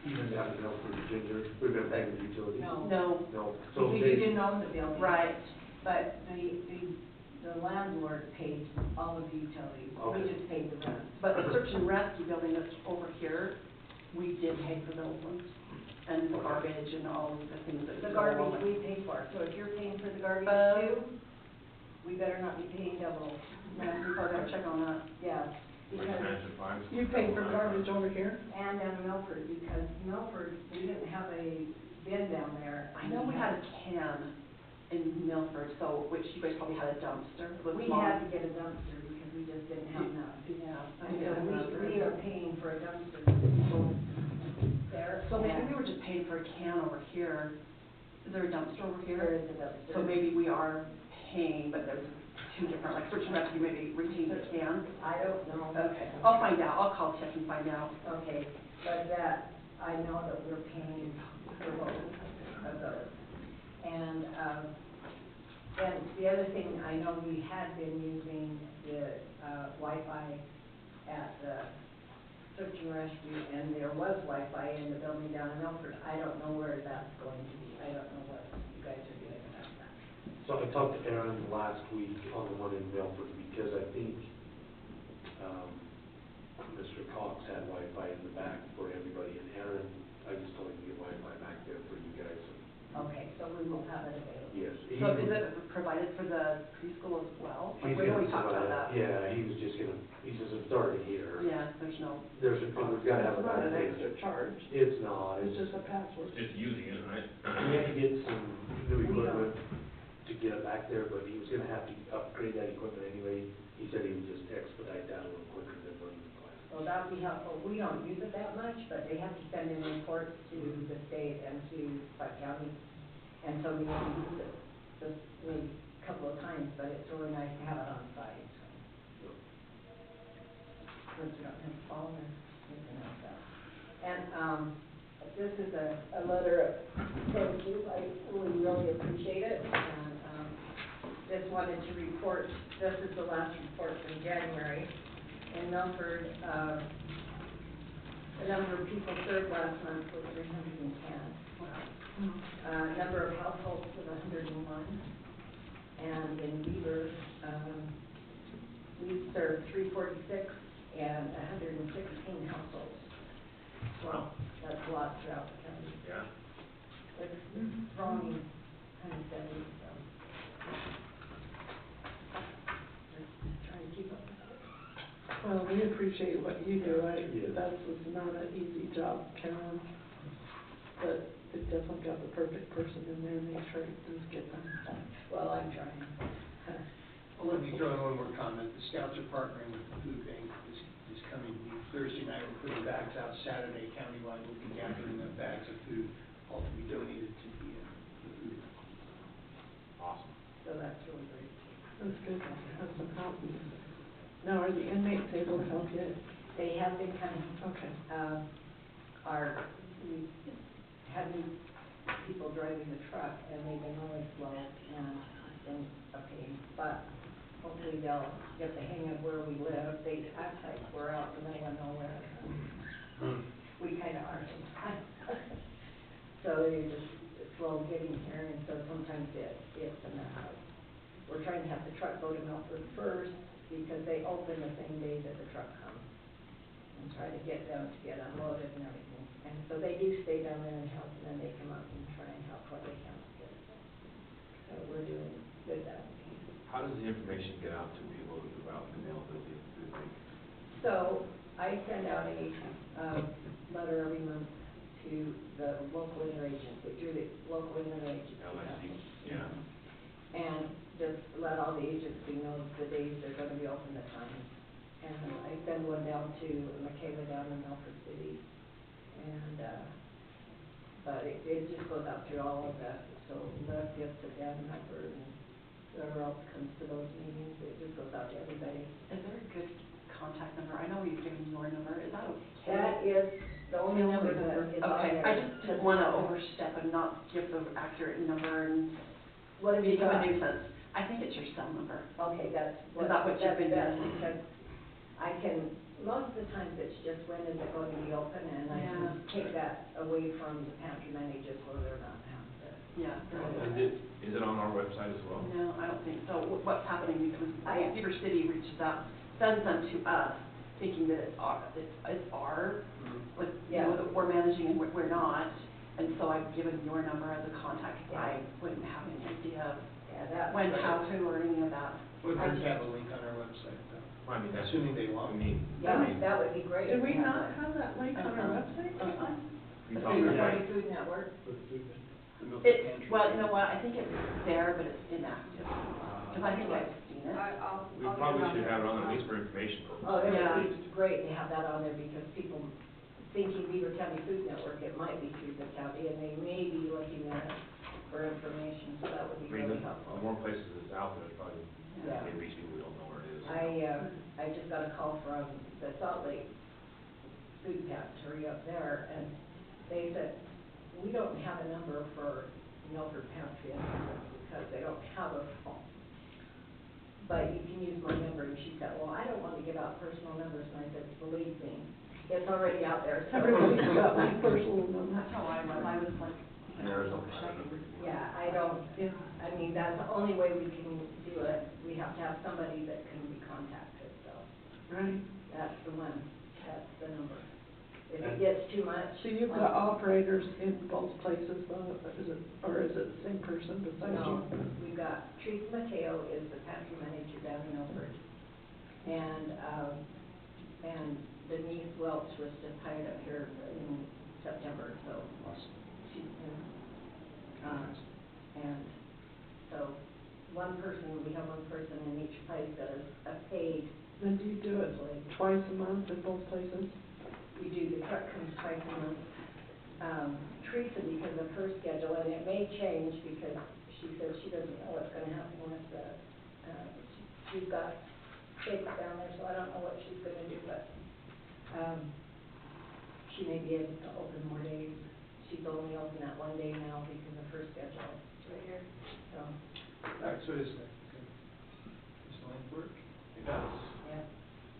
even down to Milford, Ginger, we've been paying the utilities? No. No, No, so Because they, you didn't own the building. right. But the landlord paid all of the utilities. Okay. We just paid the rent. But the search and rescue building that's over here, we did pay for those ones. And the garbage and all of the things that. The go along garbage with- we paid for, so if you're paying for the garbage Um, too, we better not be paying double. Yeah, we probably gotta check on that. Yeah, Waste because, management fines. You pay for garbage over here? and down in Milford, because Milford, we didn't have a bin down there. I know we had a can in Milford, so, which you guys probably had a dumpster. It was We small. had to get a dumpster because we just didn't have enough. Yeah. And Yeah. we are paying for a dumpster for people there. So maybe and we were just paying for a can over here. Is there a dumpster over here? There is a dumpster. So maybe we are paying, but there's two different, like search and rescue maybe retain the can. I don't know. Okay, I'll find out, I'll call Tiff and find out. Okay, but that, I know that we're paying for both of those. And, then the other thing, I know we had been using the, Wi-Fi at the search and rescue, and there was Wi-Fi in the building down in Milford. I don't know where that's going to be. I don't know what you guys are doing about that. So I talked to Aaron last week on the one in Milford, because I think, Mr. Cox had Wi-Fi in the back for everybody, and Aaron, I just told him to get Wi-Fi back there for you guys. Okay, so we will have it available. Yes. So is it provided for the preschool as well? He's We always gonna talked about that. provide it. Yeah, he was just gonna, he says it's already here. Yeah, there's no. There's, we've gotta have it It's not back an there. extra charge, It's not, it's it's just a password. Just using it, right? we had to get some new equipment to get it back there, but he was gonna have to upgrade that equipment anyway. He said he would just expedite that a little quicker than running the class. Well, that'd be helpful. We don't use it that much, but they have to send in reports to the state and to Pike County. And so we only use it just maybe a couple of times, but it's really nice to have it on site, so. Since we don't have to follow or anything like that. And, this is a letter of thank you. We really appreciate it. And, just wanted to report, this is the last report from January. In Milford, the number of people served last month was 310. Number of households was 101. And in Beaver, we served 346 and 116 households. Wow, that's a lot throughout the county. Yeah. It's growing kind of steady, so. Just trying to keep up with it. Well, we appreciate what you do, Yes. that was not an easy job, Karen, but it definitely got the perfect person in there, make sure things get done. Well, I'm trying. Well, let me throw in one more comment. The Scouts are partnering with the food bank this coming week. Thursday night, we're putting bags out. Saturday, countywide, we'll be gathering up bags of food, all to be donated to the food. Awesome. So that's really great. That's good, have some help. Now, are the inmates able to help yet? They have been coming. Okay. We had these people driving the truck, and they've been really slow, and it's been a pain, but hopefully they'll get the hang of where we live. They act like we're out in the middle of nowhere. We kind of are sometimes. So they're just slow getting here, and so sometimes it's a mess. We're trying to have the truck go to Milford first, because they open the same day that the truck comes, and try to get them to get unloaded and everything. And so they do stay down there and help, and then they come up and try and help what they can get. So we're doing good that way. How does the information get out to people about the availability of food bank? So I send out a letter every month to the local interagency, through the local interagency. LIC, yeah. And just let all the agency know the days they're gonna be open, the times. And I send one down to Michaela down in Milford City. And, but it just goes out through all of that, so Les gets it down in Milford, and whoever else comes to those meetings, it just goes out to everybody. Is there a good contact number? I know we've given your number, is that okay? That is the only number that is on Okay, there. I just didn't wanna overstep and not give the accurate number and What have you become a got? nuisance. I think it's your cell number. Okay, that's Is that what you've been that's doing? because I can, most of the times it's just when is it going to be open, and I can Yeah. take that away from the pantry managers so they're not having to. Yeah. Is it on our website as well? No, I don't think so. What's happening is I- Beaver City reaches out, sends them to us, thinking that it's our, like, you know, Yeah. that we're managing and we're not. And so I've given your number as a contact, because I wouldn't have any idea of Yeah, that's when, great. how to, or any of that. Would hurt to have a link on our website, though, I mean, that's, assuming they want. I mean, Yeah, that would be great. Did to we have not that. have that link on our website? we The talked Beaver about County Food Network. The milk It's, pantry. well, you know what, I think it's there, but it's inactive, because I think I've seen it. we probably should have it on there, at least for information purposes. Oh, it Yeah. would be great to have that on there because people thinking Beaver County Food Network, it might be through the county and they may be looking at it for information, so that would I be mean, really the helpful. more places it's out there, probably, Yeah. they reach people who don't know where it is. I just got a call from the Salt Lake Food Pantry up there and they said, we don't have a number for Milford Pantry because they don't have a phone. But you can use my number, and she said, well, I don't want to give out personal numbers, and I said, believe me, it's already out there, so. Everybody's got my personal number. That's how I was like, There's no number. Yeah, I don't, Yeah. I mean, that's the only way we can do it, we have to have somebody that can be contacted, so Right. that's the one, that's the number. If it gets too much. So you've got operators in both places, though, is it, or is it the same person besides you? No, we've got Teresa Mateo is the pantry manager down in Milford. And Denise Welch was just hired up here in September, so she's been, and so we have one person in each place that is a paid. Then do you do it twice a month in both places? We do, the truck comes twice a month. Teresa, because of her schedule, and it may change because she says she doesn't know what's gonna happen with the, she's got kids down there, so I don't know what she's gonna do, but, she may be able to open more days. She's only open that one day now because of her schedule. Right here. So, All right, so it is there, okay. Does the link work? It does. yeah.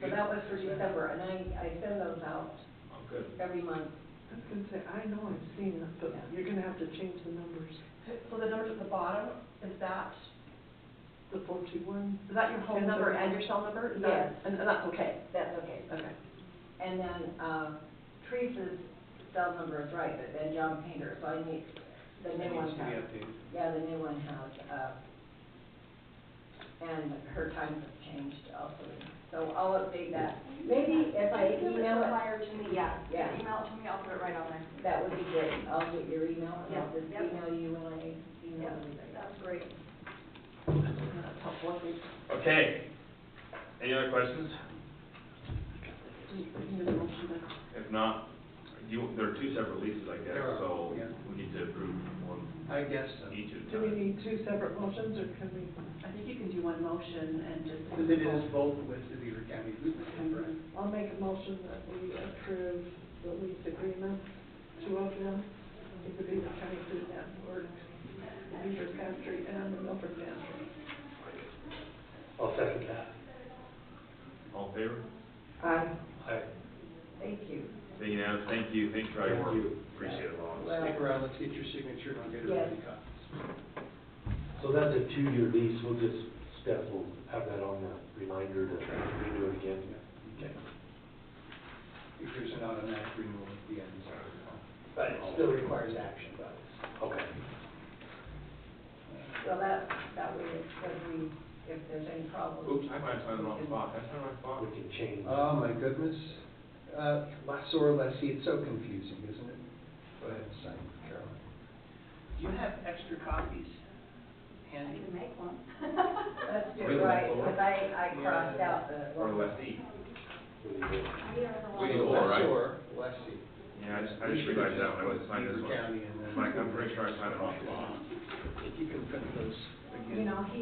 So that was for December, and I send those out Oh, good. every month. I was gonna say, I know I've seen it, but Yeah. you're gonna have to change the numbers. So the numbers at the bottom, is that The 421. your home number and your cell number? Is that- Yes. And that's okay? That's okay. Okay. And then, Teresa's cell number is right, but then John Painter, so I need, the It new one needs to be has, updated. yeah, the new one has, and her times have changed also. So I'll update that. Maybe if I email it. Flyer to me, yeah. Yeah. Email it to me, I'll put it right on there. That would be great. I'll get your email and I'll Yeah, just yep. email you when I email Yep, everybody. that's great. That's helpful, I think. Okay. Any other questions? We can do the motion then. If not, there are two separate leases, I guess, There are, so yeah. we need to approve one, I guess so. each at a Do we time. need two separate motions, or can we? I think you can do one motion and just. Because it is both with the Beaver County Food Network, right? I'll make a motion that we approve the lease agreement, two of them, with the Beaver County Food Network, the Beaver Pantry, and the Milford Pantry. I'll second that. All in favor? Aye. Aye. Thank you. Thank you, thanks for all your work. Thank you. Appreciate it, Lon. Well- Stick around, let's get your signature and I'll get everybody Yes. copies. So that's a 2-year lease, Steph will have that on the reminder to renew it again. Okay. If there's an automatic renewal at the end, so. But it still requires action by us. Okay. So that way, if there's any problems. Oops, I might have signed the wrong spot. Did I sign the right spot? We can change. Oh, my goodness. Lessor, lessee, it's so confusing, isn't it? Go ahead and sign, Carolyn. Do you have extra copies I handy? can make one. Let's do We're it the right, lessor. because I crossed out the. Or lessee? We are the We ones. do all right. Lessor, lessee. Yeah, I just realized that when I went to sign this Beaver one. County and then. Mike, I'm pretty sure I signed the wrong spot. If you can print those again. You know, he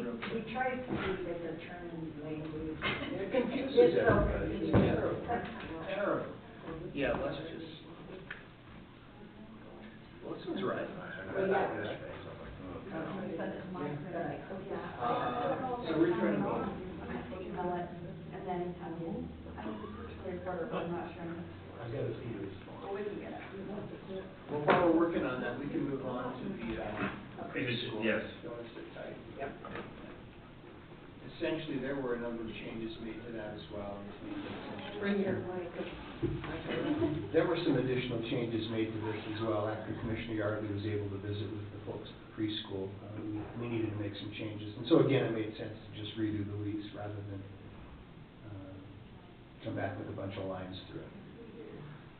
tries to use different terms and language. It confuses It's so everybody. It's confusing. terrible. Terrible. Yeah, let's just. Well, this one's right. Well, yeah. So we're trying to. Email it, and then, I don't think it's clear quarter, but I'm not sure. I gotta see this. Well, we can get it. Well, while we're working on that, we can move on to the, preschool. Yes. Don't want to sit tight. Yep. Essentially, there were a number of changes made to that as well. Bring your mic up. There were some additional changes made to this as well after Commissioner Yardley was able to visit with the folks at the preschool. We needed to make some changes, and so again, it made sense to just redo the lease rather than come back with a bunch of lines through it.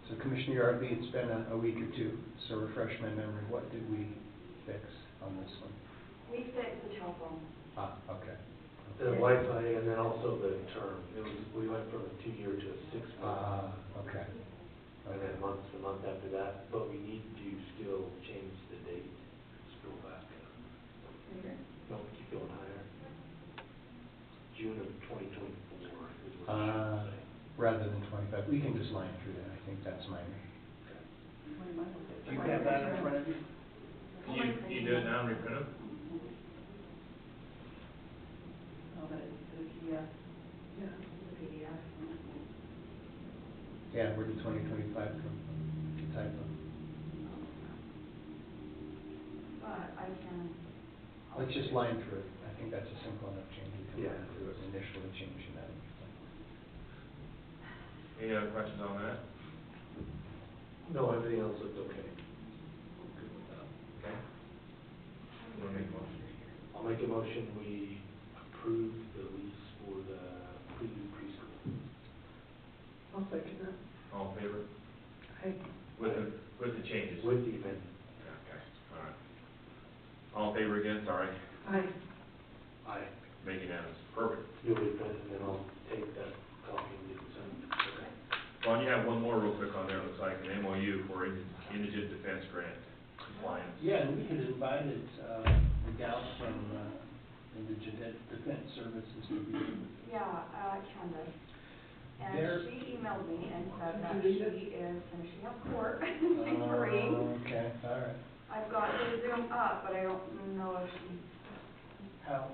So Commissioner Yardley, it's been a week or two, so refresh my memory, what did we fix on this one? We fixed the telephone. Ah, okay. The Wi-Fi and then also the term, we went from a 2-year to a 6-month. Okay. And then month to month after that, but we need to still change the date, scroll back. No, keep going higher. June of 2024 is what it should say. Rather than 25, we can just line through that, I think that's minor. Do you have that in front of you? You do it now and reprint them? Oh, but it's a PDF. Yeah. PDF. Yeah, where did 2025 come from? Typo. But I can. Let's just line through it, I think that's a simple enough change, we can Yeah. line through it, initially changing that. Any other questions on that? No, everything else looks okay. I'm good with that. Okay. You wanna make a motion? I'll make a motion, we approve the lease for the preview preschool. I'll second that. All in favor? Hey, With the changes? With the amendment. Okay, all right. All in favor again, sorry, aye. Aye. make it unanimous, perfect. You'll be present, and then I'll take that copy and get it signed. Okay. Well, you have one more real quick on there, it looks like, an MOU for indigent defense grant compliance. Yeah, and we had invited the gal from Indigent Defense Services to be. Yeah, Candace. And There- she emailed me and said that she is finishing up court in Marine. Okay, all right. I've got the Zoom up, but I don't know if she. How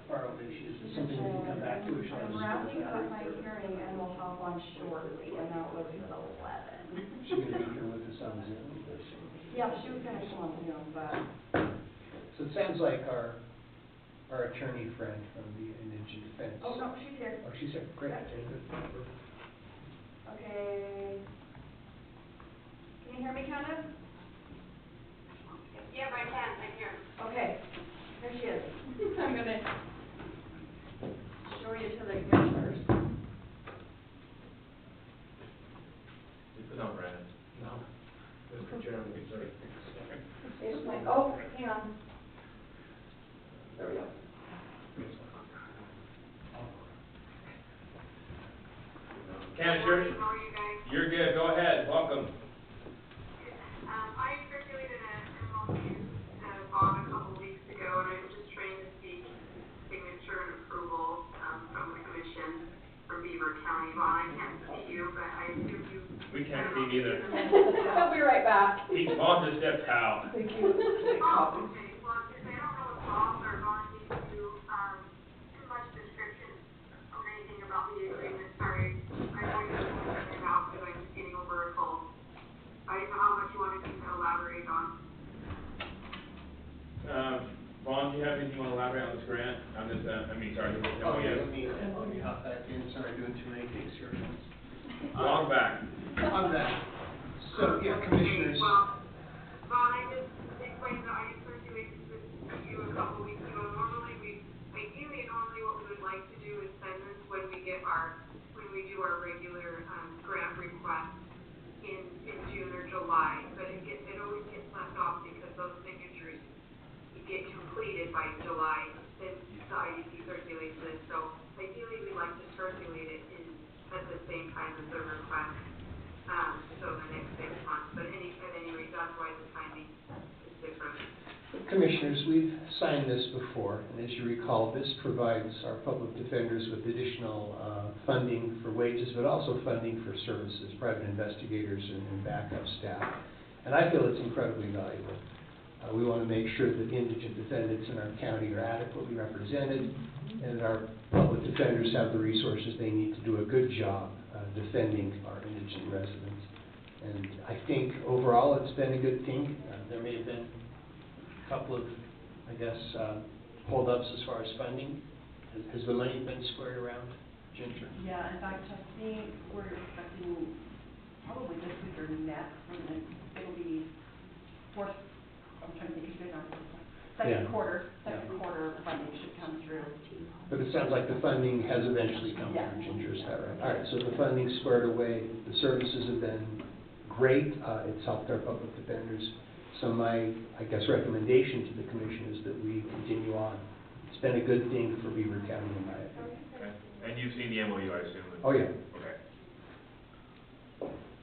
far away she is, is something we can come back to, or shall I I'm just? wrapping up my hearing and we'll hop on shortly, and that was at 11. She gonna be here with us on Zoom? Yeah, she was gonna come on Zoom, but So it sounds like our attorney friend from the Indigent Defense. oh no, she's here. Oh, she's here, great. Yeah. Good. Okay. Can you hear me, Candace? Yep, I can, I'm here. Okay, here she is. I'm gonna show you to the commissioners. You put on Brandon. No. Mr. Chairman, sorry. It's like, oh, hang on. There we go. Candace, you're good, go ahead, welcome. I circulated an MOU to Bob a couple weeks ago, and I'm just trying to seek signature and approval from the commission for Beaver County. Bob, I can't see you, but I assume you. We can't see neither. I'll be right back. Bob just stepped out. Thank you. Oh, okay, well, since I don't know if Bob or Vaughn needs to do too much description of anything about the agreement, sorry. I know you're pulling it out because I'm just getting over a cold. I don't know how much you wanted me to elaborate on. Vaughn, do you have anything you wanna elaborate on this grant, on this, sorry. Oh, yeah, let me hop back in, sorry, doing too many things here at once. Welcome back. I'm back. So, yeah, commissioners. Well, Vaughn, I just explained that I circulated this to you a couple weeks ago. Normally what we would like to do is send this when we do our regular, grant request in June or July. But it always gets left off because those signatures get completed by July, since the IDC circulates this. So ideally, we'd like to circulate it at the same time as the request, so the next 6 months, but at any rate, that's why the timing is different. Commissioners, we've signed this before, and as you recall, this provides our public defenders with additional funding for wages, but also funding for services, private investigators and backup staff. And I feel it's incredibly valuable. We want to make sure that indigent defendants in our county are adequately represented, and that our public defenders have the resources they need to do a good job defending our indigent residents. And I think overall it's been a good thing. There may have been a couple of, holdups as far as funding. Has the money been squared around, Ginger? Yeah, in fact, I think we're expecting probably this week or next, it'll be fourth, I'm trying to think, if you guys aren't, second quarter funding should come through. But it sounds like the funding has eventually come Yeah. through, Ginger, is that right? All right, so the funding's squared away, the services have been great, it's helped our public defenders. So my, I guess, recommendation to the commission is that we continue on. It's been a good thing for Beaver County, in my opinion. Okay. And you've seen the MOU, I assume? Oh, yeah. Okay.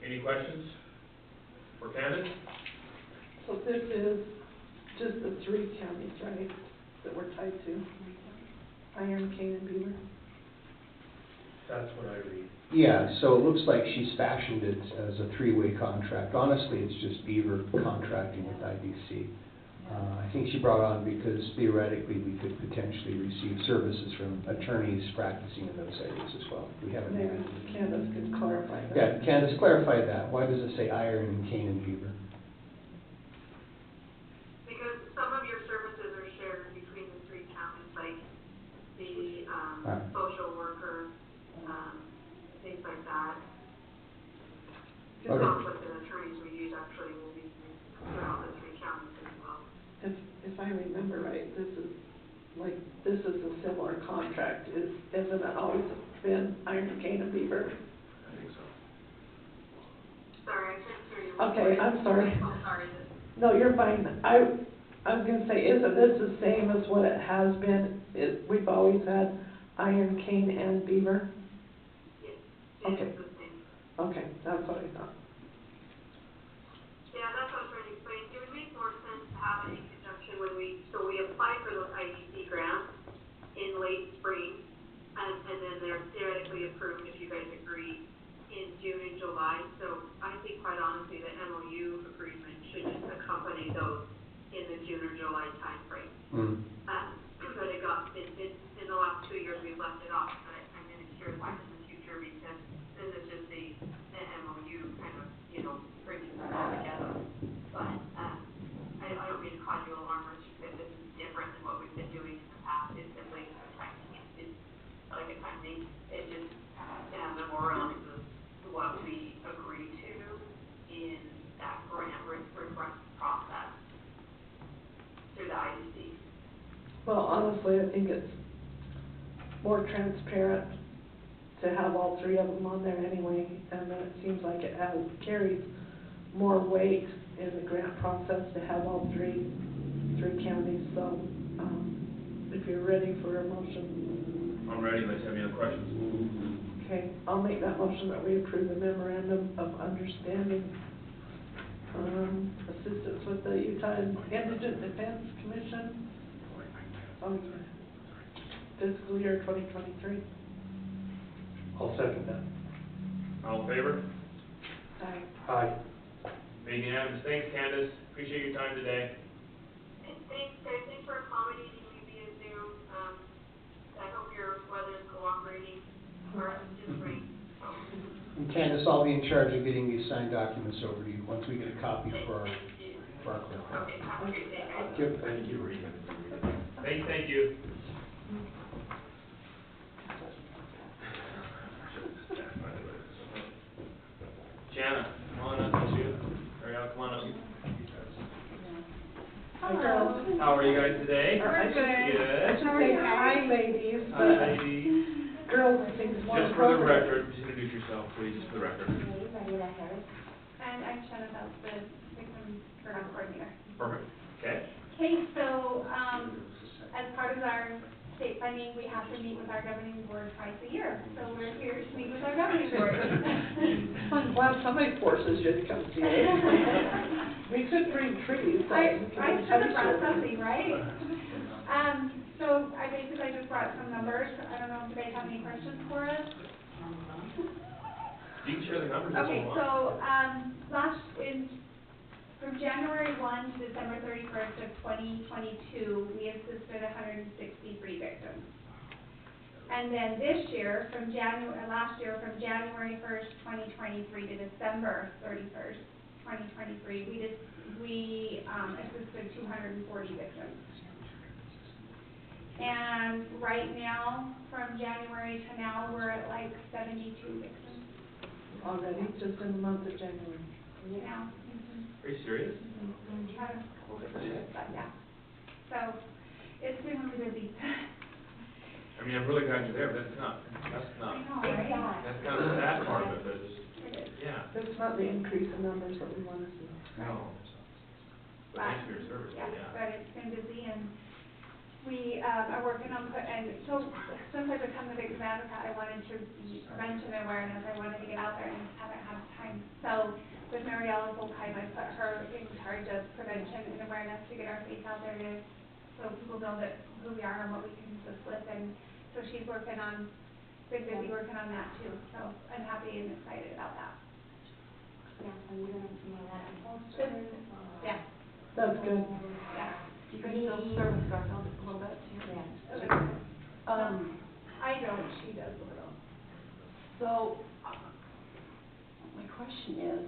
Any questions for Candace? So this is just the 3 counties, right, that we're tied to? Iron, Cane, and Beaver? That's what I read. Yeah, so it looks like she's fashioned it as a 3-way contract. Honestly, it's just Beaver contracting with IDC. I think she brought on because theoretically we could potentially receive services from attorneys practicing in those areas as well. We haven't. Maybe Candace could clarify that. Yeah, Candace, clarify that. Why does it say Iron, Cane, and Beaver? Because some of your services are shared between the 3 counties, like the, social worker, things like that. The Okay. conflict and attorneys we use actually will be throughout the 3 counties as well. If I remember right, this is a similar contract, isn't it always been Iron, Cane, and Beaver? I think so. Sorry, I couldn't hear you. Okay, I'm sorry. Oh, sorry. No, you're fine. I was gonna say, isn't this the same as what it has been? We've always had Iron, Cane, and Beaver? Yes, Okay. it's the same. Okay, that's what I thought. Yeah, that's what I was trying to explain. It would make more sense to have it in conjunction when we applied for those IDC grants in late spring, and then they're theoretically approved, if you guys agree, in June and July. So I think quite honestly, the MOU agreement should just accompany those in the June or July timeframe. But in the last 2 years, we've left it off, but I'm gonna cure that in the future because this is just the MOU kind of, bringing that all together. But, I don't mean to cause you alarm or that this is different than what we've been doing in the past. It's simply it's like a timing. It just, memorializes what we agreed to in that grant request process through the IDC. Well, honestly, I think it's more transparent to have all 3 of them on there anyway, and then it seems like it carries more weight in the grant process to have all three counties. So, if you're ready for a motion. I'm ready, unless you have any other questions. Okay, I'll make that motion that we approve the memorandum of understanding, assistance with the Utah Indigent Defense Commission, fiscal year 2023. I'll second that. All in favor? Aye. Aye. Being unanimous, thanks Candace, appreciate your time today. And thanks, guys, thanks for accommodating me via Zoom. I hope your weather is cooperating, or it's just rain, so. And Candace, I'll be in charge of getting these signed documents over to you once we get a copy for our clerk. Okay, have a great day, guys. Thank you. Thank you. Jana, come on up, you. Ariel, come on up. Hi, girls. How are you guys today? We're good. Good. I should say hi, ladies, Hi, but ladies. girls, I think is more Just for the appropriate. record, just introduce yourself, please, just for the record. And I'm Shannon Phelps, the victim service coordinator. Perfect. Okay. Okay, so, as part of our state funding, we have to meet with our governing board twice a year. So we're here to meet with our governing board. I'm glad somebody forces you to come see it. We could bring trees. I should have brought something, right? So I basically just brought some numbers. I don't know if you guys have any questions for us. You can share the numbers if Okay, you want. so, from January 1 to December 31st of 2022, we assisted 163 victims. And then this year, last year, from January 1st, 2023 to December 31st, 2023, we assisted 240 victims. And right now, from January to now, we're at like 72 victims. already, just in the month of January. Yeah. Are you serious? Had a couple different shifts, but yeah. So, it's been really busy. I mean, I'm really glad you're there, but that's not, I know, right? that's kind of the sad part of it, but it's, It is. yeah, It's not the increase in numbers that we want to see. no. But thanks for your service, but yeah. But it's been busy, and we, are working on, and so, since I've become the big advocate, I wanted to be prevention awareness, I wanted to get out there and haven't had time. So, with Mariella full-time, I put her in charge of prevention and awareness to get our face out there to, so people know that who we are and what we can assist with, and so she's working on, been busy working on that too, so I'm happy and excited about that. Yeah, so you're gonna see that in posters, Yeah. That's good. Yeah. Do you guys still service Garfield a little bit too? Yeah. I don't, she does a little. So, my question is,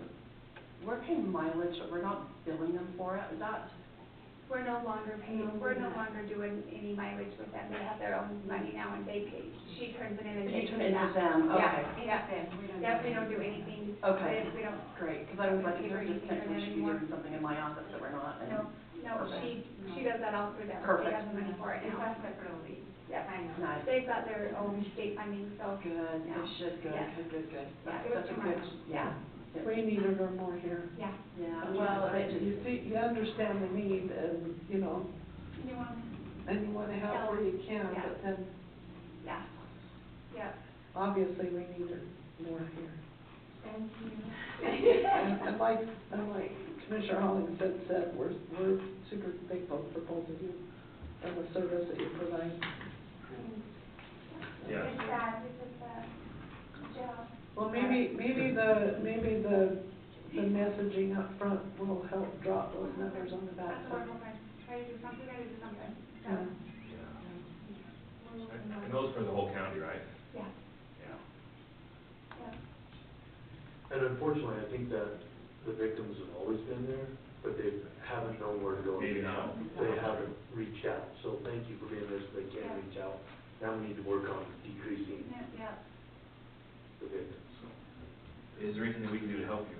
we're paying mileage, but we're not billing them for it, is that? We're no longer paying, we're no longer doing any mileage with them, they have their own money now and they pay, she turns it in and You they turn pay it into that. them, okay. Yeah, yeah, we don't do anything. Okay. We don't. Great, because I was like, if pay for there's a anything for disconnect, we them should be anymore. doing something in my office that we're not, and. No, Perfect. she does that all through them. Perfect. They have the money for it. It's not separately. Yeah, Nice. they've got their own state funding, so. Good, Yeah. they should, good, Yeah. good. Yeah, That's it was such a too good, much. yeah. We needed her more here. Yeah. Yeah, And well, I- it just, you see, you understand the need and, you know, You want, and you want to help where you can, Yeah. but then yeah, yeah. obviously we need her more here. Thank you. And like Commissioner Hollings said, we're super thankful for both of you and the service that you provide. Yeah. It's sad, it's a job. Well, maybe the messaging up front will help drop those numbers on the back. That's what we're hoping, try to do something, so. Yeah. And those for the whole county, right? Yeah, Yeah. yeah. And unfortunately, I think that the victims have always been there, but they haven't known where to go. Maybe not. They haven't reached out, so thank you for being there so they can reach out. Now we need to work on decreasing Yeah. the victims, so. Is there anything that we can do to help you?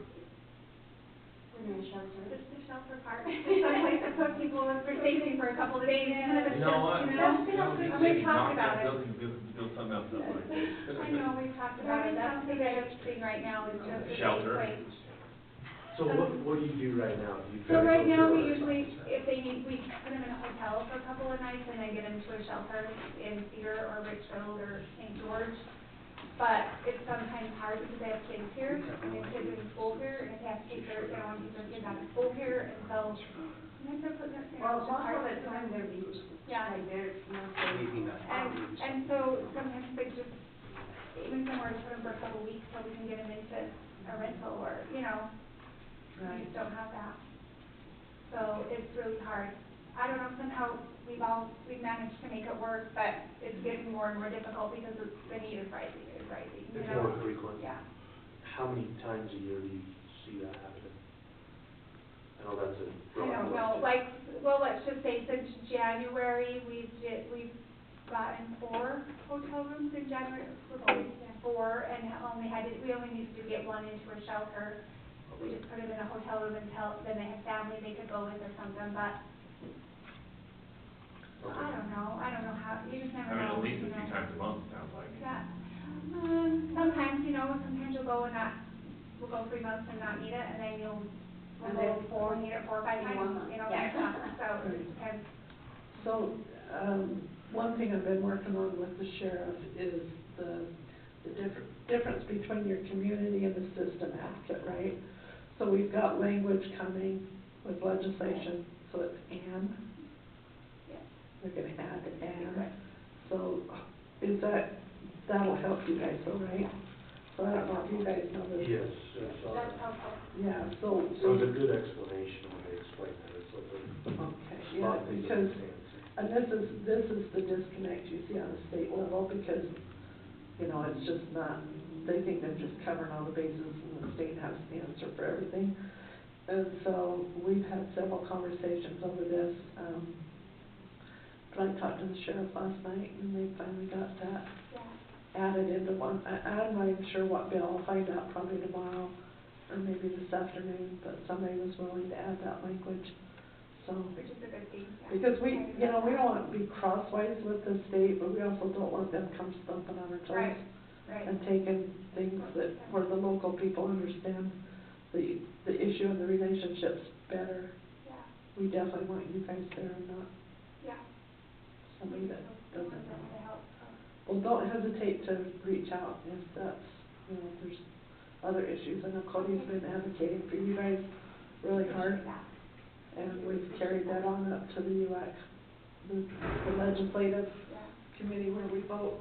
We're gonna shelter. Just the shelter part. Someplace to put people in for safety for a couple of days, kind of a You know what? That's been a good, we've talked about it. Build something else up like this. I know, we've talked about it, that's the biggest thing right now is just a safe Shelter. place. So what do you do right now? Do you So try to right go now, through we our- usually, if they need, we put them in a hotel for a couple of nights and then get them to a shelter in Cedar or Richfield or St. George. But it's sometimes hard because they have kids here, and they have kids in school here, and if they have to take their, they don't want to take their kids out of school here, and so sometimes they're putting their, you know, Well, it's just most hard. of the time they're beach, Yeah. like they're, you know, And so sometimes they just, even somewhere to put them for a couple of weeks so we can get them into a rental or, you know, we just don't have that. So it's really hard. I don't know, somehow we've managed to make it work, but it's getting more and more difficult because the need is rising, you It's know? more frequent. Yeah. How many times a year do you see that happening? I know that's a I broad don't know, question. like, well, let's just say since January, we've gotten 4 hotel rooms in January, four, and we only needed to get one into a shelter. We just put them in a hotel room until, then they had family they could go with or something, but I don't know how, you just never I mean, know. at least a you few know. times a month, it sounds like. Yeah, sometimes you'll go and we'll go 3 months and not need it, and then we'll go 4, need it 4 or 5 times, you know, so it just depends. So, one thing I've been working on with the sheriff is the difference between your community and the system advocate, right? So we've got language coming with legislation, so it's "and." We're gonna add "and." So is that'll help you guys, though, right? So I don't know if you guys know this. Yes, yes, That's helpful. Yeah, so. It was a good explanation when they explained that, it's like Okay, a yeah, lot of things because, that and this is the disconnect you see on the state level, because, you know, it's just not, they think they're just covering all the bases, and the state has the answer for everything. And so, we've had several conversations over this, but I talked to the sheriff last night, and they finally got that. Yeah. added into one. I'm not even sure what bill, I'll find out probably tomorrow, or maybe this afternoon, but somebody was willing to add that language, so. Which is a good thing, yeah. Because we don't want to be crosswise with the state, but we also don't want them come stumping on our toes. Right. And taking things that, where the local people understand the issue and the relationships better. Yeah. We definitely want you guys there and not Yeah. somebody that doesn't To know. help. Well, don't hesitate to reach out if that's, if there's other issues. I know Cody's been advocating for you guys really hard, and we've carried that on up to the UAC, the legislative committee where we vote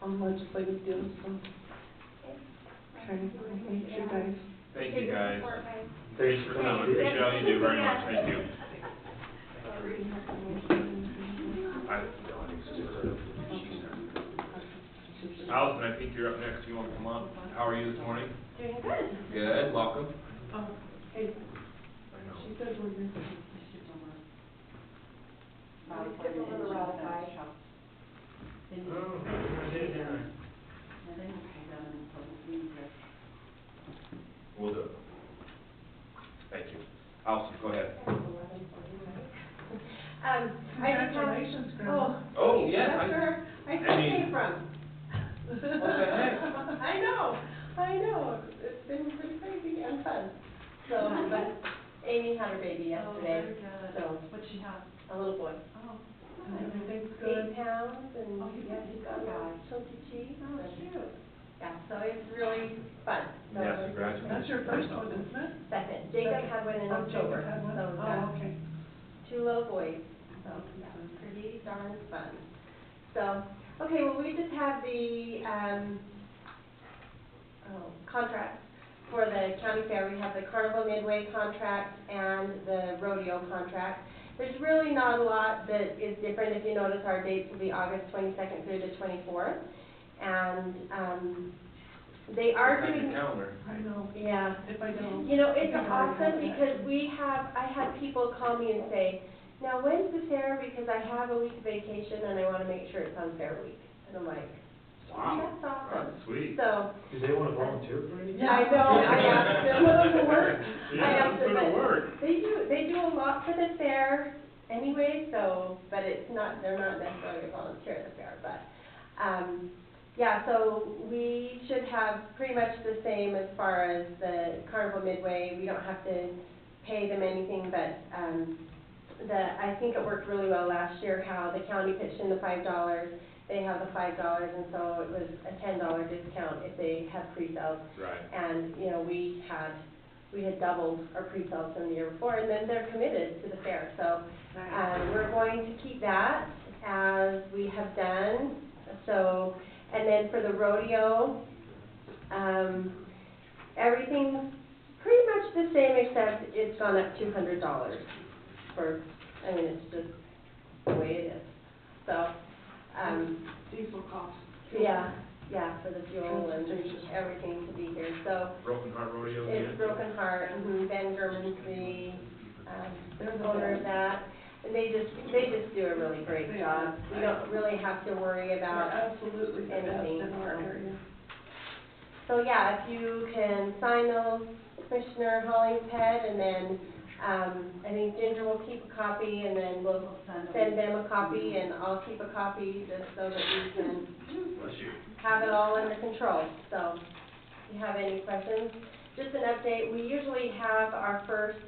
on legislative deals, so. Okay, well, thank you guys. Thank you, guys. Thanks For coming, appreciate all you do very much, thank you. Allison, I think you're up next, you wanna come up? How are you this morning? Doing good. Good, welcome. Oh, hey, I know. she said we're good. Skip over the ratify. Oh, I did, didn't I? We'll do it. Thank you. Allison, go ahead. I just have. Congratulations, Grandma. Oh, yeah, That's where I came from. What the heck? I know, it's been pretty crazy and fun. So, but Amy had her baby yesterday, so. What'd she have? A little boy. Oh, everything's good. 8 pounds, and Oh, he's yeah, a he's good got a guy. chunky cheek. Oh, cute. Yeah, so it's really fun. So Yes, congratulations. That's your first one, isn't it? Second, Jacob had one in Oh, Jacob October, had one? so we've got Oh, okay. 2 little boys. So, yeah, pretty darn fun. So, okay, well, we just have the, contracts for the county fair. We have the Carnival Midway contract and the rodeo contract. There's really not a lot that is different. If you notice, our dates will be August 22nd through the 24th. And, they are Look at doing. your calendar. I know. Yeah. If I don't. You know, it's I think I already have awesome that. because I had people call me and say, now when's the fair, because I have a week vacation and I wanna make sure it's on fair week. And I'm like, Wow. that's awesome. That's sweet. So, Do they wanna volunteer for anything? I know, I asked them. Put them to work. I asked them, put it to but work. they do a lot for the fair anyway, so, but they're not necessarily a volunteer at the fair, but, yeah, so we should have pretty much the same as far as the Carnival Midway. We don't have to pay them anything, but, I think it worked really well last year, how the county pitched in the $5, they have the $5, and so it was a $10 discount if they had pre-sales. Right. And, we had doubled our pre-sales from the year before, and then they're committed to the fair, so, we're going to keep that as we have done, so, and then for the rodeo, everything's pretty much the same, except it's gone up $200 it's just the way it is, so, Diesel costs. yeah, for the fuel and Transportation. everything to be here, so. Broken Heart Rodeo It's again? Broken Heart, Ben German's the, They're the owner of best. that, and they just do a really great They job. are. We don't really have to worry They're about absolutely the best anything. in our area. So, yeah, if you can sign those, Commissioner Hollingshead, and then, I think Ginger will keep a copy, and then we'll send them a copy, and I'll keep a copy, just so that we can Bless you. have it all under control. So, if you have any questions, just an update, we usually have our first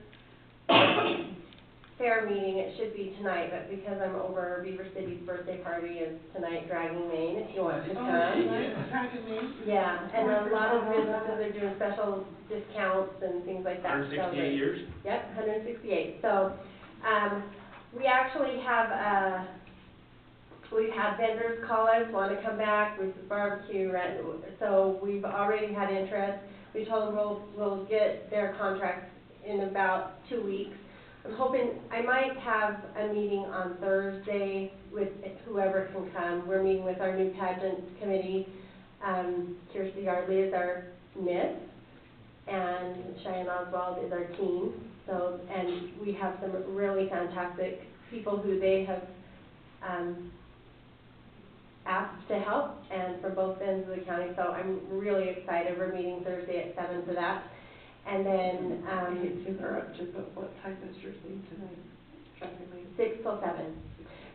fair meeting, it should be tonight, but because I'm over, Beaver City's birthday party is tonight, Dragging Main, if you want to come. Dragging me. Yeah, and a lot of businesses are doing special discounts and things like that. 168 So years? Yep, 168. So, we actually have, we've had vendors call us, want to come back with the barbecue, so we've already had interest. We told them we'll get their contracts in about 2 weeks. I'm hoping, I might have a meeting on Thursday with whoever can come. We're meeting with our new pageant committee. Kirsty Yardley is our miss, and Cheyenne Oswald is our team. So, and we have some really fantastic people who they have, asked to help, and from both ends of the county, so I'm really excited. We're meeting Thursday at 7 for that. And then, It's interrupted, but what time is your thing tonight? Traffic meeting? 6 till 7.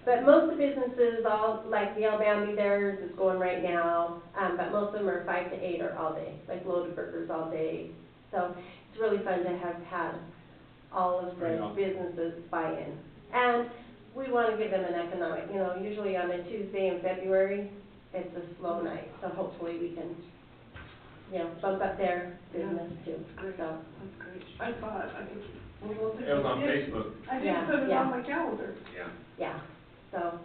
But most of the businesses, all, like the Alabama, theirs is going right now, but most of them are 5 to 8 or all day, like loaded burgers all day. So it's really fun to have had all of the businesses buy in. And we want to give them an economic, you know, usually on a Tuesday in February, it's a slow night, so hopefully we can, you know, bump up their business too. Great, So, that's great. I saw it, I think, well, It was on Facebook. I Yeah, didn't put it yeah. on my calendar. Yeah. yeah, so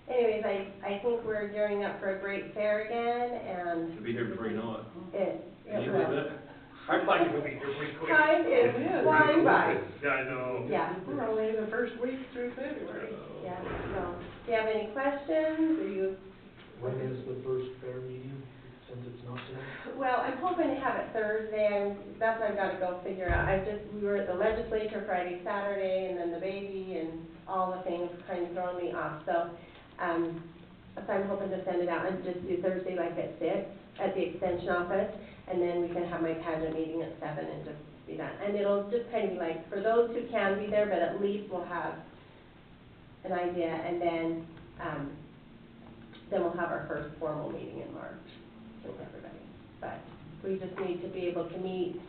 anyways, I think we're gearing up for a great fair again, and It'll be here before you know it. it Can you will. believe it? I'd like it to be here pretty quick. Time is flying by. I know. Yeah, We're only in the first week through February. yeah, so, do you have any questions, or you? When is the first fair meeting, since it's not today? Well, I'm hoping to have it Thursday, that's what I've gotta go figure out. we were at the legislature Friday, Saturday, and then the baby and all the things kind of throwing me off, so, so I'm hoping to send it out and just do Thursday like at 6 at the extension office, and then we can have my pageant meeting at 7 and just be done. And it'll just kind of be like, for those who can be there, but at least we'll have an idea, and then we'll have our first formal meeting in March with everybody. But we just need to be able to meet.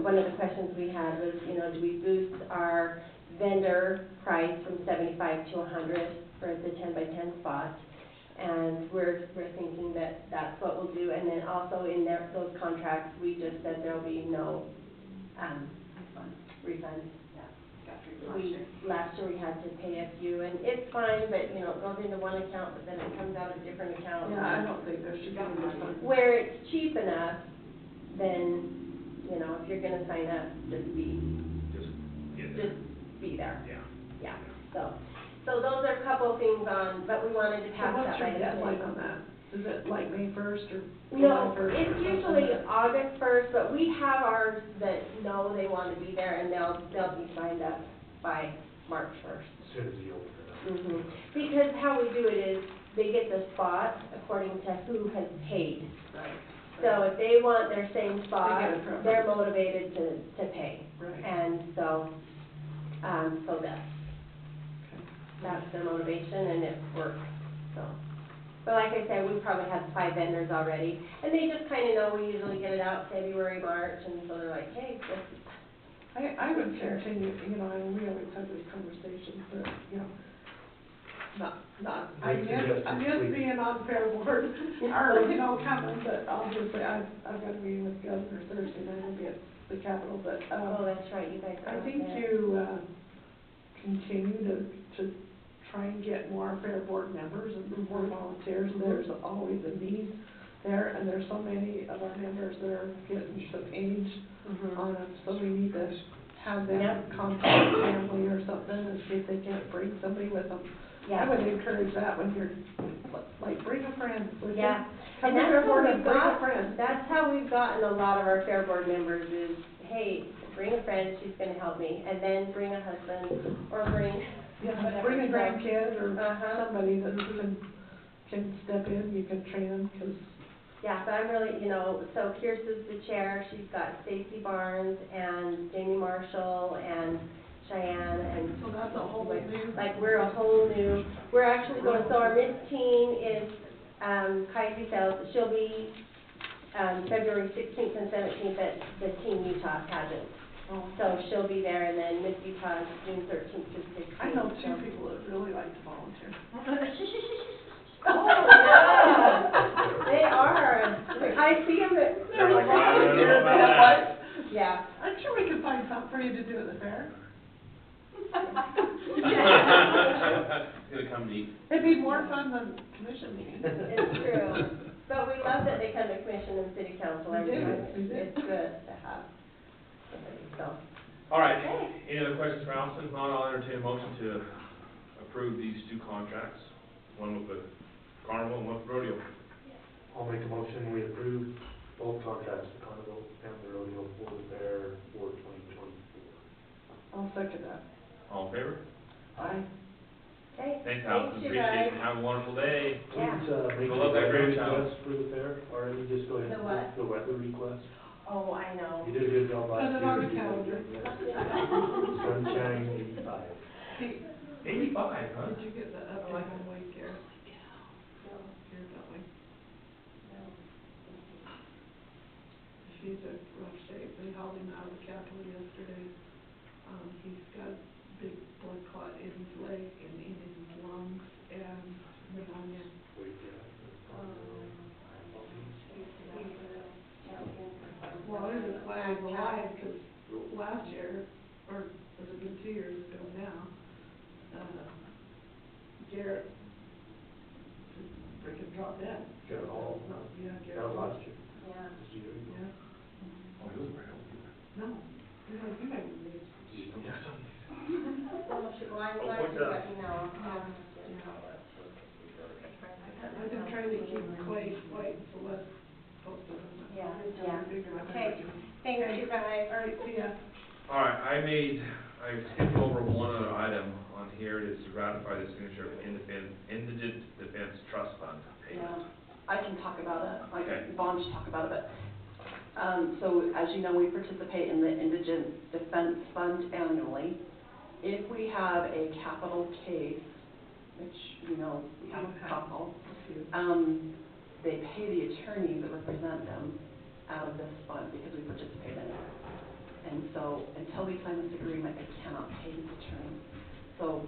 One of the questions we had was, you know, do we boost our vendor price from 75 to 100 for the 10 by 10 spot? And we're thinking that that's what we'll do. And then also in those contracts, we just said there'll be no refunds. Last year we had to pay a few, and it's fine, but, you know, it goes into one account, but then it comes out of a different account. Yeah, I don't think there should be any fun. Where it's cheap enough, then, you know, if you're gonna sign up, just be there. Yeah. Yeah, so those are a couple of things on, but we wanted to So pass what's that your by the deadline committee. on that? Is it like May 1st or No, July 1st? it's or usually something? August 1st, but we have ours that know they want to be there, and they'll be signed up by March 1st. As soon as you open it up. Mhm. Because how we do it is, they get the spot according to who has paid. Right. So if they want their same spot, They get a preference. they're motivated to pay. Right. And so that's their motivation, and it works, so. But like I said, we probably have 5 vendors already, and they just kind of know we usually get it out February, March, and so they're like, hey, this is. I would continue, you know, and we always have these conversations, but, you know, I miss being on fair board, or, you know, coming, but obviously I've got a meeting with the governor Thursday night, I'll be at the Capitol, but, Oh, that's right, you guys are I out think there. you, continue to try and get more fair board members and more volunteers. There's always a need there, and there's so many of our members that are getting some age on them, so we need to have them contact family or something and see if they can't bring somebody with them. Yeah. I would encourage that when you're, like, bring a friend with you. Yeah, Come and to that's fair how board and we've bring a got, friend. that's how we've gotten a lot of our fair board members is, hey, bring a friend, she's gonna help me, and then bring a husband, or bring Yeah, whatever. bring a So- grandkid or somebody that Mhm. can step in, you can train them, 'cause Yeah, but I'm really, you know, so Kirsten's the chair, she's got Stacy Barnes and Jamie Marshall and Cheyenne and. So that's a whole new- Like, we're a whole new, we're actually going, so our Miss Teen is, Kaiji Fells, she'll be, February 16th and 17th at the Teen Utah pageant. Oh. So she'll be there, and then Miss Utah is June 13th to 16th. I know 2 people that really like to volunteer. Oh, yeah, they are. I see them at. They're like, I don't know about that. Yeah. I'm sure we can find something for you to do at the fair. Gonna come neat. It'd be more fun than commission meetings. It's true. But we love that they come to commission and city council We every do, time. we do. It's good to have somebody, so. All right, any other questions for Allison? If not, I'll entertain a motion to approve these 2 contracts, one with the carnival and one with rodeo. I'll make a motion, we approve both contracts, the carnival and the rodeo for the fair for 2024. I'll second that. All in favor? Aye. Okay, Thanks, Allison, you appreciate it, guys. have a wonderful day. Yeah. Please, make Go the love that weather grave child. request for the fair, already, just go ahead The and what? put the weather request. Oh, I know. You did a good job last Put it year. on the You did calendar. good. Sunshine, 85. Hey, 85, huh? did you get the update on Wade Garrett? Here, that way. She's a rough shape. They hauled him out of the Capitol yesterday. He's got a big blood clot in his leg and in his lungs and pneumonia. Well, I was glad he's alive, because last year, or has it been 2 years ago now, Garrett just freaking dropped dead. Garrett Hall? Yeah, That Garrett. was last year. Yeah. This year. Yeah. Oh, he was very old. No, you know, Yeah. Well, I'm Oh, glad point you that. let me know. I've been trying to keep Clay White and Celeste posted on that. Yeah, It's yeah. bigger than Okay, ever. thanks, you guys. All right, see ya. All right, I skipped over one other item on here, it is to ratify the signature of Indigent Defense Trust Fund Yeah, payment. I can talk about it, I Okay. can, Vaughn should talk about it, but, so as you know, we participate in the Indigent Defense Fund annually. If we have a capital case, which, you know, we have a couple, they pay the attorneys that represent them out of this fund because we participate in it. And so, until we sign this agreement, they cannot pay these attorneys. So,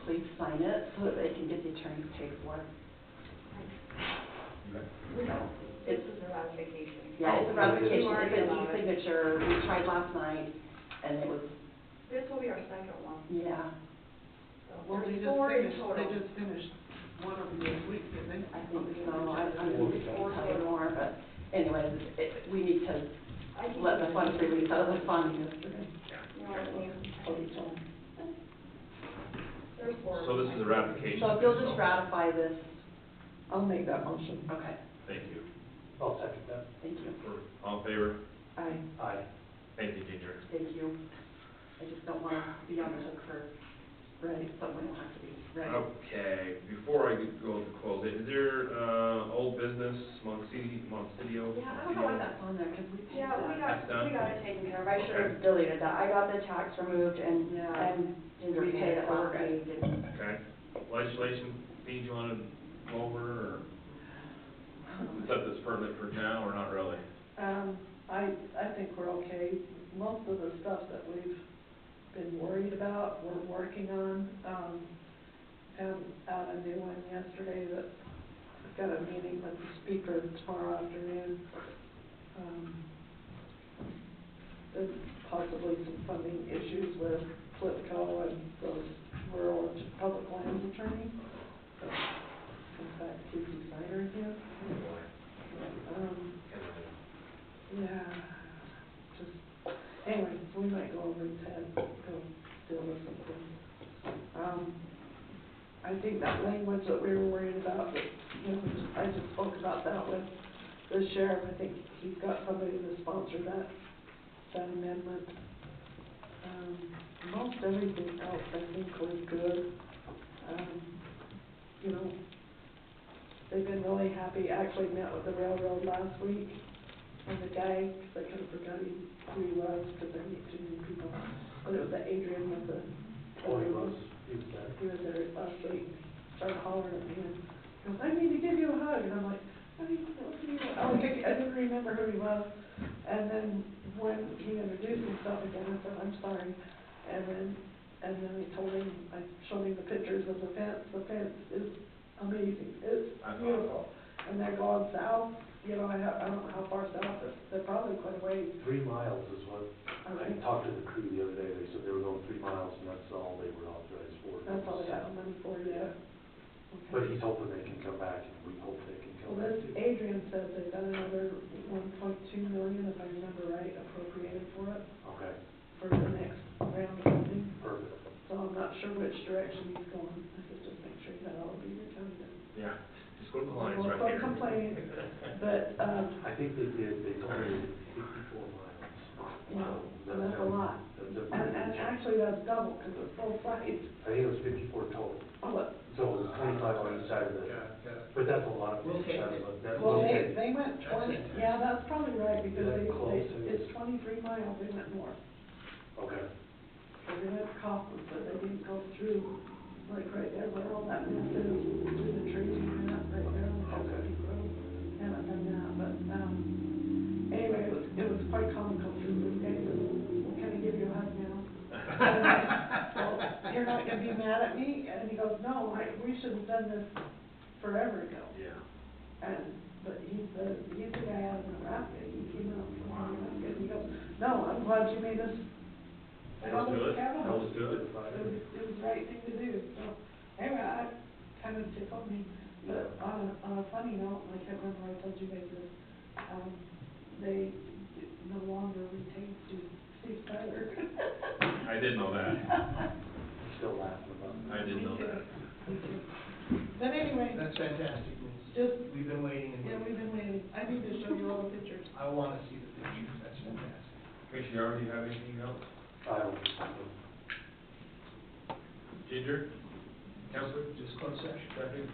please sign it so that they can get the attorneys paid for. This is a ratification. Yeah, it's a ratification, You already it's an allowed it. e-signature, we tried last night, and it was, This will be our second one. yeah, Well, they There's just 4 in finished, total. they just finished one of them this week, didn't they? I think so, I'm gonna tell you more, but anyways, we need to I can let give the it funds to you. release out of the fund yesterday. You know what I mean? There's 4. So this is a ratification. So if you'll just ratify this, I'll make that motion. okay, Thank you. I'll second that. thank you. All in favor? Aye. Aye. Thank you, Ginger. Thank you. I just don't wanna be on the hook for, something we don't have to be. Okay, before I go to close it, is there, old business, Montecito? Yeah, I don't know why that's on there, 'cause we paid Yeah, we that. got it taken care of, I should have deleted that, I got the tax removed and, Yeah. and Ginger We paid paid it it, so we're last good. week and. Okay, legislation, things you wanna go over, or stuff that's pertinent for now, or not really? I think we're okay. Most of the stuff that we've been worried about, we're working on. Found out a new one yesterday that I've got a meeting with the speaker tomorrow afternoon. There's possibly some funding issues with Flipco and those rural and public lands attorneys. So, in fact, Casey Snyder again. Yeah, just, anyway, we might go over his head, go deal with something. I think that language that we were worried about, that, you know, I just spoke about that with the sheriff, I think he's got somebody to sponsor that amendment. Most everything else, I think, was good. You know, they've been really happy, actually met with the railroad last week, and the guy, because I kind of forgot who he was, because I meet too many people, but it was that Adrian with the. Oh, he was there. He was there last week, started hollering at me, and he goes, I need to give you a hug, and I'm like, what do you want? I didn't remember who he was, and then when he introduced himself again, I said, I'm sorry, and then I showed him the pictures of the fence is amazing, it's beautiful, and they're going south, you know, I don't know how far south, but they're probably quite a ways. 3 miles is what, I talked to the crew the other day, they said they were going 3 miles, and that's all they were authorized for. That's all they got money for yet. But he's hoping they can come back, and we hope they can come Well, back this, too. Adrian said they've got another 1.2 million, if I remember right, appropriated for it, Okay, for the next round of funding. perfect. So I'm not sure which direction he's going, I could just make sure you got all of Beaver County done. Yeah, just Quit complaining, We'll right quit here. complaining, but, I think they told me they did 54 miles. you know, that's a lot. That's And actually, that's double, because it's both sides. I think it was 54 total. Oh, but, So it was 25 on each side of the, but that's a lot. We'll take it. well, they went 20, yeah, that's probably right, because That's close, it's 23 miles, they went north. Okay. So they went to Coffin, but they didn't go through, like right there where all that mist is, through the trees and that, right there on the Chesapeake Road. Haven't done that, but, anyway, it was quite comical through this guy said, well, can I give you a hug now? And I, well, you're not gonna be mad at me? And he goes, no, we should have done this forever ago. Yeah. But he's the guy out of Nebraska, he came out from Nebraska, and he goes, no, I'm glad you made us. That was good. That was good. It was the right thing to do, so, anyway, I kind of tickled me, but on a funny note, I can't remember, I told you guys this, they no longer retain Steve Tyler. I didn't know that. Still laughing about it. I didn't know that. Me too. But anyway, That's fantastic news. just, We've been waiting and yeah, waiting. we've been waiting, I need to show you all the pictures. I want to see the pictures, that's fantastic. Commissioner Yarborough, do you have anything else? I don't. Ginger? Counselor? Just closed session. Second?